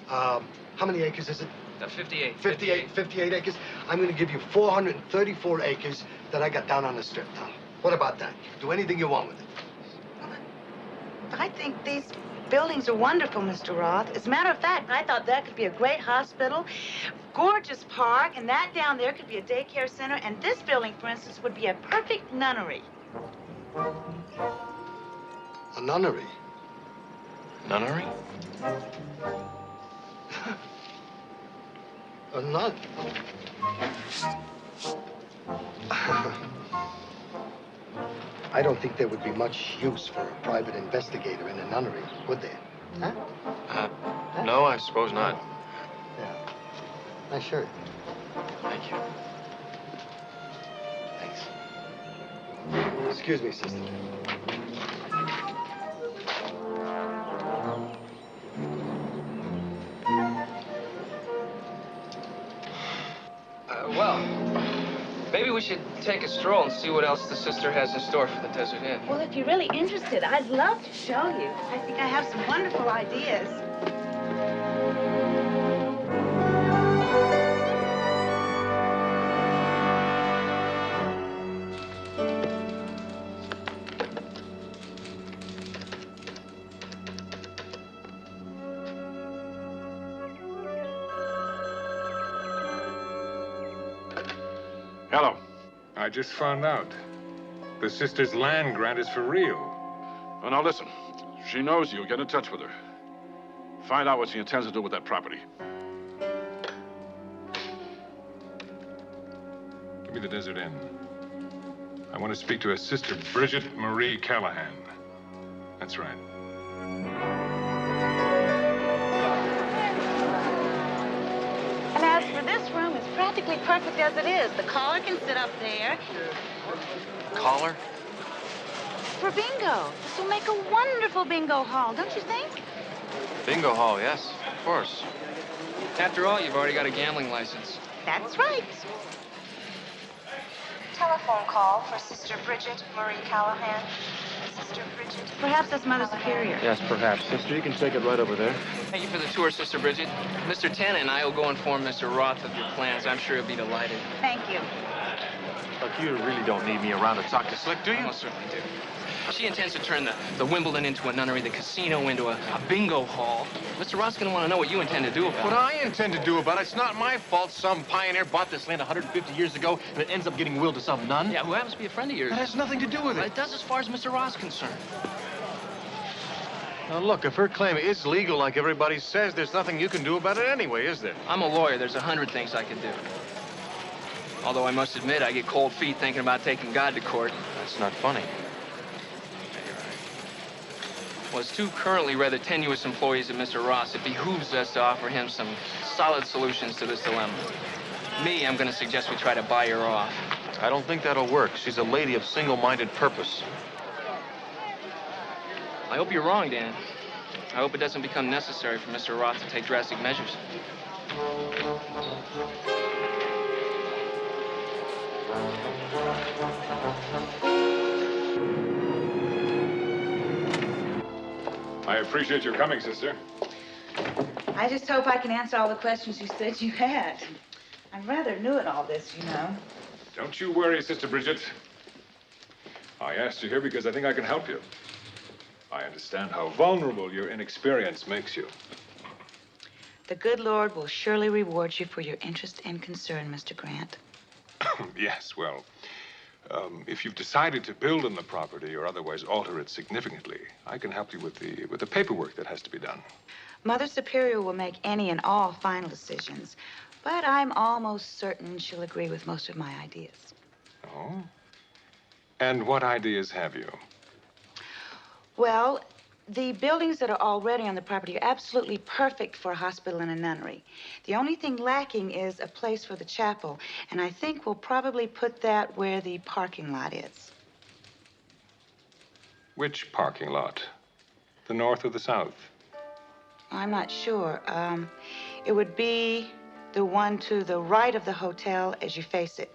Speaker 23: How many acres is it?
Speaker 7: 58.
Speaker 23: 58 acres. I'm going to give you 434 acres that I got down on the strip now. What about that? Do anything you want with it.
Speaker 13: I think these buildings are wonderful, Mr. Roth. As a matter of fact, I thought that could be a great hospital, gorgeous park, and that down there could be a daycare center, and this building, for instance, would be a perfect nunnery.
Speaker 23: A nunnery?
Speaker 6: Nunnery?
Speaker 23: A nun? I don't think there would be much use for a private investigator in a nunnery, would there? Huh?
Speaker 6: No, I suppose not.
Speaker 23: Yeah. Nice shirt.
Speaker 6: Thank you.
Speaker 23: Thanks. Excuse me, sister.
Speaker 7: Well, maybe we should take a stroll and see what else the sister has in store for the Desert Inn.
Speaker 13: Well, if you're really interested, I'd love to show you. I think I have some wonderful ideas.
Speaker 2: Hello. I just found out. The sister's land grant is for real.
Speaker 3: Oh, now listen. She knows you. Get in touch with her. Find out what she intends to do with that property.
Speaker 2: Give me the Desert Inn. I want to speak to a Sister Bridget Marie Callahan. That's right.
Speaker 13: And as for this room, it's practically perfect as it is. The caller can sit up there.
Speaker 6: Caller?
Speaker 13: For bingo. This will make a wonderful bingo hall, don't you think?
Speaker 6: Bingo hall, yes, of course.
Speaker 7: After all, you've already got a gambling license.
Speaker 13: That's right.
Speaker 10: Telephone call for Sister Bridget Marie Callahan. Sister Bridget.
Speaker 13: Perhaps that's Mother Superior.
Speaker 6: Yes, perhaps. Sister, you can take it right over there.
Speaker 7: Thank you for the tour, Sister Bridget. Mr. Tanner and I will go inform Mr. Roth of your plans. I'm sure he'll be delighted.
Speaker 13: Thank you.
Speaker 6: Look, you really don't need me around to talk to Slick, do you?
Speaker 7: I most certainly do. She intends to turn the Wimbledon into a nunnery, the casino into a bingo hall. Mr. Roth's going to want to know what you intend to do about it.
Speaker 6: What I intend to do about it, it's not my fault some pioneer bought this land 150 years ago and it ends up getting willed to some nun.
Speaker 7: Yeah, who happens to be a friend of yours.
Speaker 6: That has nothing to do with it.
Speaker 7: It does as far as Mr. Roth's concerned.
Speaker 6: Now, look, if her claim is legal like everybody says, there's nothing you can do about it anyway, is there?
Speaker 7: I'm a lawyer. There's 100 things I could do. Although I must admit, I get cold feet thinking about taking God to court.
Speaker 6: That's not funny.
Speaker 7: Well, as two currently rather tenuous employees of Mr. Ross, it behooves us to offer him some solid solutions to this dilemma. Me, I'm going to suggest we try to buy her off.
Speaker 6: I don't think that'll work. She's a lady of single-minded purpose.
Speaker 7: I hope you're wrong, Dan. I hope it doesn't become necessary for Mr. Roth to take drastic measures.
Speaker 2: I appreciate your coming, sister.
Speaker 13: I just hope I can answer all the questions you said you had. I'm rather new at all this, you know.
Speaker 2: Don't you worry, Sister Bridget. I asked you here because I think I can help you. I understand how vulnerable your inexperience makes you.
Speaker 13: The good Lord will surely reward you for your interest and concern, Mr. Grant.
Speaker 2: Yes, well, if you've decided to build on the property or otherwise alter it significantly, I can help you with the paperwork that has to be done.
Speaker 13: Mother Superior will make any and all final decisions, but I'm almost certain she'll agree with most of my ideas.
Speaker 2: Oh? And what ideas have you?
Speaker 13: Well, the buildings that are already on the property are absolutely perfect for a hospital and a nunnery. The only thing lacking is a place for the chapel, and I think we'll probably put that where the parking lot is.
Speaker 2: Which parking lot? The north or the south?
Speaker 13: I'm not sure. It would be the one to the right of the hotel as you face it.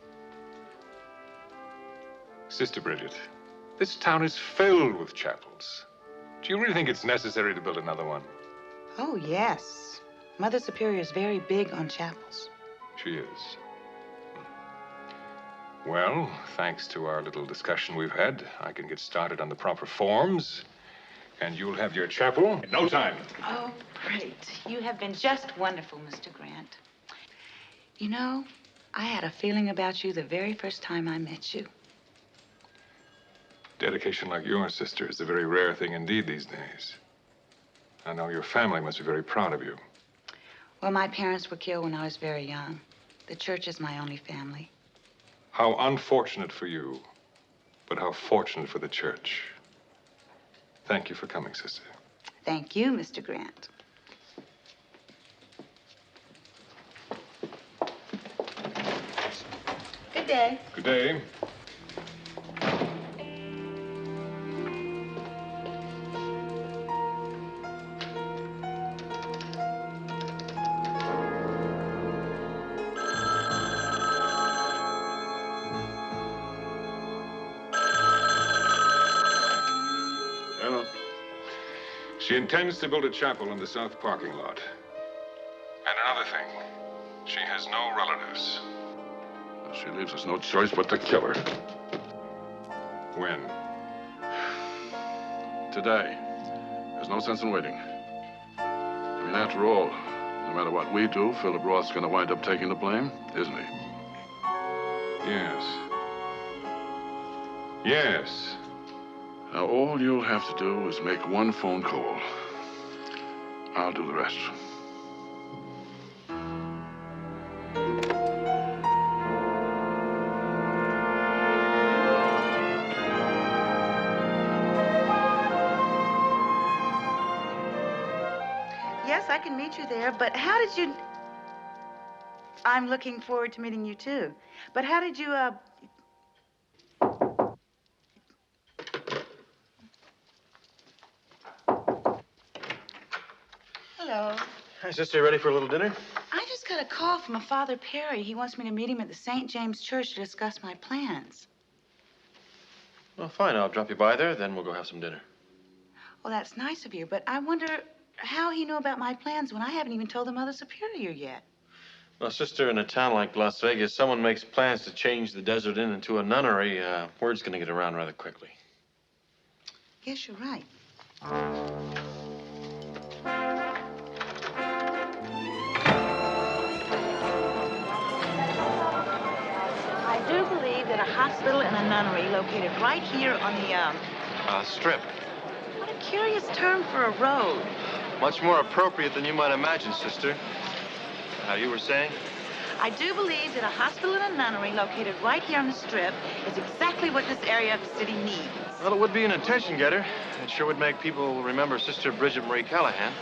Speaker 2: Sister Bridget, this town is filled with chapels. Do you really think it's necessary to build another one?
Speaker 13: Oh, yes. Mother Superior is very big on chapels.
Speaker 2: She is. Well, thanks to our little discussion we've had, I can get started on the proper forms, and you'll have your chapel in no time.
Speaker 13: Oh, great. You have been just wonderful, Mr. Grant. You know, I had a feeling about you the very first time I met you.
Speaker 2: Dedication like yours, sister, is a very rare thing indeed these days. I know your family must be very proud of you.
Speaker 13: Well, my parents were killed when I was very young. The church is my only family.
Speaker 2: How unfortunate for you, but how fortunate for the church. Thank you for coming, sister.
Speaker 13: Thank you, Mr. Grant. Good day.
Speaker 2: Good day.
Speaker 3: Hello.
Speaker 2: She intends to build a chapel in the south parking lot. And another thing, she has no relatives.
Speaker 3: She leaves us no choice but to kill her.
Speaker 2: When?
Speaker 3: Today. There's no sense in waiting. I mean, after all, no matter what we do, Philip Roth's going to wind up taking the blame, isn't he?
Speaker 2: Yes. Yes.
Speaker 3: Now, all you'll have to do is make one phone call. I'll do the rest.
Speaker 13: Yes, I can meet you there, but how did you... I'm looking forward to meeting you, too. But how did you, Hello.
Speaker 19: Hi, sister. Ready for a little dinner?
Speaker 13: I just got a call from a Father Perry. He wants me to meet him at the St. James Church to discuss my plans.
Speaker 19: Well, fine. I'll drop you by there, then we'll go have some dinner.
Speaker 13: Well, that's nice of you, but I wonder how he knew about my plans when I haven't even told the Mother Superior yet.
Speaker 19: Well, sister, in a town like Las Vegas, someone makes plans to change the Desert Inn into a nunnery, word's gonna get around rather quickly.
Speaker 13: Yes, you're right. I do believe that a hospital and a nunnery located right here on the,
Speaker 19: Strip.
Speaker 13: What a curious term for a road.
Speaker 19: Much more appropriate than you might imagine, sister. You were saying?
Speaker 13: I do believe that a hospital and a nunnery located right here on the Strip is exactly what this area of the city needs.
Speaker 19: Well, it would be an attention getter. It sure would make people remember Sister Bridget Marie Callahan.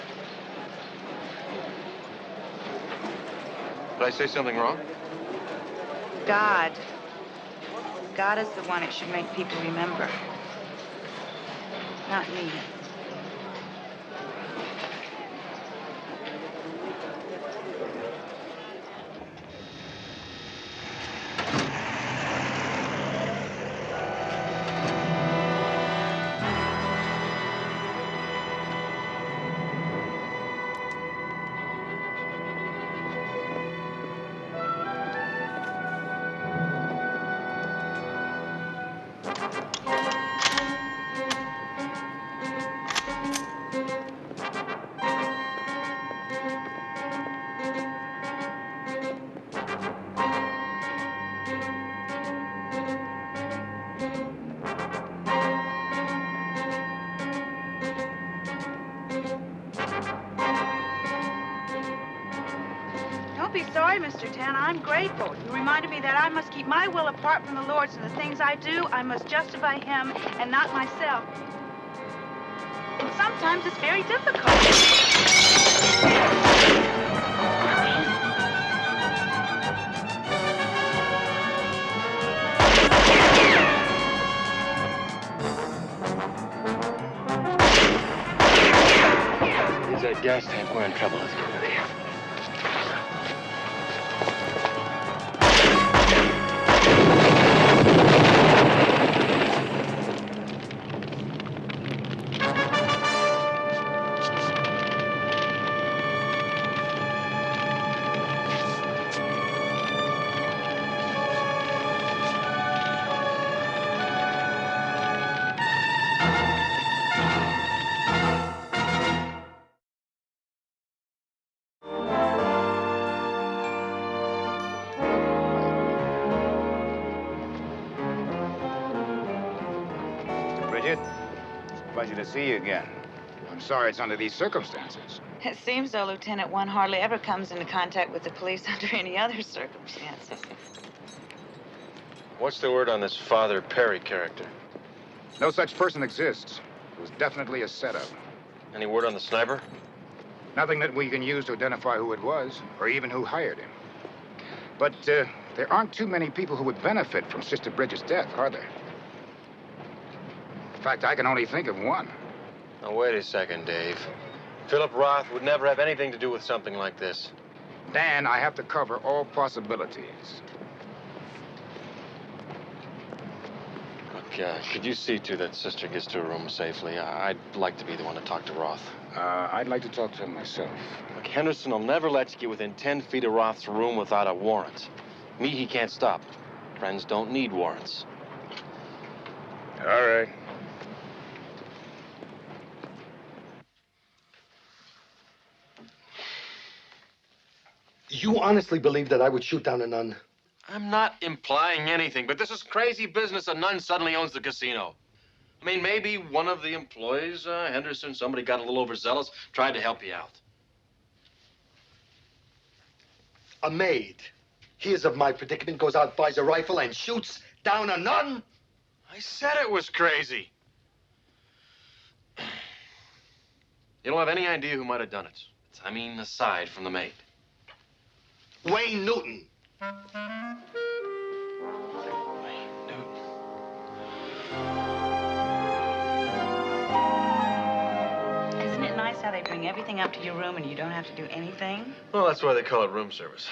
Speaker 19: Did I say something wrong?
Speaker 13: God. God is the one it should make people remember. Not me. Don't be sorry, Mr. Tan. I'm grateful. You reminded me that I must keep my will apart from the Lord's, and the things I do, I must justify Him and not myself. And sometimes it's very difficult.
Speaker 19: There's that gas tank. We're in trouble. Let's get out of here.
Speaker 8: Bridget, pleasure to see you again. I'm sorry it's under these circumstances.
Speaker 13: It seems, though, Lieutenant, one hardly ever comes into contact with the police under any other circumstances.
Speaker 6: What's the word on this Father Perry character?
Speaker 8: No such person exists. It was definitely a setup.
Speaker 6: Any word on the sniper?
Speaker 8: Nothing that we can use to identify who it was, or even who hired him. But there aren't too many people who would benefit from Sister Bridget's death, are there? In fact, I can only think of one.
Speaker 6: Now, wait a second, Dave. Philip Roth would never have anything to do with something like this.
Speaker 8: Dan, I have to cover all possibilities.
Speaker 6: Look, could you see to that Sister gets to her room safely? I'd like to be the one to talk to Roth.
Speaker 8: I'd like to talk to him myself.
Speaker 6: Look, Henderson will never let you get within 10 feet of Roth's room without a warrant. Me, he can't stop. Friends don't need warrants.
Speaker 8: All right.
Speaker 23: You honestly believe that I would shoot down a nun?
Speaker 6: I'm not implying anything, but this is crazy business. A nun suddenly owns the casino. I mean, maybe one of the employees, Henderson, somebody got a little overzealous, tried to help you out.
Speaker 23: A maid, hears of my predicament, goes out, buys a rifle, and shoots down a nun?
Speaker 6: I said it was crazy. You don't have any idea who might have done it. I mean, aside from the maid.
Speaker 23: Wayne Newton.
Speaker 13: Isn't it nice how they bring everything up to your room and you don't have to do anything?
Speaker 6: Well, that's why they call it room service.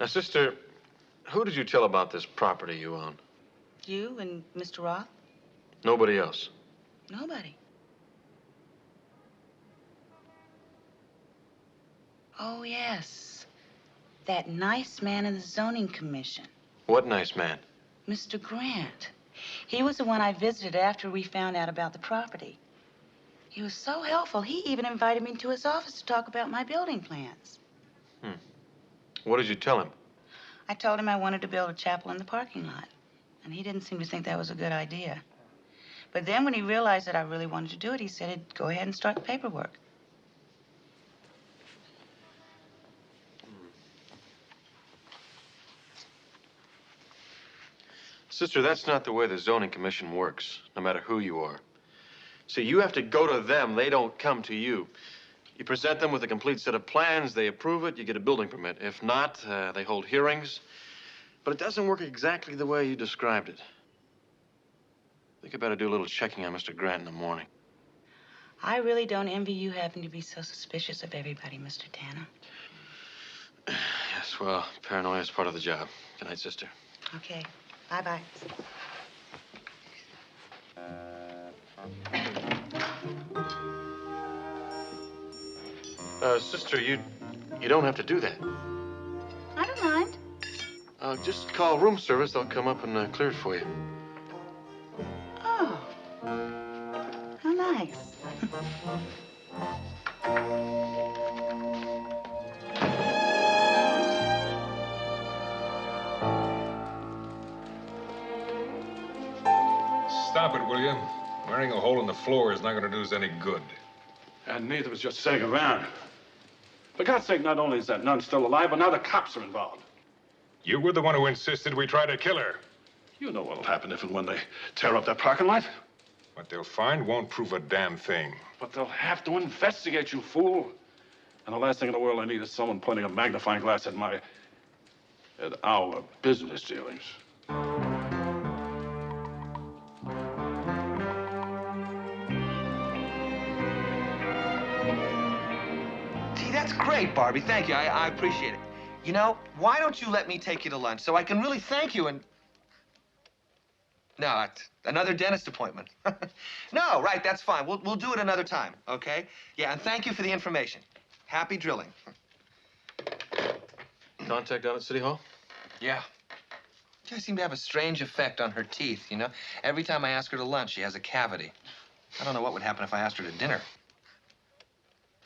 Speaker 6: Now, Sister, who did you tell about this property you own?
Speaker 13: You and Mr. Roth?
Speaker 6: Nobody else.
Speaker 13: Nobody. Oh, yes. That nice man in the zoning commission.
Speaker 6: What nice man?
Speaker 13: Mr. Grant. He was the one I visited after we found out about the property. He was so helpful, he even invited me to his office to talk about my building plans.
Speaker 6: What did you tell him?
Speaker 13: I told him I wanted to build a chapel in the parking lot, and he didn't seem to think that was a good idea. But then when he realized that I really wanted to do it, he said he'd go ahead and start the paperwork.
Speaker 6: Sister, that's not the way the zoning commission works, no matter who you are. See, you have to go to them. They don't come to you. You present them with a complete set of plans. They approve it. You get a building permit. If not, they hold hearings. But it doesn't work exactly the way you described it. I think I better do a little checking on Mr. Grant in the morning.
Speaker 13: I really don't envy you having to be so suspicious of everybody, Mr. Tanner.
Speaker 6: Yes, well, paranoia is part of the job. Good night, Sister.
Speaker 13: Okay. Bye-bye.
Speaker 6: Sister, you don't have to do that.
Speaker 13: I don't mind.
Speaker 6: Just call room service. They'll come up and clear it for you.
Speaker 13: Oh. How nice.
Speaker 2: Stop it, will you? Wearing a hole in the floor is not going to do us any good.
Speaker 3: And neither was just saying around. For God's sake, not only is that nun still alive, but now the cops are involved.
Speaker 2: You were the one who insisted we try to kill her.
Speaker 3: You know what'll happen if and when they tear up that parking lot.
Speaker 2: What they'll find won't prove a damn thing.
Speaker 3: But they'll have to investigate, you fool. And the last thing in the world I need is someone pointing a magnifying glass at our business dealings.
Speaker 7: Gee, that's great, Barbie. Thank you. I appreciate it. You know, why don't you let me take you to lunch so I can really thank you and... No, it's another dentist appointment. No, right, that's fine. We'll do it another time, okay? Yeah, and thank you for the information. Happy drilling.
Speaker 6: Contact down at City Hall?
Speaker 7: Yeah. She seemed to have a strange effect on her teeth, you know? Every time I ask her to lunch, she has a cavity. I don't know what would happen if I asked her to dinner.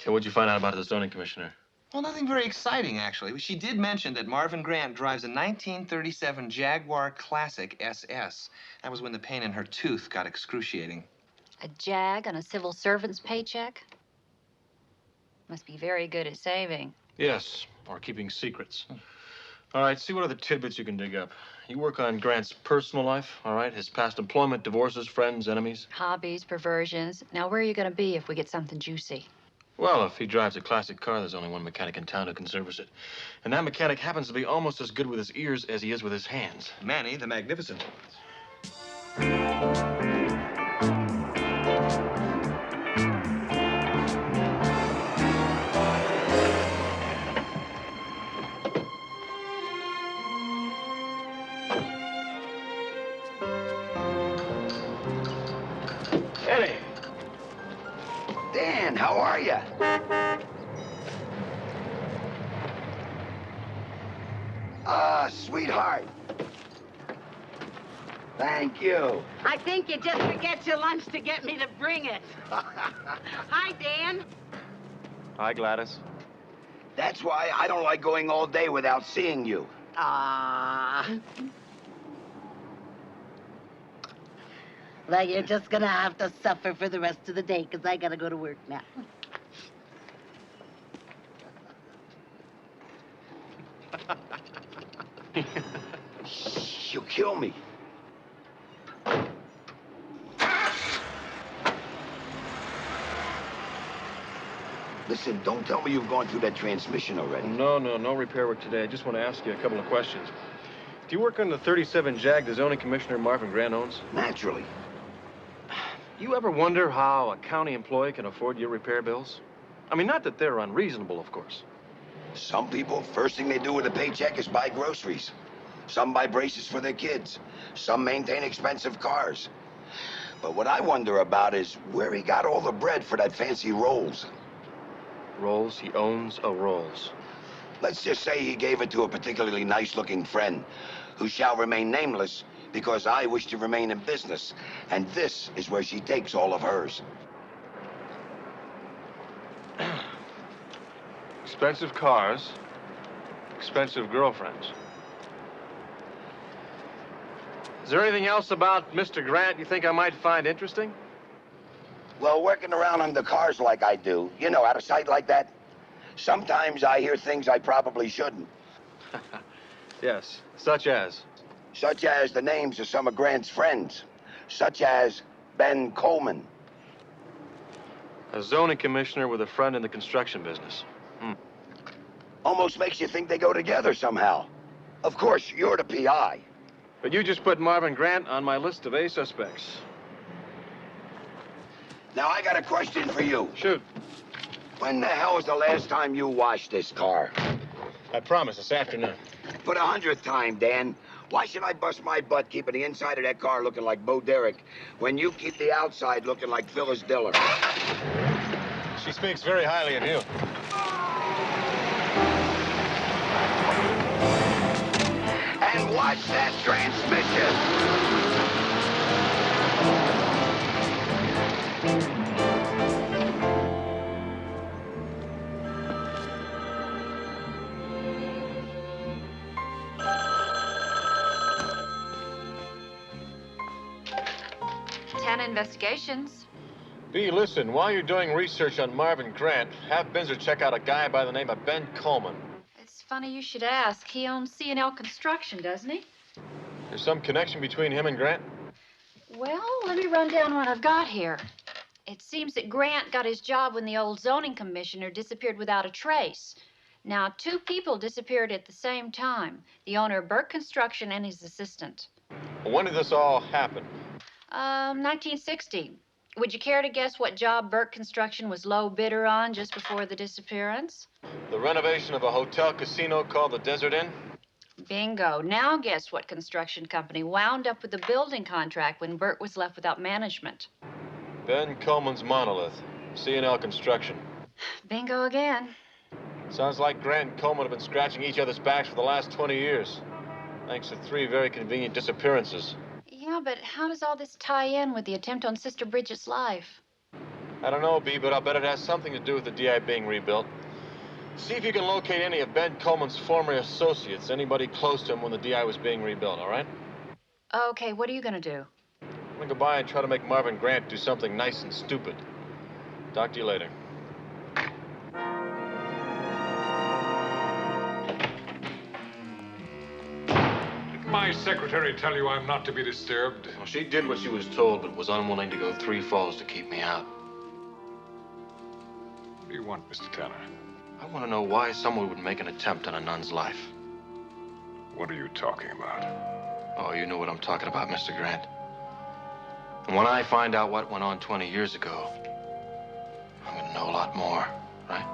Speaker 6: Okay, what'd you find out about the zoning commissioner?
Speaker 7: Well, nothing very exciting, actually. She did mention that Marvin Grant drives a 1937 Jaguar Classic SS. That was when the pain in her tooth got excruciating.
Speaker 12: A jag on a civil servant's paycheck? Must be very good at saving.
Speaker 14: Yes, or keeping secrets. All right, see what other tidbits you can dig up. You work on Grant's personal life, all right? His past employment, divorces, friends, enemies.
Speaker 12: Hobbies, perversions. Now, where are you going to be if we get something juicy?
Speaker 14: Well, if he drives a classic car, there's only one mechanic in town who can service it. And that mechanic happens to be almost as good with his ears as he is with his hands.
Speaker 1: Manny the Magnificent.
Speaker 15: Eddie. Dan, how are you? Sweetheart. Thank you.
Speaker 21: I think you just forget your lunch to get me to bring it. Hi, Dan.
Speaker 14: Hi, Gladys.
Speaker 15: That's why I don't like going all day without seeing you.
Speaker 21: Ah. Well, you're just gonna have to suffer for the rest of the day, because I gotta go to work now.
Speaker 15: You'll kill me. Listen, don't tell me you've gone through that transmission already.
Speaker 14: No repair work today. I just want to ask you a couple of questions. Do you work on the 37 Jag the zoning commissioner Marvin Grant owns?
Speaker 15: Naturally.
Speaker 14: You ever wonder how a county employee can afford your repair bills? I mean, not that they're unreasonable, of course.
Speaker 15: Some people, first thing they do with a paycheck is buy groceries. Some buy braces for their kids. Some maintain expensive cars. But what I wonder about is where he got all the bread for that fancy Rolls.
Speaker 14: Rolls? He owns a Rolls.
Speaker 15: Let's just say he gave it to a particularly nice-looking friend who shall remain nameless because I wish to remain in business. And this is where she takes all of hers.
Speaker 14: Expensive cars, expensive girlfriends. Is there anything else about Mr. Grant you think I might find interesting?
Speaker 15: Well, working around on the cars like I do, you know, out of sight like that, sometimes I hear things I probably shouldn't.
Speaker 14: Yes, such as?
Speaker 15: Such as the names of some of Grant's friends. Such as Ben Coleman.
Speaker 14: A zoning commissioner with a friend in the construction business.
Speaker 15: Almost makes you think they go together somehow. Of course, you're the PI.
Speaker 14: But you just put Marvin Grant on my list of A suspects.
Speaker 15: Now, I got a question for you.
Speaker 14: Shoot.
Speaker 15: When the hell was the last time you washed this car?
Speaker 14: I promise, this afternoon.
Speaker 15: For the 100th time, Dan. Why should I bust my butt keeping the inside of that car looking like Bo Derek when you keep the outside looking like Phyllis Diller?
Speaker 14: She speaks very highly of you.
Speaker 15: And watch that transmission!
Speaker 12: Investigations.
Speaker 14: B, listen, while you're doing research on Marvin Grant, have Binzer check out a guy by the name of Ben Coleman.
Speaker 12: It's funny you should ask. He owns C&L Construction, doesn't he?
Speaker 14: There's some connection between him and Grant?
Speaker 12: Well, let me run down what I've got here. It seems that Grant got his job when the old zoning commissioner disappeared without a trace. Now, two people disappeared at the same time. The owner of Burke Construction and his assistant.
Speaker 14: Well, when did this all happen?
Speaker 12: 1960. Would you care to guess what job Burke Construction was low bidder on just before the disappearance?
Speaker 14: The renovation of a hotel casino called the Desert Inn?
Speaker 12: Bingo. Now guess what construction company wound up with the building contract when Burke was left without management?
Speaker 14: Ben Coleman's Monolith, C&L Construction.
Speaker 12: Bingo again.
Speaker 14: Sounds like Grant and Coleman have been scratching each other's backs for the last 20 years. Thanks to 3 very convenient disappearances.
Speaker 12: Yeah, but how does all this tie in with the attempt on Sister Bridget's life?
Speaker 14: I don't know, B, but I'll bet it has something to do with the DI being rebuilt. See if you can locate any of Ben Coleman's former associates, anybody close to him when the DI was being rebuilt, all right?
Speaker 12: Okay, what are you gonna do?
Speaker 14: I'm gonna go by and try to make Marvin Grant do something nice and stupid. Talk to you later.
Speaker 2: Did my secretary tell you I'm not to be disturbed?
Speaker 14: Well, she did what she was told, but was unwilling to go 3 falls to keep me out.
Speaker 2: What do you want, Mr. Tanner?
Speaker 14: I want to know why someone would make an attempt on a nun's life.
Speaker 2: What are you talking about?
Speaker 14: Oh, you know what I'm talking about, Mr. Grant. And when I find out what went on 20 years ago, I'm gonna know a lot more, right?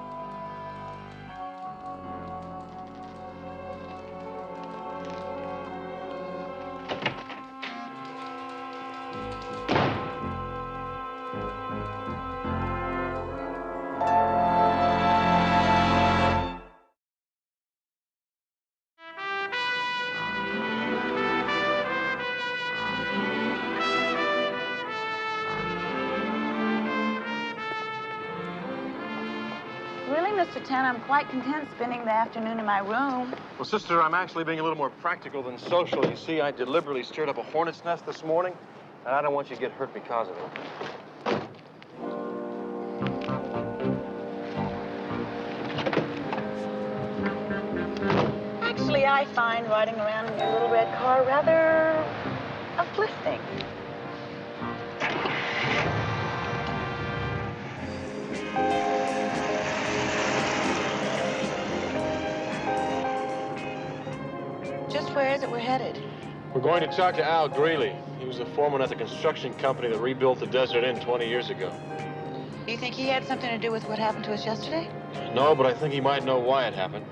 Speaker 13: Really, Mr. Tanner, I'm quite content spending the afternoon in my room.
Speaker 14: Well, sister, I'm actually being a little more practical than social. You see, I deliberately stirred up a hornet's nest this morning, and I don't want you to get hurt because of it.
Speaker 13: Actually, I find riding around in your little red car rather uplifting. Just where is it we're headed?
Speaker 14: We're going to talk to Al Greeley. He was the foreman at the construction company that rebuilt the Desert Inn 20 years ago.
Speaker 13: Do you think he had something to do with what happened to us yesterday?
Speaker 14: No, but I think he might know why it happened.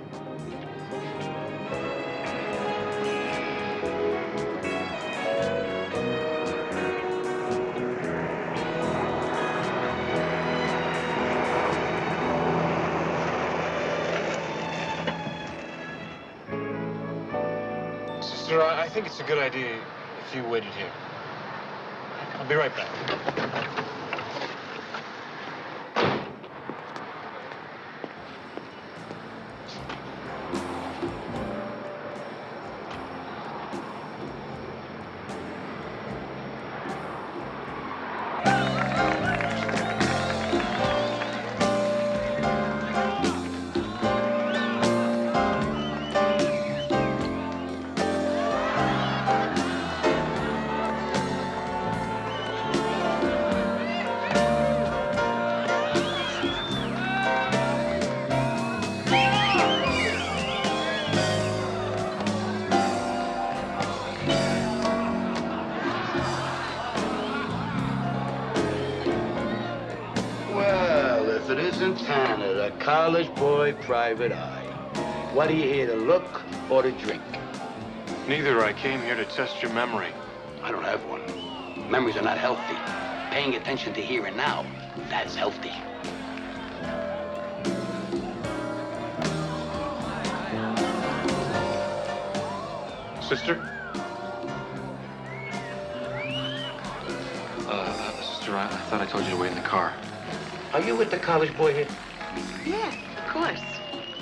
Speaker 14: Sister, I think it's a good idea if you waited here. I'll be right back.
Speaker 15: Well, if it isn't Tanner, the college boy private eye. What are you here to look or to drink?
Speaker 14: Neither. I came here to test your memory.
Speaker 15: I don't have one. Memories are not healthy. Paying attention to here and now, that's healthy.
Speaker 14: Sister? Sister, I thought I told you to wait in the car.
Speaker 15: Are you with the college boy here?
Speaker 21: Yes, of course.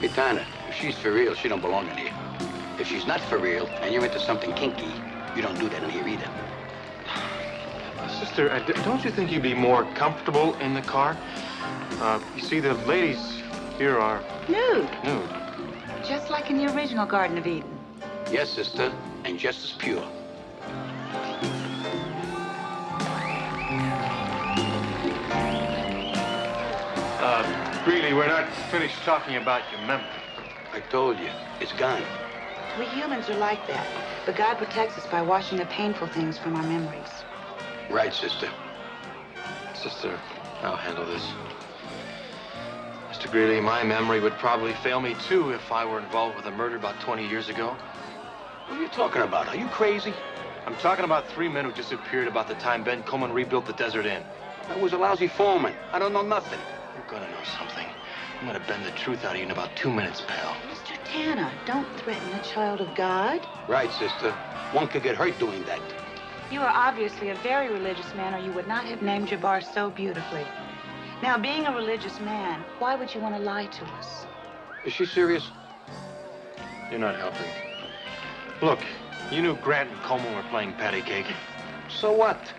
Speaker 15: Hey, Tanner, if she's for real, she don't belong in here. If she's not for real and you're into something kinky, you don't do that in here either.
Speaker 14: Sister, don't you think you'd be more comfortable in the car? You see, the ladies here are
Speaker 13: Nude.
Speaker 14: nude.
Speaker 13: Just like in the original Garden of Eden.
Speaker 15: Yes, sister, and just as pure.
Speaker 14: Really, we're not finished talking about your memory.
Speaker 15: I told you, it's gone.
Speaker 13: We humans are like that, but God protects us by washing the painful things from our memories.
Speaker 15: Right, sister.
Speaker 14: Sister, I'll handle this. Mr. Greeley, my memory would probably fail me, too, if I were involved with a murder about 20 years ago.
Speaker 15: What are you talking about? Are you crazy?
Speaker 14: I'm talking about 3 men who disappeared about the time Ben Coleman rebuilt the Desert Inn.
Speaker 15: I was a lousy foreman. I don't know nothing.
Speaker 14: You're gonna know something. I'm gonna bend the truth out of you in about 2 minutes, pal.
Speaker 13: Mr. Tanner, don't threaten a child of God.
Speaker 15: Right, sister. One could get hurt doing that.
Speaker 13: You are obviously a very religious man, or you would not have named your bar so beautifully. Now, being a religious man, why would you want to lie to us?
Speaker 15: Is she serious?
Speaker 14: You're not helping. Look, you knew Grant and Coleman were playing patty cake.
Speaker 15: So what?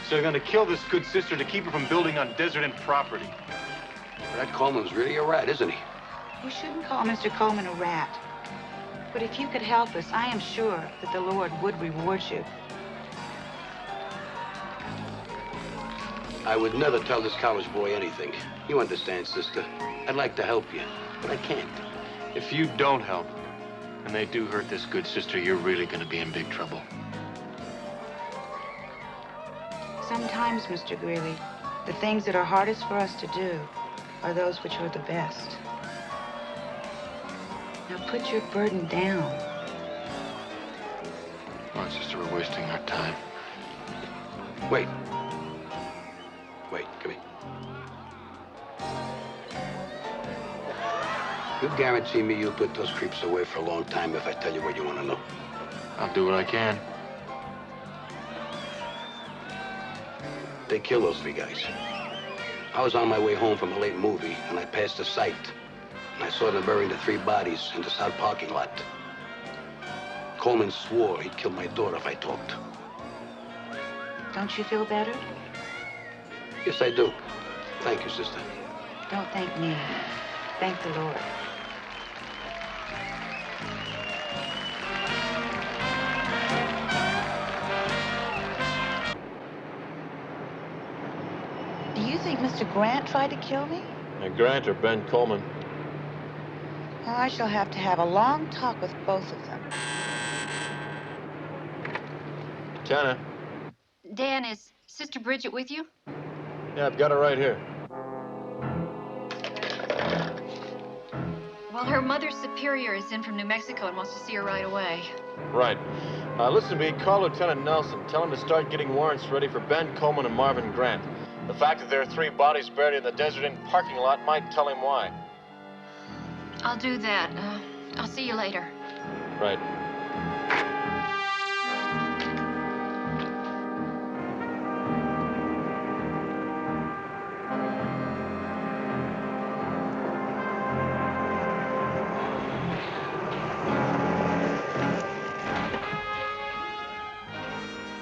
Speaker 5: So they're gonna kill this good sister to keep her from building on desert end property.
Speaker 15: That Coleman's really a rat, isn't he?
Speaker 13: You shouldn't call Mr. Coleman a rat. But if you could help us, I am sure that the Lord would reward you.
Speaker 15: I would never tell this college boy anything. You understand, sister. I'd like to help you, but I can't.
Speaker 19: If you don't help, and they do hurt this good sister, you're really gonna be in big trouble.
Speaker 13: Sometimes, Mr. Greeley, the things that are hardest for us to do are those which are the best. Now put your burden down.
Speaker 19: Come on, sister, we're wasting our time.
Speaker 15: Wait. Wait, come here. You guarantee me you'll put those creeps away for a long time if I tell you what you want to know?
Speaker 19: I'll do what I can.
Speaker 15: They killed those three guys. I was on my way home from a late movie, and I passed a site. And I saw them burying the three bodies in the south parking lot. Coleman swore he'd kill my daughter if I talked.
Speaker 13: Don't you feel better?
Speaker 15: Yes, I do. Thank you, sister.
Speaker 13: Don't thank me. Thank the Lord. Do you think Mr. Grant tried to kill me?
Speaker 19: Grant or Ben Coleman?
Speaker 13: Well, I shall have to have a long talk with both of them.
Speaker 19: Tana.
Speaker 12: Dan, is Sister Bridget with you?
Speaker 19: Yeah, I've got her right here.
Speaker 12: Well, her mother's superior is in from New Mexico and wants to see her right away.
Speaker 19: Right. Listen to me, call Lieutenant Nelson. Tell him to start getting warrants ready for Ben Coleman and Marvin Grant. The fact that there are three bodies buried in the Desert Inn parking lot might tell him why.
Speaker 12: I'll do that. I'll see you later.
Speaker 19: Right.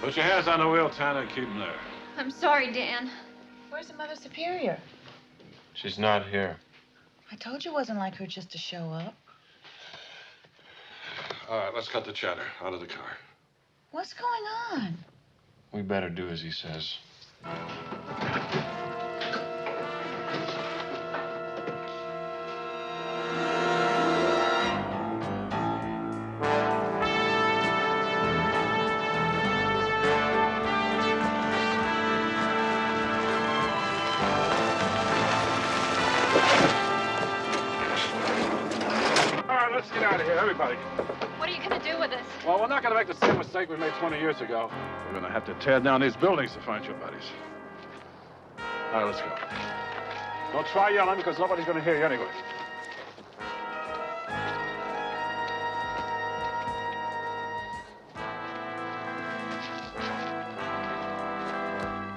Speaker 3: Put your hands on the wheel, Tanner, and keep them there.
Speaker 12: I'm sorry, Dan.
Speaker 13: Where's the Mother Superior?
Speaker 19: She's not here.
Speaker 13: I told you it wasn't like her just to show up.
Speaker 3: All right, let's cut the chatter. Out of the car.
Speaker 13: What's going on?
Speaker 19: We better do as he says.
Speaker 3: Let's get out of here, everybody.
Speaker 12: What are you going to do with us?
Speaker 3: Well, we're not going to make the same mistake we made 20 years ago. We're going to have to tear down these buildings to find your buddies. All right, let's go. Don't try yelling, because nobody's going to hear you anyway.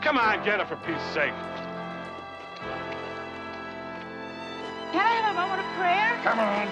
Speaker 3: Come on, get her for peace sake.
Speaker 13: Can I have a moment of prayer?
Speaker 3: Come on.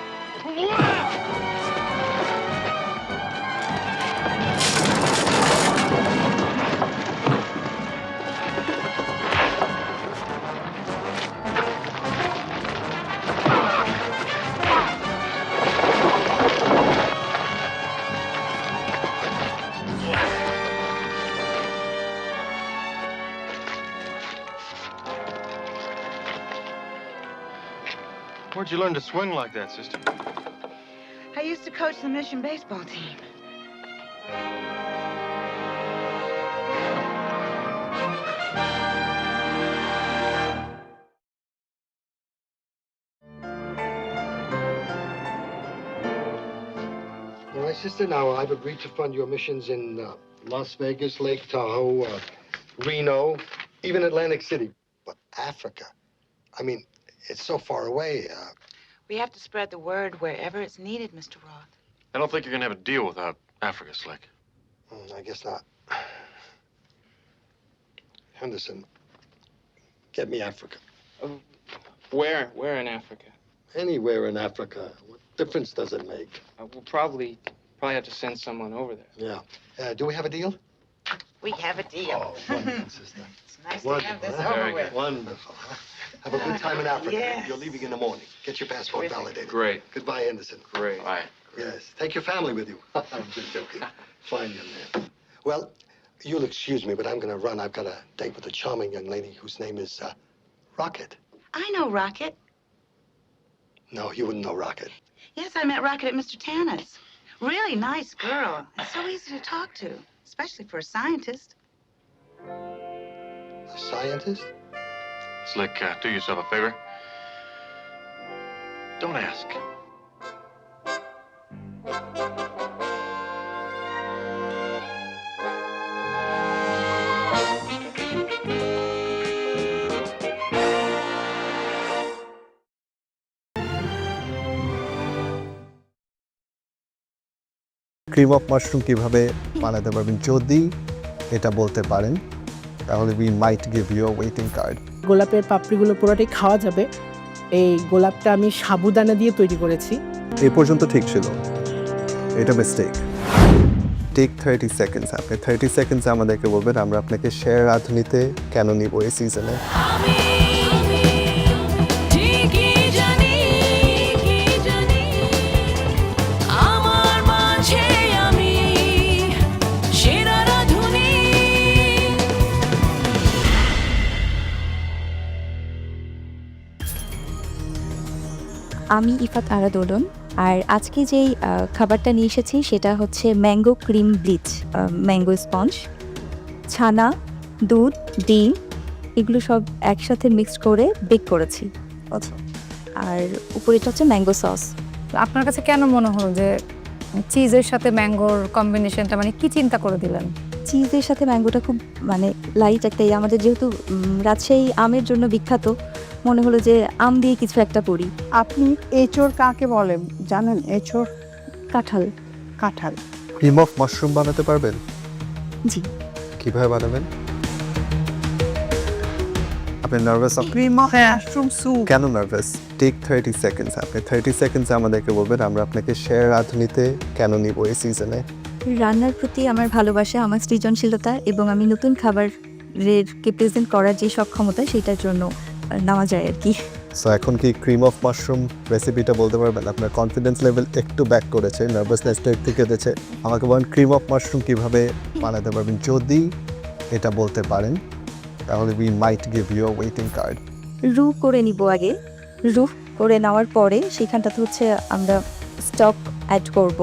Speaker 4: Where'd you learn to swing like that, sister?
Speaker 13: I used to coach the mission baseball team.
Speaker 23: All right, sister, now I've agreed to fund your missions in Las Vegas, Lake Tahoe, Reno, even Atlantic City. But Africa, I mean, it's so far away.
Speaker 13: We have to spread the word wherever it's needed, Mr. Roth.
Speaker 19: I don't think you're gonna have a deal without Africa, Slick.
Speaker 23: I guess not. Henderson, get me Africa.
Speaker 17: Where in Africa?
Speaker 23: Anywhere in Africa. What difference does it make?
Speaker 17: We'll probably have to send someone over there.
Speaker 23: Yeah. Do we have a deal?
Speaker 13: We have a deal.
Speaker 23: Oh, wonderful, sister.
Speaker 13: It's nice
Speaker 23: Wonderful.
Speaker 13: to have this
Speaker 23: huh?
Speaker 13: over with.
Speaker 23: Wonderful. Huh? Have a good time in Africa.
Speaker 13: Yes.
Speaker 23: You're leaving in the morning. Get your passport validated.
Speaker 1: Great.
Speaker 23: Goodbye, Anderson.
Speaker 1: Great.
Speaker 14: Bye.
Speaker 23: Yes. Take your family with you. I'm just joking. Fine young man. Well, you'll excuse me, but I'm going to run. I've got a date with a charming young lady whose name is Rocket.
Speaker 13: I know Rocket.
Speaker 23: No, you wouldn't know Rocket.
Speaker 13: Yes, I met Rocket at Mr. Tanner's. Really nice girl. And so easy to talk to, especially for a scientist.
Speaker 23: A scientist?
Speaker 14: Slick, do yourself a favor. Don't ask.
Speaker 9: Cream of mushroom কিভাবে বানাতে পারবেন যদি এটা বলতে পারেন তাহলে we might give you a waiting card.
Speaker 18: গোলাপের পাপড়িগুলো পুরোটাই খাওয়া যাবে। এই গোলাপটা আমি সাবুদানা দিয়ে তৈরি করেছি।
Speaker 9: এই পর্যন্ত ঠিক ছিল, এটা মিস্টেক। Take 30 seconds. আপনি 30 সেকেন্ডসে আমাদেরকে বলবেন আমরা আপনাকে শেয়ার রাঁধুনিতে কেন নিব এই সিজনে।
Speaker 20: আমি ইফাত আরা দোলন, আর আজকে যেই খাবারটা নিয়ে এসেছি সেটা হচ্ছে mango cream bleach, mango sponge, ছানা, দুধ, ডিম এগুলো সব একসাথে মিক্সড করে বেক করেছি।
Speaker 9: আচ্ছা।
Speaker 20: আর উপরেটা হচ্ছে ম্যাঙ্গো সস।
Speaker 22: আপনার কাছে কেন মনে হলো যে চিজের সাথে ম্যাঙ্গোর কম্বিনেশনটা, মানে কি চিন্তা করে দিলেন?
Speaker 20: চিজের সাথে ম্যাঙ্গোটা খুব মানে লাইট একটা, আমাদের যেহেতু রাজশাহী আমের জন্য বিখ্যাত, মনে হলো যে আম দিয়ে কিছু একটা করি।
Speaker 25: আপনি এঁচোড় কাকে বলেন জানেন? এঁচোড়
Speaker 20: কাঁঠাল।
Speaker 25: কাঁঠাল।
Speaker 9: ক্রিম অফ মাশরুম বানাতে পারবেন?
Speaker 20: জি।
Speaker 9: কিভাবে বানাবেন? আপনি nervous?
Speaker 25: Cream of mushroom soup.
Speaker 9: কেন নার্ভাস? Take 30 seconds. আপনি 30 সেকেন্ডসে আমাদেরকে বলবেন আমরা আপনাকে শেয়ার রাঁধুনিতে কেন নিব এই সিজনে।
Speaker 20: রান্নার প্রতি আমার ভালোবাসা, আমার সৃজনশীলতা এবং আমি নতুন খাবারকে প্রেজেন্ট করার যে সক্ষমতা সেটার জন্য নেওয়া যায় আর কি।
Speaker 9: সো এখন কি ক্রিম অফ মাশরুম রেসিপিটা বলতে পারবেন? আপনার কনফিডেন্স লেভেল একটু ব্যাক করেছে, নার্ভাসনেসটা একটু কেটেছে। আমাকে বলেন ক্রিম অফ মাশরুম কিভাবে বানাতে পারবেন যদি এটা বলতে পারেন তাহলে we might give you a waiting card.
Speaker 20: রু করে নিব আগে। রু করে নেওয়ার পরে সেখানটাতে হচ্ছে আমরা স্টক অ্যাড করব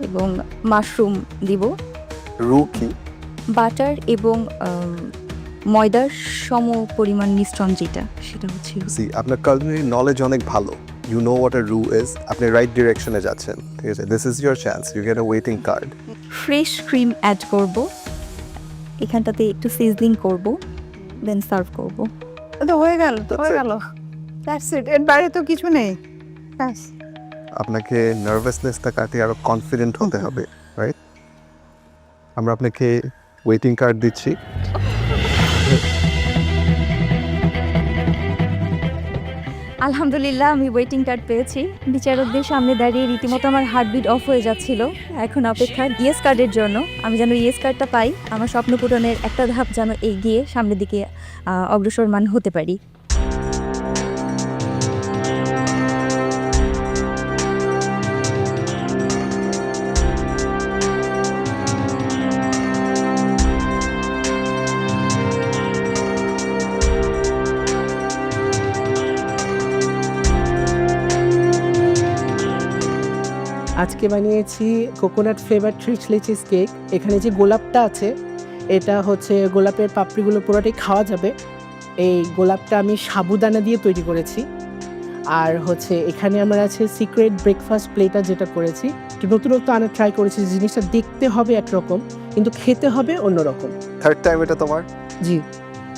Speaker 20: এবং মাশরুম দিব।
Speaker 9: রু কি?
Speaker 20: বাটার এবং ময়দার সম পরিমাণ মিশ্রণ যেটা, সেটা হচ্ছে।
Speaker 9: সি আপনার কালনারি নলেজ অনেক ভালো। ইউ নো হোয়াট আ রু ইজ। আপনি রাইট ডিরেকশনে যাচ্ছেন, ঠিক আছে? This is your chance, you get a waiting card.
Speaker 20: Fresh cream add করব, এখানটাতে একটু সিজনিং করব, দেন সার্ভ করব।
Speaker 25: তো হয়ে গেল, হয়ে গেল। That's it. এর বাইরে তো কিছু নেই। ব্যাস।
Speaker 9: আপনাকে নার্ভাসনেসটা কাটিয়ে আরো কনফিডেন্ট হতে হবে, রাইট? আমরা আপনাকে ওয়েটিং কার্ড দিচ্ছি।
Speaker 20: আলহামদুলিল্লাহ আমি ওয়েটিং কার্ড পেয়েছি। বিচারকদের সামনে দাঁড়িয়ে রীতিমতো আমার হার্টবিট অফ হয়ে যাচ্ছিল। এখন অপেক্ষা ইয়েস কার্ডের জন্য। আমি যেন ইয়েস কার্ডটা পাই, আমার স্বপ্ন পূরণের একটা ধাপ যেন এগিয়ে সামনের দিকে অগ্রসরমান হতে পারি।
Speaker 18: আজকে বানিয়েছি কোকোনাট ফ্লেভার ট্রিচলি চিজ কেক। এখানে যে গোলাপটা আছে এটা হচ্ছে গোলাপের পাপড়িগুলো পুরোটাই খাওয়া যাবে। এই গোলাপটা আমি সাবুদানা দিয়ে তৈরি করেছি। আর হচ্ছে এখানে আমার আছে সিক্রেট ব্রেকফাস্ট প্লেটার, যেটা করেছি নতুনত্ব আনা ট্রাই করেছি। জিনিসটা দেখতে হবে একরকম কিন্তু খেতে হবে অন্যরকম।
Speaker 9: থার্ড টাইম এটা তোমার?
Speaker 18: জি।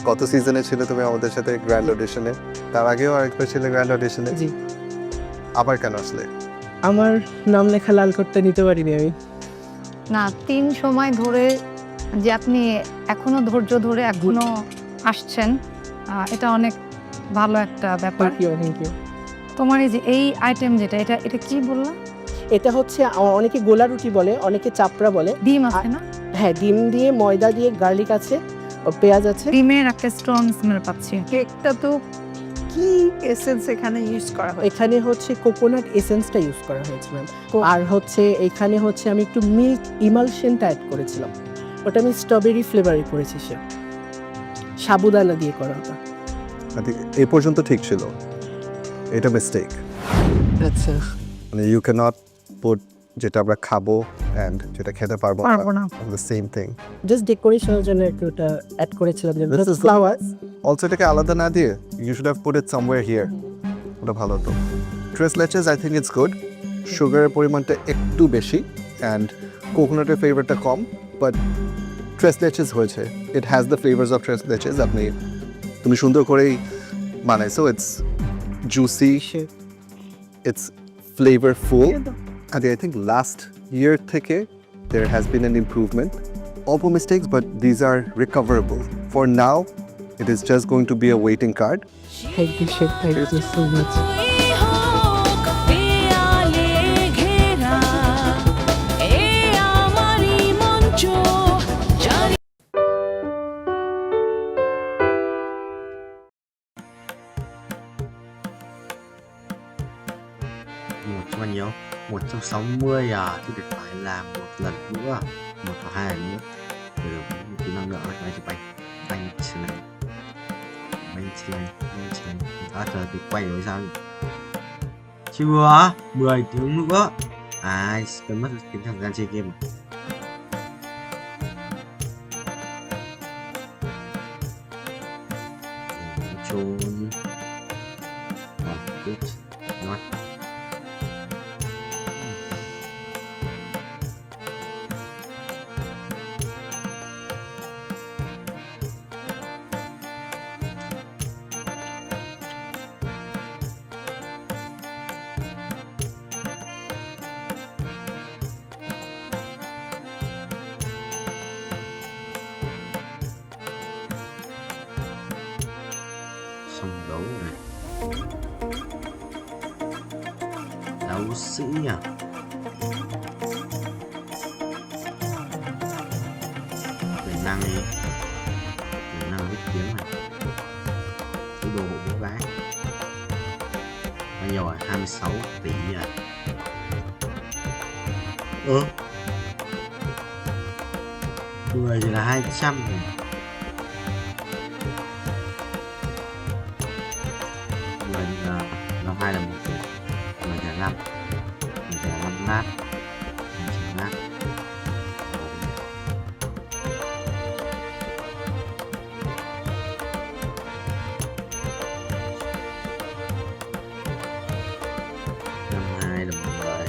Speaker 9: কত সিজনে ছিল তুমি আমাদের সাথে গ্র্যান্ড অডিশনে? তার আগেও আরেকবার ছিল গ্র্যান্ড অডিশনে?
Speaker 18: জি।
Speaker 9: আবার কেন আসলে?
Speaker 18: আমার নাম লেখা লাল কোটটা নিতে পারিনি আমি।
Speaker 22: না, 3 সময় ধরে যে আপনি এখনো ধৈর্য ধরে এখনো আসছেন, এটা অনেক ভালো একটা ব্যাপার।
Speaker 18: Thank you.
Speaker 22: তোমার এই যে এই আইটেম যেটা, এটা কি বললা?
Speaker 18: এটা হচ্ছে অনেকে গোলা রুটি বলে, অনেকে চাপড়া বলে।
Speaker 22: ডিম আছে না?
Speaker 18: হ্যাঁ, ডিম দিয়ে, ময়দা দিয়ে, গার্লিক আছে, পেঁয়াজ আছে।
Speaker 22: ডিমের একটা স্ট্রং স্মেল পাচ্ছি। কেকটা তো কি এসেন্স এখানে ইউজ করা হয়?
Speaker 18: এখানে হচ্ছে কোকোনাট এসেন্সটা ইউজ করা হয়েছে ম্যাম। আর হচ্ছে এখানে হচ্ছে আমি একটু মিল্ক ইমালশনটা অ্যাড করেছিলাম, ওটা আমি স্ট্রবেরি ফ্লেভারে করেছি, সে সাবুদানা দিয়ে করা ওটা।
Speaker 9: এই পর্যন্ত ঠিক ছিল, এটা মিস্টেক।
Speaker 18: আচ্ছা,
Speaker 9: মানে ইউ ক্যান নট পুট যেটা আমরা খাবো অ্যান্ড যেটা খেতে পারবো
Speaker 22: না,
Speaker 9: দ্য সেম থিং।
Speaker 18: জাস্ট ডেকোরেশনের জন্য একটু ওটা অ্যাড করেছিলাম, যে ফ্লাওয়ার্স।
Speaker 9: অলসো এটাকে আলাদা না দিয়ে you should have put it somewhere here, ওটা ভালো হতো। Tres leches I think it's good, সুগারের পরিমাণটা একটু বেশি অ্যান্ড কোকোনাটের ফ্লেভারটা কম, বাট ট্রেস লেচেস হয়েছে, it has the flavours of tres leches. তুমি সুন্দর করেই বানাইছো, it's juicy, it's flavourful. And I think last year থেকে there has been an improvement. All mistakes, but these are recoverable. For now, it is just going to be a waiting card.
Speaker 18: Thank you, Chef. Thank you so much.
Speaker 8: Bao nhiêu? 160 à, thì được phải làm một lần nữa, một hoặc hai lần nữa. Được, một kỹ năng nữa, quay cho banh trên này. À, trời, thì quay rồi sao? Chưa, 10 tiếng nữa. À, cần mất tính thời gian chơi game. Trốn. Good. Rồi. Xong đấu này. Đấu sĩ à? Quyền năng đi. Quyền năng biết kiếm này. Cái đồ hộ bố gái. Bao nhiêu à? 26 tỷ à? Người thì là 200 rồi. Người là 2 là 1 tỷ. Người là 5. Người là 5 lát. 5 lát. Là 10.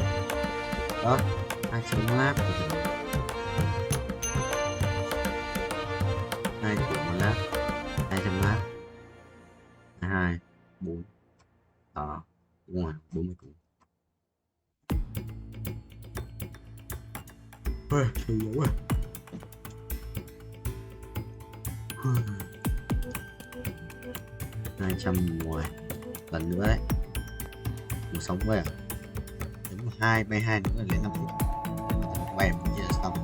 Speaker 8: Đó, 200 lát. 2 triệu một lát. 200 lát. 2, 4. Đúng rồi, 40 củ. Ôi, trời ơi. Ôi. 210 lần nữa đấy. Một sống vậy à? Đến 2 bay 2 nữa là lên 5 phút. Bay một chia xong.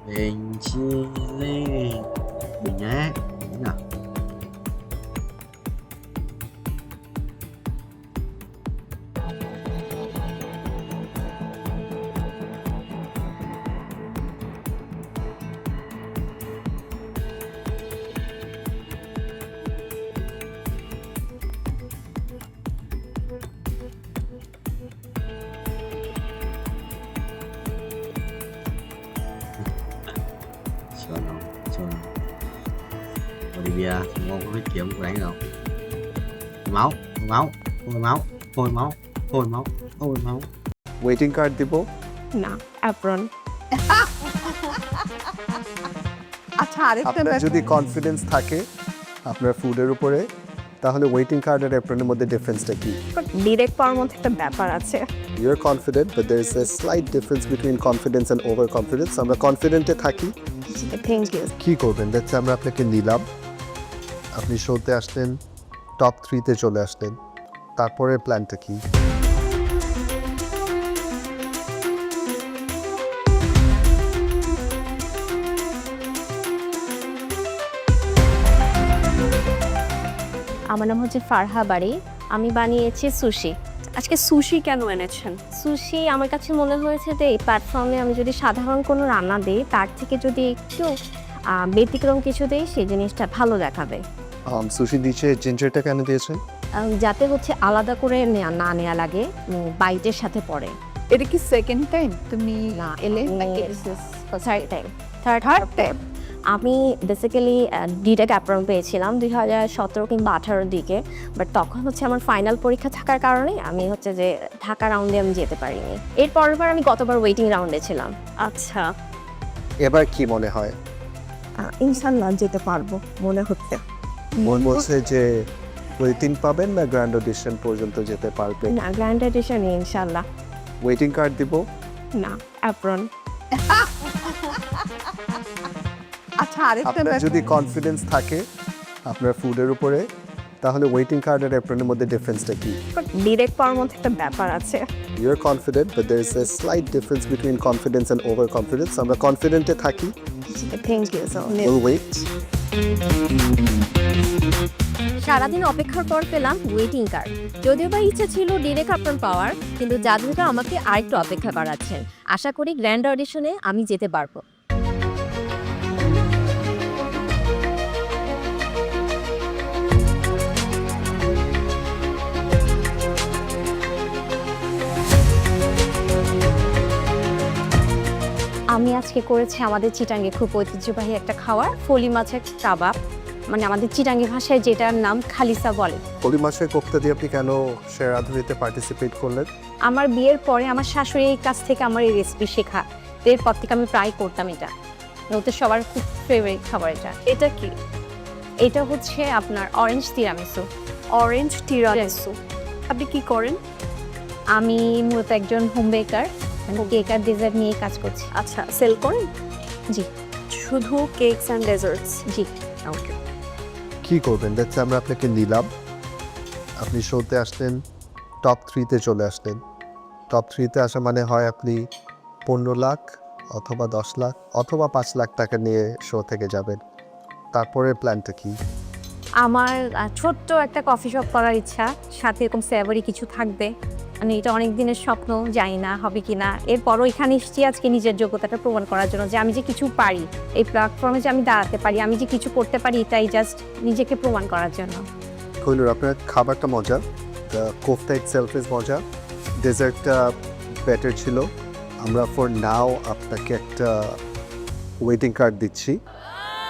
Speaker 8: Bình chi lên. Bình nhé. Đúng nào? Olivia, ngon có biết kiếm của đánh đâu. Máu, máu, hồi máu, hồi máu, hồi máu, hồi máu.
Speaker 9: Waiting card দিব
Speaker 22: না, apron. আচ্ছা, আরেকটা
Speaker 9: আপনার যদি confidence থাকে আপনার ফুডের উপরে, তাহলে ওয়েটিং কার্ড আর অ্যাপ্রনের মধ্যে ডিফারেন্সটা কি?
Speaker 22: ডিরেক্ট পাওয়ার মধ্যে একটা ব্যাপার আছে।
Speaker 9: You are confident, but there is a slight difference between confidence and over confidence. আমরা কনফিডেন্টে থাকি।
Speaker 22: Thank you.
Speaker 9: কি করবেন? দেখছি আমরা আপনাকে নিলাম, আপনি শোতে আসলেন, টপ 3-তে চলে আসলেন, তারপরে প্ল্যানটা কি?
Speaker 6: আমার নাম হচ্ছে ফারহা বাড়ি। আমি বানিয়েছি সুশি।
Speaker 10: আজকে সুশি কেন এনেছেন?
Speaker 6: সুশি আমার কাছে মনে হয়েছে যে এই প্ল্যাটফর্মে আমি যদি সাধারণ কোনো রান্না দিই তার থেকে যদি একটু ব্যতিক্রম কিছু দিই সেই জিনিসটা ভালো দেখাবে।
Speaker 9: সুশি নিচে জিঞ্জারটা কেন দিয়েছেন?
Speaker 6: যাতে হচ্ছে আলাদা করে না নেওয়া লাগে, বাইটের সাথে পড়ে।
Speaker 25: এটা কি সেকেন্ড টাইম তুমি এলে?
Speaker 6: Third time. আমি বেসিক্যালি ডিটেক অ্যাপ্রন পেয়েছিলাম 2017 কিংবা 18 দিকে, বাট তখন হচ্ছে আমার ফাইনাল পরীক্ষা থাকার কারণে আমি হচ্ছে যে ঢাকা রাউন্ডে আমি যেতে পারিনি। এর পরের বার আমি গতবার ওয়েটিং রাউন্ডে ছিলাম।
Speaker 10: আচ্ছা,
Speaker 9: এবার কি মনে হয়?
Speaker 25: ইনশাল্লাহ যেতে পারবো মনে হচ্ছে।
Speaker 9: মন বলছে যে ওয়েটিং পাবেন না গ্র্যান্ড অডিশন পর্যন্ত যেতে পারবেন?
Speaker 6: না, গ্র্যান্ড অডিশন ইনশাল্লাহ।
Speaker 9: ওয়েটিং কার্ড দিব
Speaker 6: না, অ্যাপ্রন।
Speaker 25: আচ্ছা, আরেকটা
Speaker 9: আপনার যদি কনফিডেন্স থাকে আপনার ফুডের উপরে, তাহলে ওয়েটিং কার্ড আর অ্যাপ্রনের মধ্যে ডিফারেন্সটা কি?
Speaker 6: ডিরেক্ট পাওয়ার মধ্যে একটা ব্যাপার আছে।
Speaker 9: You are confident, but there is a slight difference between confidence and over confidence. আমরা কনফিডেন্টে থাকি।
Speaker 6: Thank you so much.
Speaker 9: Will wait.
Speaker 6: সারাদিন অপেক্ষার পর পেলাম ওয়েটিং কার্ড। যদিও বা ইচ্ছা ছিল ডিরেক্ট অ্যাপ্রন পাওয়ার, কিন্তু জাজমেন্টরা আমাকে আরেকটু অপেক্ষা করাচ্ছেন। আশা করি গ্র্যান্ড অডিশনে আমি যেতে পারবো। আমি আজকে করেছি আমাদের চিটাঙ্গে খুব ঐতিহ্যবাহী একটা খাবার, ফলি মাছের কাবাব, মানে আমাদের চিটাঙ্গি ভাষায় যেটার নাম খালিসা বলে।
Speaker 9: ফলি মাছের কোফতা দিয়ে আপনি কেন শেয়ার রাঁধুনিতে পার্টিসিপেট করলেন?
Speaker 6: আমার বিয়ের পরে আমার শাশুড়ির কাছ থেকে আমার এই রেসিপি শেখা, এরপর থেকে আমি প্রায় করতাম এটা। ওদের সবার খুব ফেভারিট খাবার এটা।
Speaker 10: এটা কি?
Speaker 6: এটা হচ্ছে আপনার অরেঞ্জ তিরামিসু।
Speaker 10: Orange tiramisu. আপনি কি করেন?
Speaker 6: আমি মূলত একজন হোম বেকার, কেক আর ডেজার্ট নিয়ে কাজ করছি।
Speaker 10: আচ্ছা, সেল করেন?
Speaker 6: জি।
Speaker 10: শুধু কেকস অ্যান্ড ডেজার্টস?
Speaker 6: জি।
Speaker 10: ওকে।
Speaker 9: কি করবেন? দেখছি আমরা আপনাকে নিলাম, আপনি শোতে আসলেন, টপ 3-তে চলে আসলেন। টপ 3-তে আসা মানে হয় আপনি 15 লাখ অথবা 10 লাখ অথবা 5 লাখ টাকা নিয়ে শো থেকে যাবেন। তারপরে প্ল্যানটা কি?
Speaker 6: আমার ছোট্ট একটা কফি শপ করার ইচ্ছা, সাথে এরকম স্যাভারি কিছু থাকবে। মানে এটা অনেক দিনের স্বপ্ন, জানি না হবে কি না। এরপরও এখানে এসেছি আজকে নিজের যোগ্যতাটা প্রমাণ করার জন্য, যে আমি যে কিছু পারি, এই প্ল্যাটফর্মে যে আমি দাঁড়াতে পারি, আমি যে কিছু করতে পারি, এটাই জাস্ট নিজেকে প্রমাণ করার জন্য।
Speaker 9: কইনুর, আপনার খাবারটা মজা, কোফতা ইটসেলফ ইজ মজা, ডেজার্টটা বেটার ছিল। আমরা ফর নাও আপনাকে একটা ওয়েটিং কার্ড দিচ্ছি,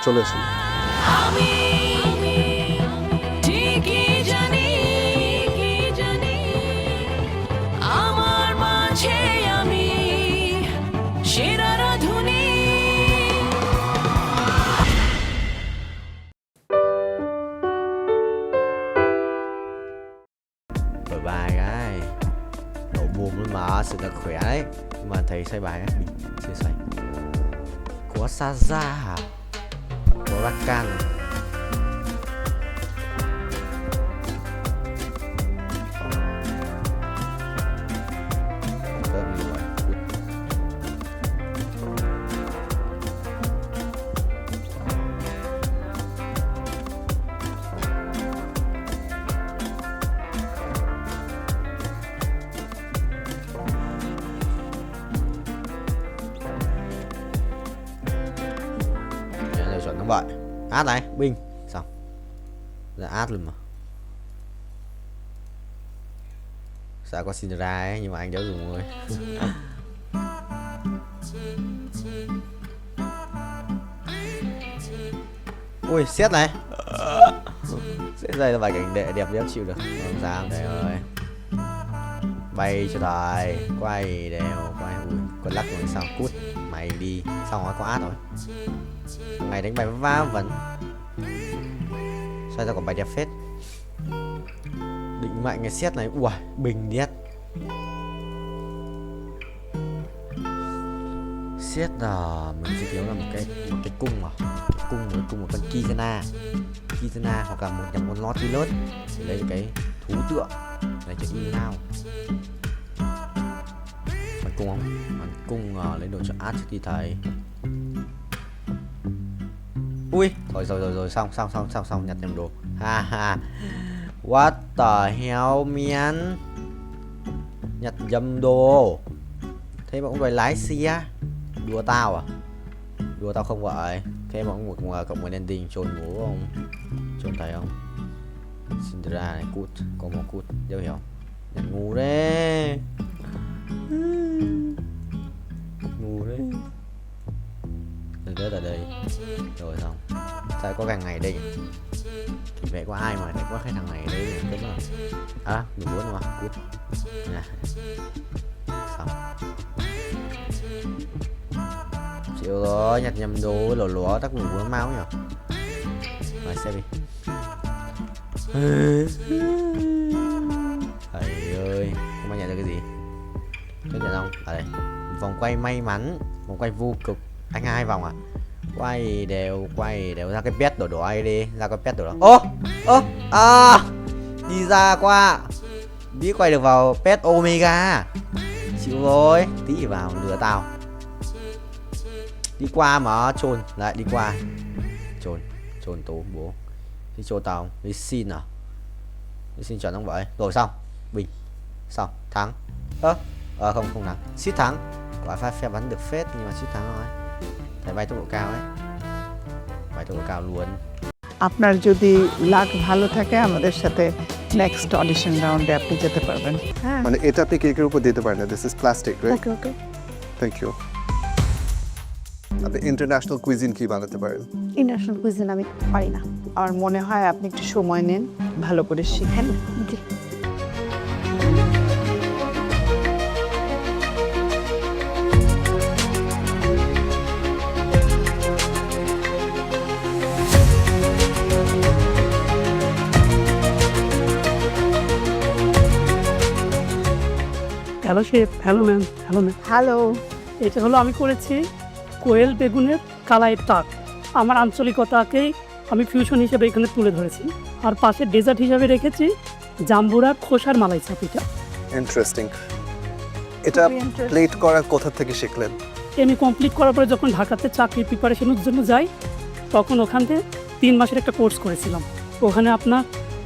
Speaker 9: চলে আসুন।
Speaker 11: Bài cái độ buồn lên mà sự thật khỏe đấy, nhưng mà thầy xây bài bị chia sẻ của Saza của Rakan. Chọn thắng bại. Át này, binh. Xong. Là át luôn mà. Sao có xin ra ấy, nhưng mà anh đéo dùng rồi. Ui, xét này. Xét đây là bài cảnh đẹp đéo chịu được. Không sao, để ơi. Bay cho đài, quay đều, quay. Ui, con lắc rồi sao, cút. Mày đi, xong rồi có át rồi. Ngày đánh bài va vẫn sao ra còn bài đẹp phết. Định mạnh cái xét này, ui bình điết. Xét là mình sẽ thiếu là một cái cung mà, cung với cùng một con Kizana hoặc là một dòng con Nautilus để lấy cái thú tượng để cho in nào. Bắn cung không? Bắn cung lấy đồ cho át trước đi thầy. Ui, rồi xong nhặt nhầm đồ. Ha ha. What the hell man? Nhặt dâm đồ. Thế mà cũng đòi lái xe. Đùa tao à? Đùa tao không vậy. Thế mà cũng một cộng một ending trồn ngủ không? Trồn thấy không? Cinderella này cút, có một cút, dấu hiểu. Nhặt ngu đấy. Ngu đấy. Đừng tới tại đây. Rồi xong. Sao có thằng này đây? Thì vậy có ai mà lại có cái thằng này đây đúng không? À, mình muốn mà cút. Nè. Xong. Chịu rồi, nhặt nhầm đồ lỗ lỗ tắc ngủ nó máu nhỉ. Rồi xem đi. Trời ơi, không ai nhận được cái gì. Có nhận không? Ở đây. Vòng quay may mắn, vòng quay vô cực. Anh 2 vòng à? Quay đều ra cái pet đỏ đỏ ấy đi, ra cái pet đỏ đỏ. Đi ra qua. Biết quay được vào pet Omega. Chịu rồi, tí vào lừa tao. Đi qua mà trồn, lại đi qua. Trồn tố bố. Đi trồn tao, đi xin à? Đi xin chuẩn không vậy? Rồi xong, bình. Xong, thắng. Không thắng. Suýt thắng. Quả phe bắn được phết nhưng mà suýt thắng thôi. Thầy bay tốc độ cao ấy. Bay tốc độ cao luôn.
Speaker 25: আপনার যদি লাক ভালো থাকে আমাদের সাথে next audition রাউন্ডে আপনি যেতে পারবেন। হ্যাঁ
Speaker 9: মানে এটা আপনি কেকের উপর দিতে পারেন না, this is plastic right?
Speaker 25: Okay
Speaker 9: thank you. আপনি ইন্টারন্যাশনাল কুইজিন কি বানাতে পারেন?
Speaker 25: ইন্টারন্যাশনাল কুইজিন আমি পারি না। আমার মনে হয় আপনি একটু সময় নেন, ভালো করে শিখেন। জি।
Speaker 2: Hello chef, hello ma'am, hello ma'am.
Speaker 25: Hello.
Speaker 2: এটা হলো আমি করেছি কোয়েল বেগুনের কালাই টাক। আমার আঞ্চলিকতাকেই আমি ফিউশন হিসেবে এখানে তুলে ধরেছি। আর পাশে ডেজার্ট হিসাবে রেখেছি জাম্বুরা খোসার মালাই চাপিটা।
Speaker 9: ইন্টারেস্টিং। এটা প্লেট করা কোথা থেকে শিখলেন?
Speaker 2: এমনি কমপ্লিট করার পরে যখন ঢাকাতে চাকরি প্রিপারেশনের জন্য যাই তখন ওখান থেকে 3 মাসের একটা কোর্স করেছিলাম। ওখানে আপনার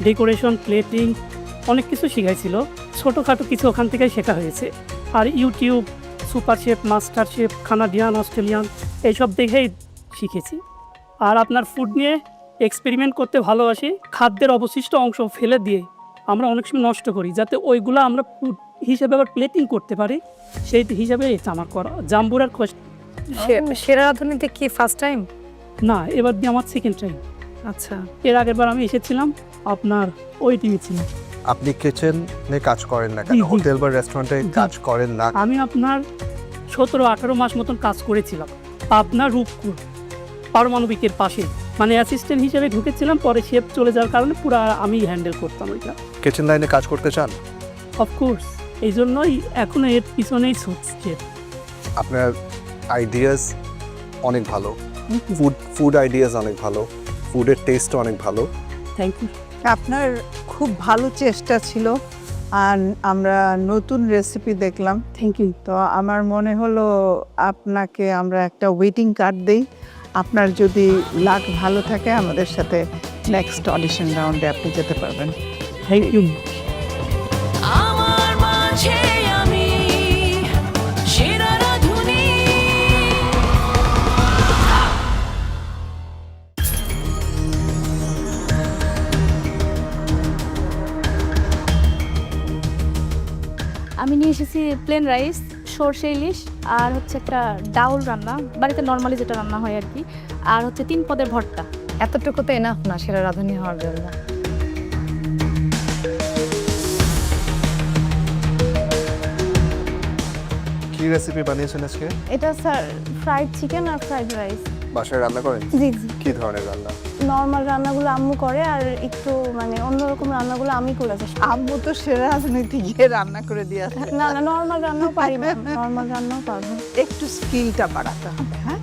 Speaker 2: ডেকোরেশন, প্লেটিং অনেক কিছু শেখাইছিল। ছোটোখাটো কিছু ওখান থেকেই শেখা হয়েছে। আর YouTube, super chef, MasterChef, Canadian, Australian এইসব দেখেই শিখেছি। আর আপনার ফুড নিয়ে এক্সপেরিমেন্ট করতে ভালোবাসি। খাদ্যের অবশিষ্ট অংশ ফেলে দিয়ে আমরা অনেক সময় নষ্ট করি, যাতে ওইগুলো আমরা ফুড হিসেবে আবার প্লেটিং করতে পারি, সেই হিসাবে এটা আমার করা। জাম্বুরার খোঁজ
Speaker 22: সেরা রাঁধুনিতে কি ফার্স্ট টাইম?
Speaker 2: না, এবার দিয়ে আমার সেকেন্ড টাইম।
Speaker 22: আচ্ছা।
Speaker 2: এর আগের বার আমি এসেছিলাম আপনার ওই টিভি ছিল।
Speaker 9: আপনি কিচেনে কাজ করেন না কেন? হোটেল বা রেস্টুরেন্টে কাজ করেন না?
Speaker 2: আমি আপনার 17-18 মাস মতন কাজ করেছিলাম আপনার রূপপুর পারমাণবিকের পাশে, মানে অ্যাসিস্ট্যান্ট হিসেবে ঢুকেছিলাম। পরে শেফ চলে যাওয়ার কারণে পুরো আমি হ্যান্ডেল করতাম ওইটা।
Speaker 9: কিচেন লাইনে কাজ করতে চান?
Speaker 2: অফকোর্স, এই জন্যই এখনো এর পিছনেই ছুটছে।
Speaker 9: আপনার আইডিয়াস অনেক ভালো, ফুড আইডিয়াস অনেক ভালো, ফুডের টেস্টও অনেক ভালো।
Speaker 2: Thank you.
Speaker 25: আপনার খুব ভালো চেষ্টা ছিল, আর আমরা নতুন রেসিপি দেখলাম।
Speaker 2: Thank you.
Speaker 25: তো আমার মনে হলো আপনাকে আমরা একটা ওয়েটিং কার্ড দেই। আপনার যদি লাক ভালো থাকে আমাদের সাথে নেক্সট অডিশন রাউন্ডে আপনি যেতে পারবেন।
Speaker 2: Thank you.
Speaker 7: আমার মাঝে আমি সেরা রাঁধুনি।
Speaker 6: আমি নিয়ে এসেছি প্লেন রাইস, সরষে ইলিশ, আর হচ্ছে একটা ডাউল রান্না, বাড়িতে নর্মালি যেটা রান্না হয় আর কি, আর হচ্ছে 3 পদের ভর্তা।
Speaker 22: এতটুকু তো এনাফ না সেরা রাঁধুনি হওয়ার জন্য।
Speaker 9: কি রেসিপি বানিয়েছেন আজকে?
Speaker 6: এটা স্যার ফ্রাইড চিকেন আর ফ্রাইড রাইস।
Speaker 9: বাসায় রান্না করেন?
Speaker 6: জি জি।
Speaker 9: কি ধরনের রান্না?
Speaker 6: নর্মাল রান্নাগুলো আম্মু করে, আর একটু মানে অন্যরকম রান্নাগুলো আমি করেছি।
Speaker 25: আম্মু তো সেরা রাজনীতি গিয়ে রান্না করে দিয়ে আসে।
Speaker 6: না না, নর্মাল রান্নাও পারি, নর্মাল রান্নাও পারবো।
Speaker 25: একটু স্কিলটা বাড়াতে হবে। হ্যাঁ,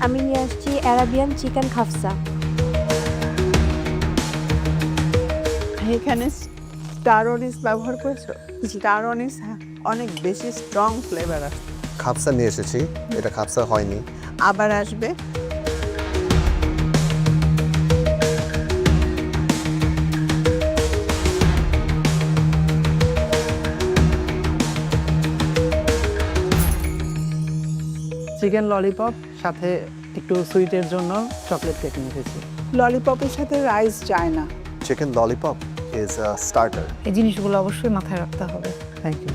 Speaker 6: আমি নিয়ে আসছি অ্যারাবিয়ান চিকেন খাফসা।
Speaker 25: এখানে স্টার অনিস ব্যবহার করেছো? স্টার অনিস অনেক বেশি স্ট্রং ফ্লেভার আছে।
Speaker 9: খাপসা নিয়ে এসেছি, এটা খাপসা হয়নি।
Speaker 25: আবার আসবে। চিকেন ললিপপ সাথে একটু সুইটের জন্য চকলেট কেক নিয়ে এসেছি। ললিপপের সাথে রাইস যায় না।
Speaker 9: Chicken lollipop is a starter.
Speaker 22: এই জিনিসগুলো অবশ্যই মাথায় রাখতে হবে।
Speaker 25: Thank you.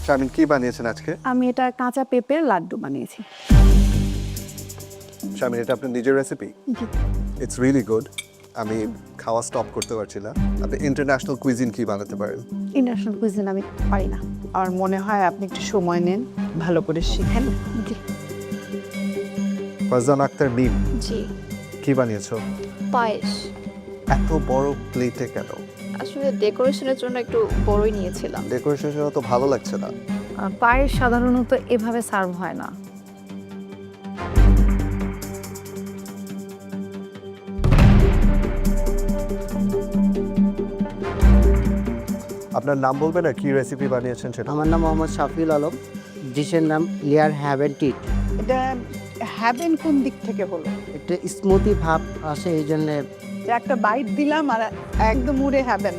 Speaker 9: শারমিন কি বানিয়েছেন আজকে?
Speaker 10: আমি এটা কাঁচা পেঁপের লাড্ডু বানিয়েছি।
Speaker 9: শারমিন এটা আপনার নিজের recipe?
Speaker 10: G.
Speaker 9: It's really good. আমি খাওয়া স্টপ করতে পারছি না। আপনি ইন্টারন্যাশনাল কুইজিন কি বানাতে পারেন?
Speaker 10: ইন্টারন্যাশনাল কুইজিন আমি পারি না।
Speaker 25: আমার মনে হয় আপনি একটু সময় নেন, ভালো করে শিখেন।
Speaker 10: জি।
Speaker 9: ফারজান আক্তার মিম,
Speaker 10: জি।
Speaker 9: কি বানিয়েছো?
Speaker 10: পায়েস।
Speaker 9: এত বড় প্লেটে কেন?
Speaker 10: আসলে ডেকোরেশনের জন্য একটু বড়ই নিয়েছিলাম।
Speaker 9: ডেকোরেশন তো ভালো লাগছে না।
Speaker 22: পায়েস সাধারণত এভাবে সার্ভ হয় না।
Speaker 9: আপনার নাম বলবেন আর কি রেসিপি বানিয়েছেন সেটা?
Speaker 5: আমার নাম মোহাম্মদ শাফিউল আলম, ডিশের নাম লিয়ার হ্যাভেন টিট।
Speaker 25: এটা হ্যাভেন কোন দিক থেকে হলো?
Speaker 5: একটা স্মুথি ভাব আসে, এই জন্য
Speaker 25: একটা বাইট দিলাম আর একদম উড়ে হ্যাভেন।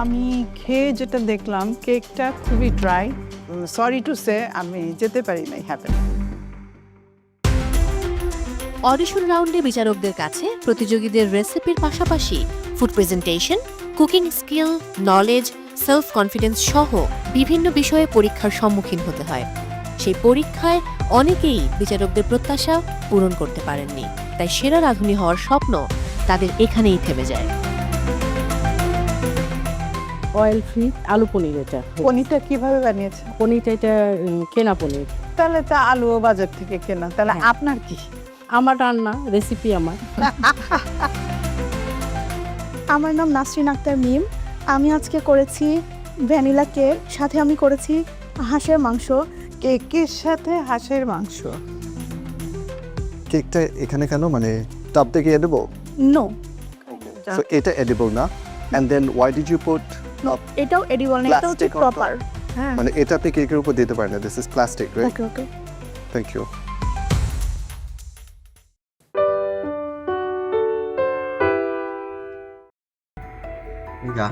Speaker 25: আমি খেয়ে যেটা দেখলাম কেকটা খুবই ড্রাই। সরি টু সে আমি যেতে পারি নাই হ্যাভেন।
Speaker 15: অডিশন রাউন্ডে বিচারকদের কাছে প্রতিযোগীদের রেসিপির পাশাপাশি food presentation, cooking skill, knowledge, self confidence সহ বিভিন্ন বিষয়ে পরীক্ষার সম্মুখীন হতে হয়। সেই পরীক্ষায় অনেকেই বিচারকদের প্রত্যাশা পূরণ করতে পারেননি, তাই সেরা রাঁধুনি হওয়ার স্বপ্ন তাদের এখানেই থেমে যায়।
Speaker 18: অয়েল ফ্রি আলু পনির। এটা
Speaker 25: পনিরটা কিভাবে বানিয়েছে?
Speaker 18: পনিরটা এটা কেনা পনির।
Speaker 25: তাহলে তা আলুও বাজার থেকে কেনা। তাহলে আপনার কি?
Speaker 18: আমার রান্না রেসিপি আমার।
Speaker 10: আমার নাম নাসরিন আক্তার মিম। আমি আজকে করেছি ভ্যানিলা কেক, সাথে আমি করেছি হাঁসের মাংস।
Speaker 25: কেকের সাথে হাঁসের মাংস?
Speaker 9: কেকটা এখানে কেন, মানে টপ থেকে এডিবল?
Speaker 10: নো।
Speaker 9: সো এটা এডিবল না। And then why did you put?
Speaker 10: এটাও এডিবল না, এটা হচ্ছে প্রপার। হ্যাঁ,
Speaker 9: মানে এটা আপনি কেকের উপর দিতে পারেন না। This is plastic, right?
Speaker 10: Okay okay.
Speaker 9: Thank you.
Speaker 8: Dạ.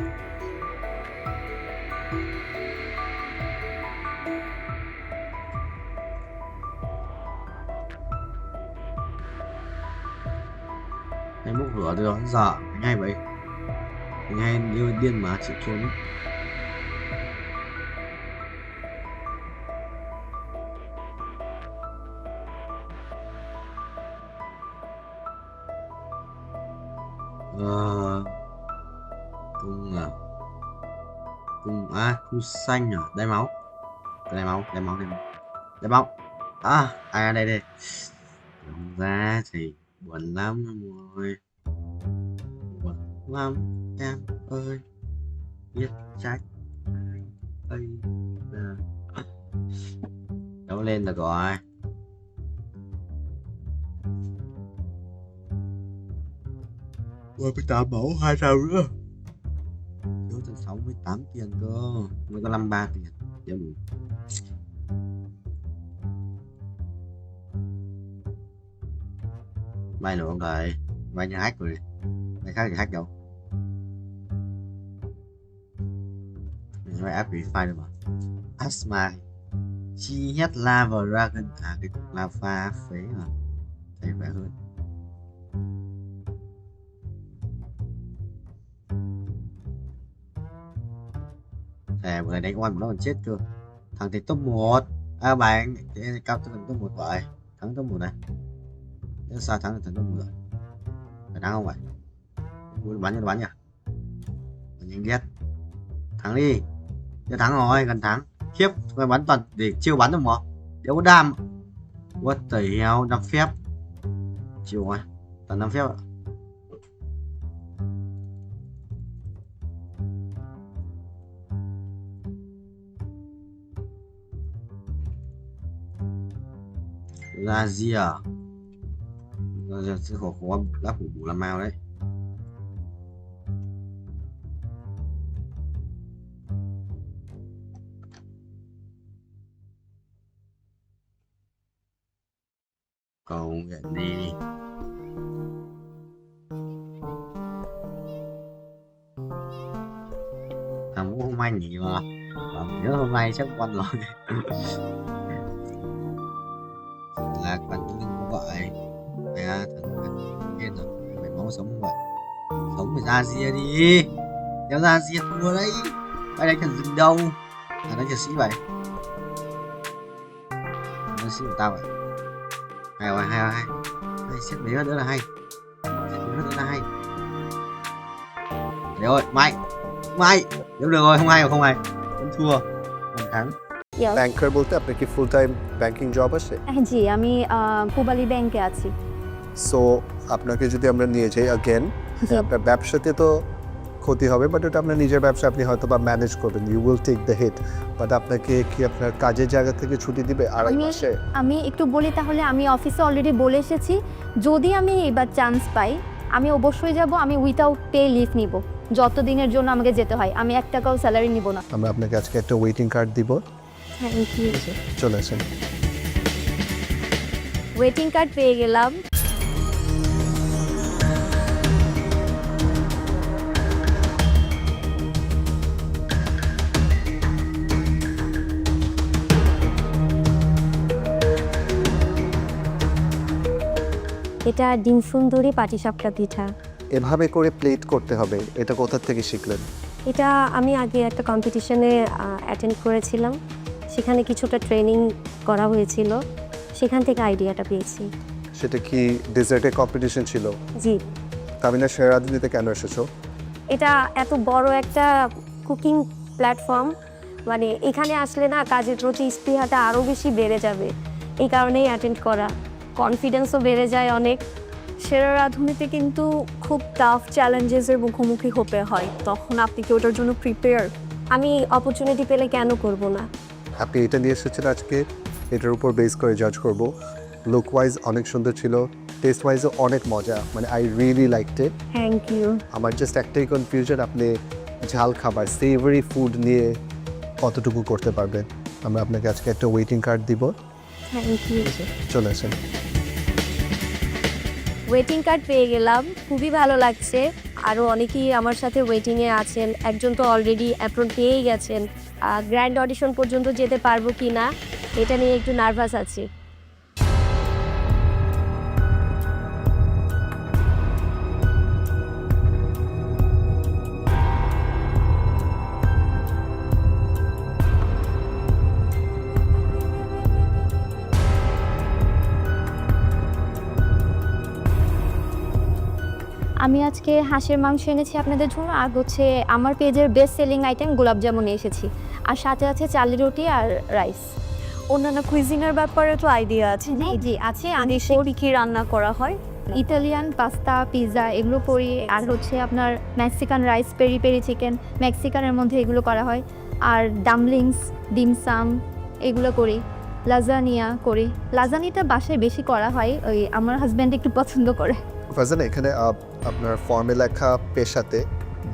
Speaker 8: Em múc lửa được giờ ngay vậy. Ngay như điên mà chịu trốn. Cung xanh à? Đáy máu. Đáy máu. Đây. Đúng ra thì buồn lắm rồi. Buồn lắm em ơi. Biết trách ai là đấu lên được rồi. Ôi, 18 mẫu 2 sao nữa. Thiếu tận 68 tiền cơ. Mới có 53 tiền. Dạ bù. Vay nữa không đợi. Vay như hack rồi. Vay khác thì hack đâu. Vay app refine được mà. Asma. Chi nhất lava dragon. À cái cục lava phế mà. Thấy vẻ hơn. Bữa nay đánh oan của nó còn chết cơ. Thằng thì top 1. À bạn, cao tới top 1 vậy. Thắng top 1 này. Nếu sao thắng thì thằng top 10. Phải thắng không vậy? Bắn cho nó bắn nhỉ? Nhanh ghét. Thắng đi. Chưa thắng rồi, gần thắng. Khiếp, phải bắn toàn để chiêu bắn được mà. Đéo có đam. What the hell, đam phép. Chiều rồi. Tận 5 phép ạ. Ra gì à? Ra sẽ khó khó lắp hủ bù làm mao đấy. Cậu nhận đi. Thằng cũng không anh nghỉ mà. Nhớ hôm nay chắc quanh rồi. Là bạn cũng không gọi. Mẹ thằng biết rồi. Mày máu sống không vậy? Sống phải ra gì đi. Nếu ra gì thua đấy. Mày đánh thằng rừng đâu. À đánh nhật sĩ vậy. Nhật sĩ của tao vậy. Hay rồi, hay rồi, hay. Xếp mấy nữa là hay. Xếp mấy nữa là hay. Đấy ơi, Mai. Nếu được rồi, không hay. Không thua. Không thắng.
Speaker 9: ব্যাংকার বলতে আপনার কি full time banking job আছে?
Speaker 6: জি আমি পূবালী ব্যাংকে আছি।
Speaker 9: So আপনাকে যদি আমরা নিয়ে যাই अगेन আপনার ব্যবসাতে তো ক্ষতি হবে, বাট ওটা আপনার নিজের ব্যবসা, আপনি হয়তো বা ম্যানেজ করবেন, you will take the heat. But আপনাকে কি আপনার কাজের জায়গা থেকে ছুটি দিবে আড়াই মাসে?
Speaker 6: আমি একটু বলি তাহলে, আমি অফিসে অলরেডি বলে এসেছি, যদি আমি এবার চান্স পাই আমি অবশ্যই যাব। আমি উইথাউট পে লিভ নিব, যত দিনের জন্য আমাকে যেতে হয়। আমি 1 টাকাও স্যালারি নিব না।
Speaker 9: আমরা আপনাকে আজকে একটা ওয়েটিং কার্ড দিব।
Speaker 6: Thank you.
Speaker 9: চলে আসেন।
Speaker 6: ওয়েটিং কার্ড পেয়ে গেলাম। এটা ডিম সুন্দরী পাটিসাপটা পিঠা।
Speaker 9: এভাবে করে প্লেট করতে হবে, এটা কোথা থেকে শিখলেন?
Speaker 6: এটা আমি আগে একটা কম্পিটিশনে অ্যাটেন্ড করেছিলাম, সেখানে কিছুটা ট্রেনিং করা হয়েছিল, সেখান থেকে আইডিয়াটা পেয়েছি।
Speaker 9: সেটা কি ডেজার্টের কম্পিটিশন ছিল?
Speaker 6: জি।
Speaker 9: তামিনা শেরাদুনিতে কেন এসেছো?
Speaker 6: এটা এত বড় একটা কুকিং প্ল্যাটফর্ম, মানে এখানে আসলে না কাজের প্রতি স্পৃহাটা আরও বেশি বেড়ে যাবে, এই কারণেই অ্যাটেন্ড করা। কনফিডেন্সও বেড়ে যায় অনেক।
Speaker 10: সেরা রাঁধুনিতে কিন্তু খুব টাফ চ্যালেঞ্জেসের মুখোমুখি হতে হয়, তখন আপনি কি ওটার জন্য প্রিপেয়ার?
Speaker 6: আমি অপরচুনিটি পেলে কেন করব না।
Speaker 9: আপনি এটা নিয়ে এসেছেন আজকে, এটার উপর বেস করে জাজ করব। লুক ওয়াইজ অনেক সুন্দর ছিল, টেস্ট ওয়াইজও অনেক মজা, মানে I really liked it.
Speaker 6: Thank you.
Speaker 9: আমার জাস্ট একটাই কনফিউশন, আপনি ঝাল খাবার সেভারি ফুড নিয়ে কতটুকু করতে পারবেন। আমরা আপনাকে আজকে একটা ওয়েটিং কার্ড দিব।
Speaker 6: Thank you.
Speaker 9: চলে আসেন।
Speaker 6: ওয়েটিং কার্ড পেয়ে গেলাম, খুবই ভালো লাগছে। আরও অনেকেই আমার সাথে ওয়েটিংয়ে আছেন, একজন তো অলরেডি অ্যাপ্রন পেয়েই গেছেন। গ্র্যান্ড অডিশন পর্যন্ত যেতে পারবো কি না এটা নিয়ে একটু নার্ভাস আছি। আমি আজকে হাঁসের মাংস এনেছি আপনাদের জন্য, আর হচ্ছে আমার পেজের বেস্ট সেলিং আইটেম গোলাপ জামুন এসেছি, আর সাথে আছে চালের রুটি আর রাইস।
Speaker 10: অন্যান্য কুইজিনের ব্যাপারে তো আইডিয়া আছে?
Speaker 6: জি আছে।
Speaker 10: আমি কি রান্না করা হয়?
Speaker 6: ইটালিয়ান পাস্তা, পিৎজা এগুলো করি, আর হচ্ছে আপনার Mexican rice, peri peri chicken, মেক্সিকানের মধ্যে এগুলো করা হয়, আর ডামলিংস, ডিমসাম এগুলো করি, লাজানিয়া করি। লাজানিটা বাসায় বেশি করা হয়, ওই আমার হাজব্যান্ড একটু পছন্দ করে।
Speaker 9: ফারজানা, এখানে আপনার ফর্মে লেখা পেশাতে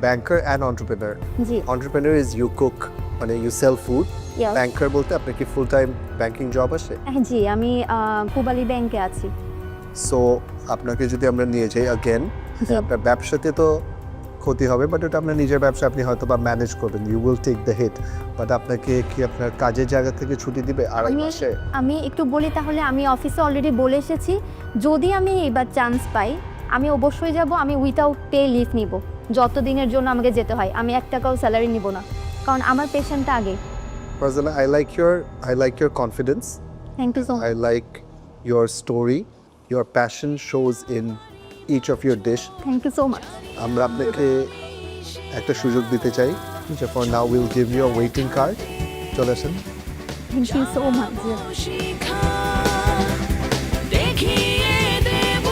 Speaker 9: ব্যাংকার অ্যান্ড এন্টারপ্রেনার।
Speaker 6: জি।
Speaker 9: এন্টারপ্রেনার ইজ ইউ কুক, মানে you sell food.
Speaker 6: Yes.
Speaker 9: Banker বলতে আপনার কি ফুল টাইম ব্যাংকিং জব আছে?
Speaker 6: জি আমি পূবালী ব্যাংকে আছি।
Speaker 9: সো আপনাকে যদি আমরা নিয়ে যাই अगेन, আপনার ব্যবসাতে তো ক্ষতি হবে, বাট ওটা আপনার নিজের ব্যবসা, আপনি হয়তো বা ম্যানেজ করবেন, you will take the heat. But আপনাকে কি আপনার কাজের জায়গা থেকে ছুটি দিবে আড়াই মাসে?
Speaker 6: আমি একটু বলি তাহলে, আমি অফিসে অলরেডি বলে এসেছি, যদি আমি এবার চান্স পাই আমি অবশ্যই যাব। আমি উইথাউট পে লিভ নিব, যত দিনের জন্য আমাকে যেতে হয়। আমি 1 টাকাও স্যালারি নিব না, কারণ আমার পেশেন্টটা আগে।
Speaker 9: Farzana, I like your confidence.
Speaker 6: Thank you so much.
Speaker 9: I like your story. Your passion shows in each of your dish.
Speaker 6: Thank you so much.
Speaker 9: আমরা আপনাকে একটা সুযোগ দিতে চাই, যে for now will give you a waiting card. চলে আসেন।
Speaker 6: Thank you so much.
Speaker 7: দেখিয়ে দেব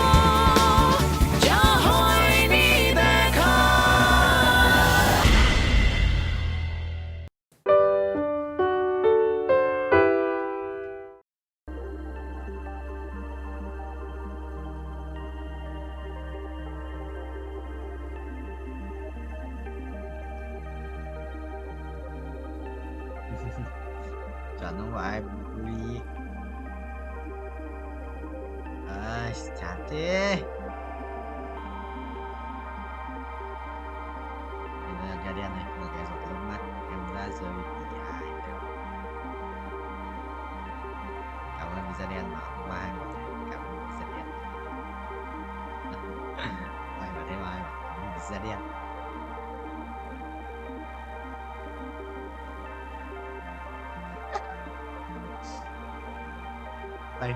Speaker 8: Chuẩn không phải đi. Chán thế. Đây là cái đen này, là cái giọt nước mắt em đã rơi vì ai. Cảm ơn visa đen mà hôm qua anh bảo cảm ơn visa đen. Mày mà thêm ai bảo cảm ơn visa đen. Đây.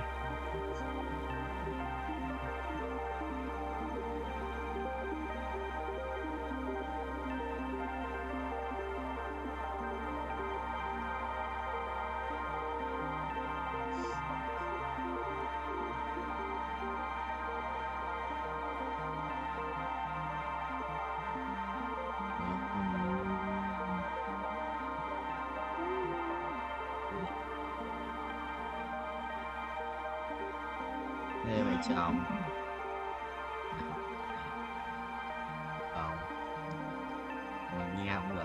Speaker 8: Đây mày chồng. Không. Mình nghe không được.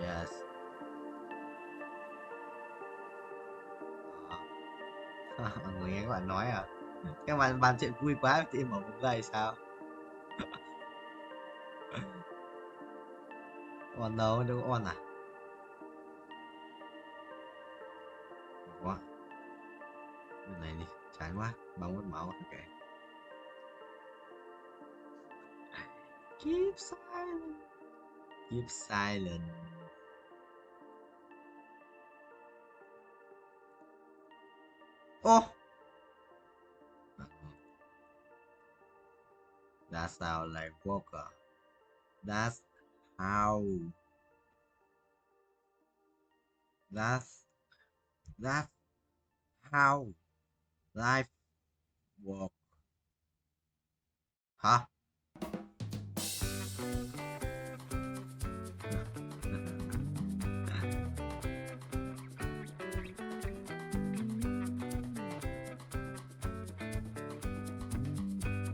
Speaker 8: Yes. Người nghe các bạn nói à? Các bạn bàn chuyện vui quá thì em mở một giây sao? On đâu đâu on à? Quá. Bên này đi, chán quá, bao mất máu. Ok. Keep silent. Keep silent. Oh. That sounds like Walker. That's how. That's how life works. Hả?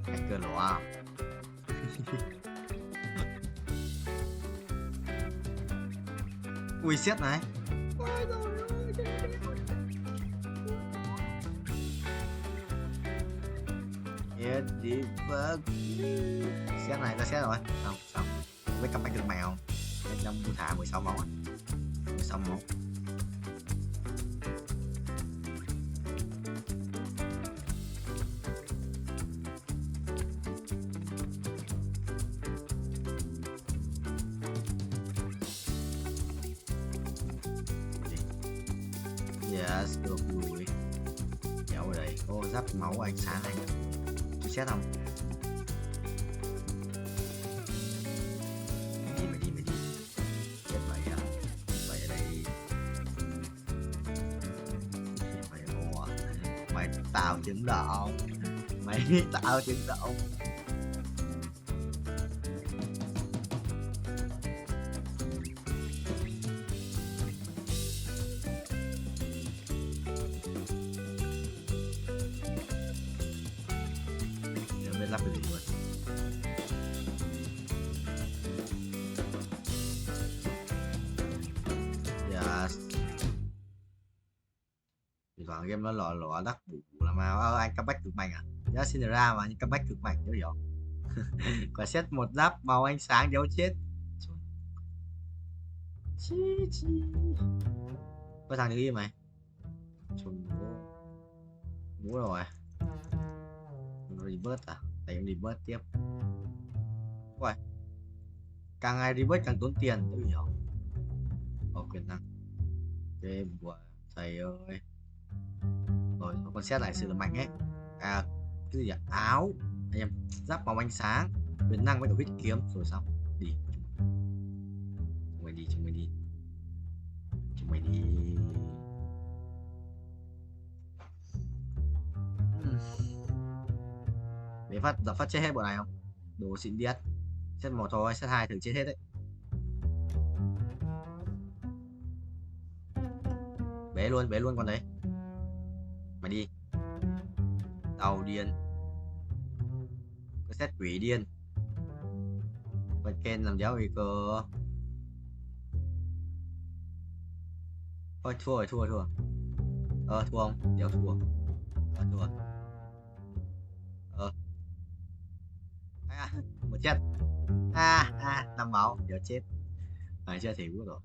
Speaker 8: Hacker lỗ à? Ui xét này. Xét này ta xét rồi. Xong. Với comeback được mèo. Bên trong bu thả 16 máu á. 16 máu. Yes, được rồi. Kéo ở đây. Ô, giáp máu ánh sáng này. Chú xét không? Mày đi. Chết mày à? Mày ở đây. Mày tạo chứng động. Mày tạo chứng động. Lắp cái gì luôn. Yes. Thì toàn game nó lọ đắt bù là mà anh comeback cực mạnh à? Giá Cinderella mà anh comeback cực mạnh chứ hiểu. Quả xét một giáp màu ánh sáng dấu chết. Có thằng đứng im mày. Chùm bố rồi. Revert à? Tại em revert tiếp. Ui. Càng ngày revert càng tốn tiền chứ hiểu. Có quyền năng. Ok bùa thầy ơi. Rồi con xét lại sự là mạnh ấy. À cái gì ạ? Áo. Anh em giáp màu ánh sáng. Quyền năng với đầu huyết kiếm rồi xong. Đi. Chúng mày đi. Để phát chết hết bộ này không? Đồ xịn điết. Set 1 thôi, set 2 thử chết hết đấy. Bế luôn con đấy. Mày đi. Tàu điên. Cái set quỷ điên. Vật Ken làm giáo gì cơ. Thôi thua rồi, thua. Thua không? Đéo thua. Thua. Một chết. Năm máu, đéo chết. Phải chưa thể bút rồi.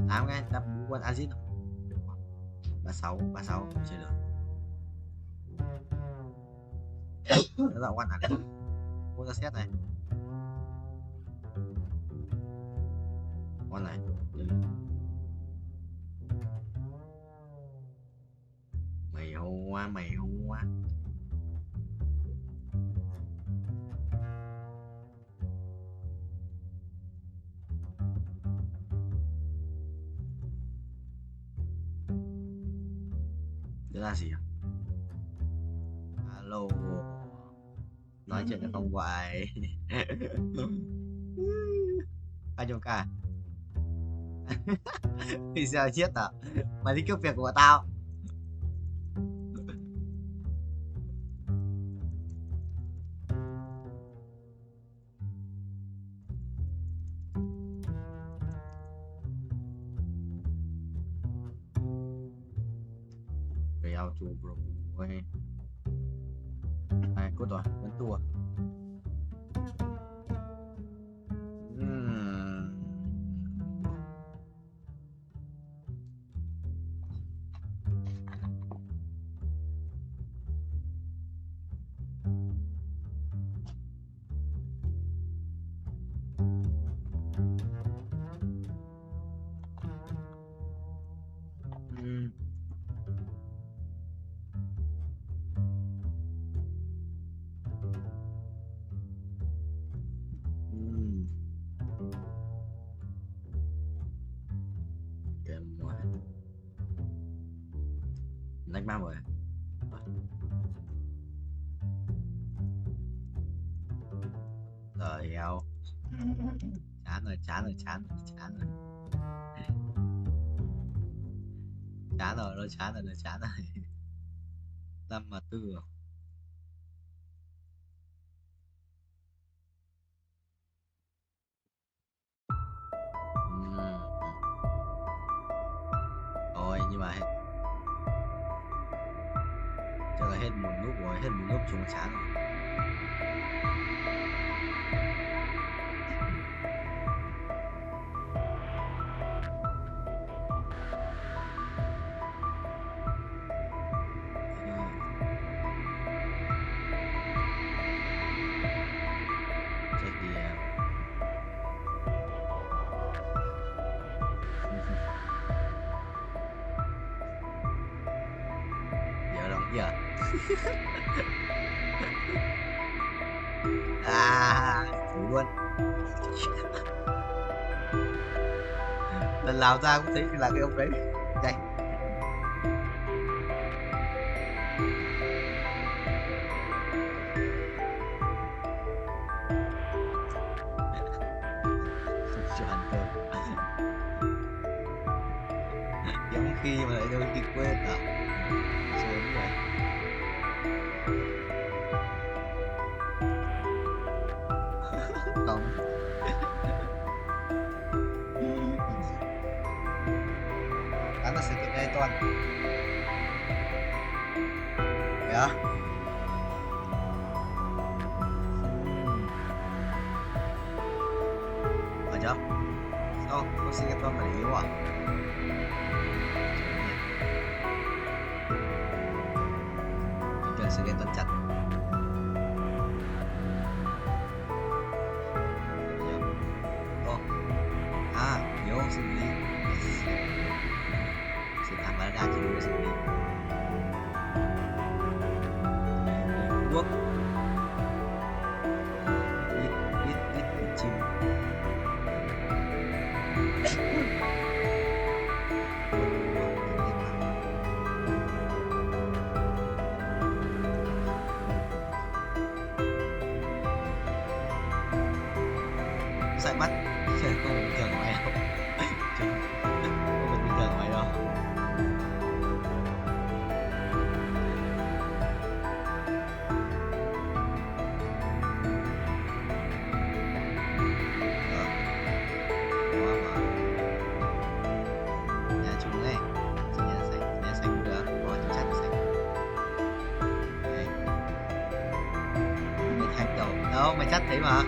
Speaker 8: 8 cái, ta bú con Azit rồi. 36 không chơi được. Nó dạo quan hẳn này. Mua ra set này. Con này. Mày hoa. Đó là gì à? Alo. Nói chuyện được không vậy? Ai cho cả? Thì sao chết à? Mày đi cướp việc của tao. Real to bro. Cốt rồi, vẫn tua. Đánh 3 rồi. Rồi heo. Chán rồi. Chán rồi. 5 mà 4 rồi. Thôi nhưng mà chắc là hết một nút chúng chán rồi. Giờ thử luôn. Lần nào ra cũng thấy là cái ông đấy. Đây. Cho ăn cơm. Giống khi mà lại đôi đi quên à. Sớm rồi. Không. Karena sedikitnya itu kan. Ya. Aja. Sao, có xin cái con này yếu à? Bây giờ sẽ cái tuần chặt. Yếu xử lý. Sự tham gia ra chỉ có xử lý. Quốc. Ít chim. Trời, không bình thường của mày đâu. Trời, không được bình thường của mày đâu. Nhà chung này, nhà xanh cũng được, có chắc chắn xanh. Đây. Mày thách đâu, đâu mày chắc thấy mà.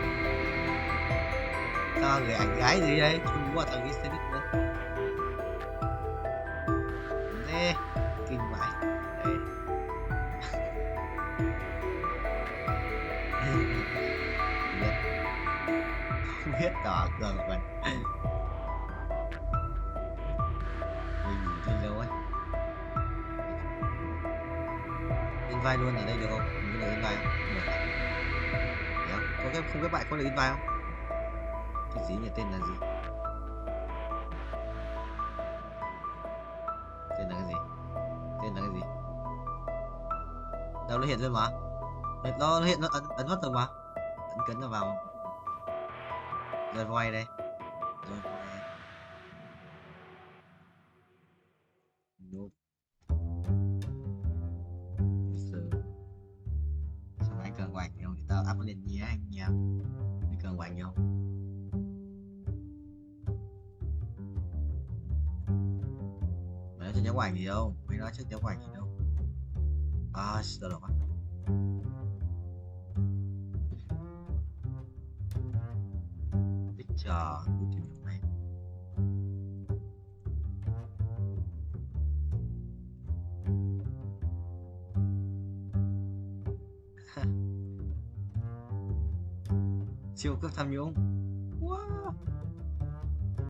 Speaker 8: Sao người ảnh gái gì đấy, chung qua thằng cái nữa. Thế, kinh vãi. Đây. Không biết tỏ cờ của mình. Mình ngủ trên đâu ấy. In vai luôn ở đây được không? Mình có được in vai không? Được. Đấy không? Có cái không, các bạn có được in vai không? Cái gì nhỉ, tên là gì? Tên là cái gì? Tên là cái gì? Đâu nó hiện lên mà. Nó hiện, nó ấn mất rồi mà. Ấn cấn nó vào. Rồi voi đây. Rồi voi. Nope. Sao anh cần quạt nhau thì tao up lên nhé anh nha. Anh cần quạt nhau. Mày nói cho cháu quạt gì đâu. Mày nói cho cháu quạt gì đâu. À, sợ rồi quá. Chờ tìm được mày. Siêu cấp tham nhũng.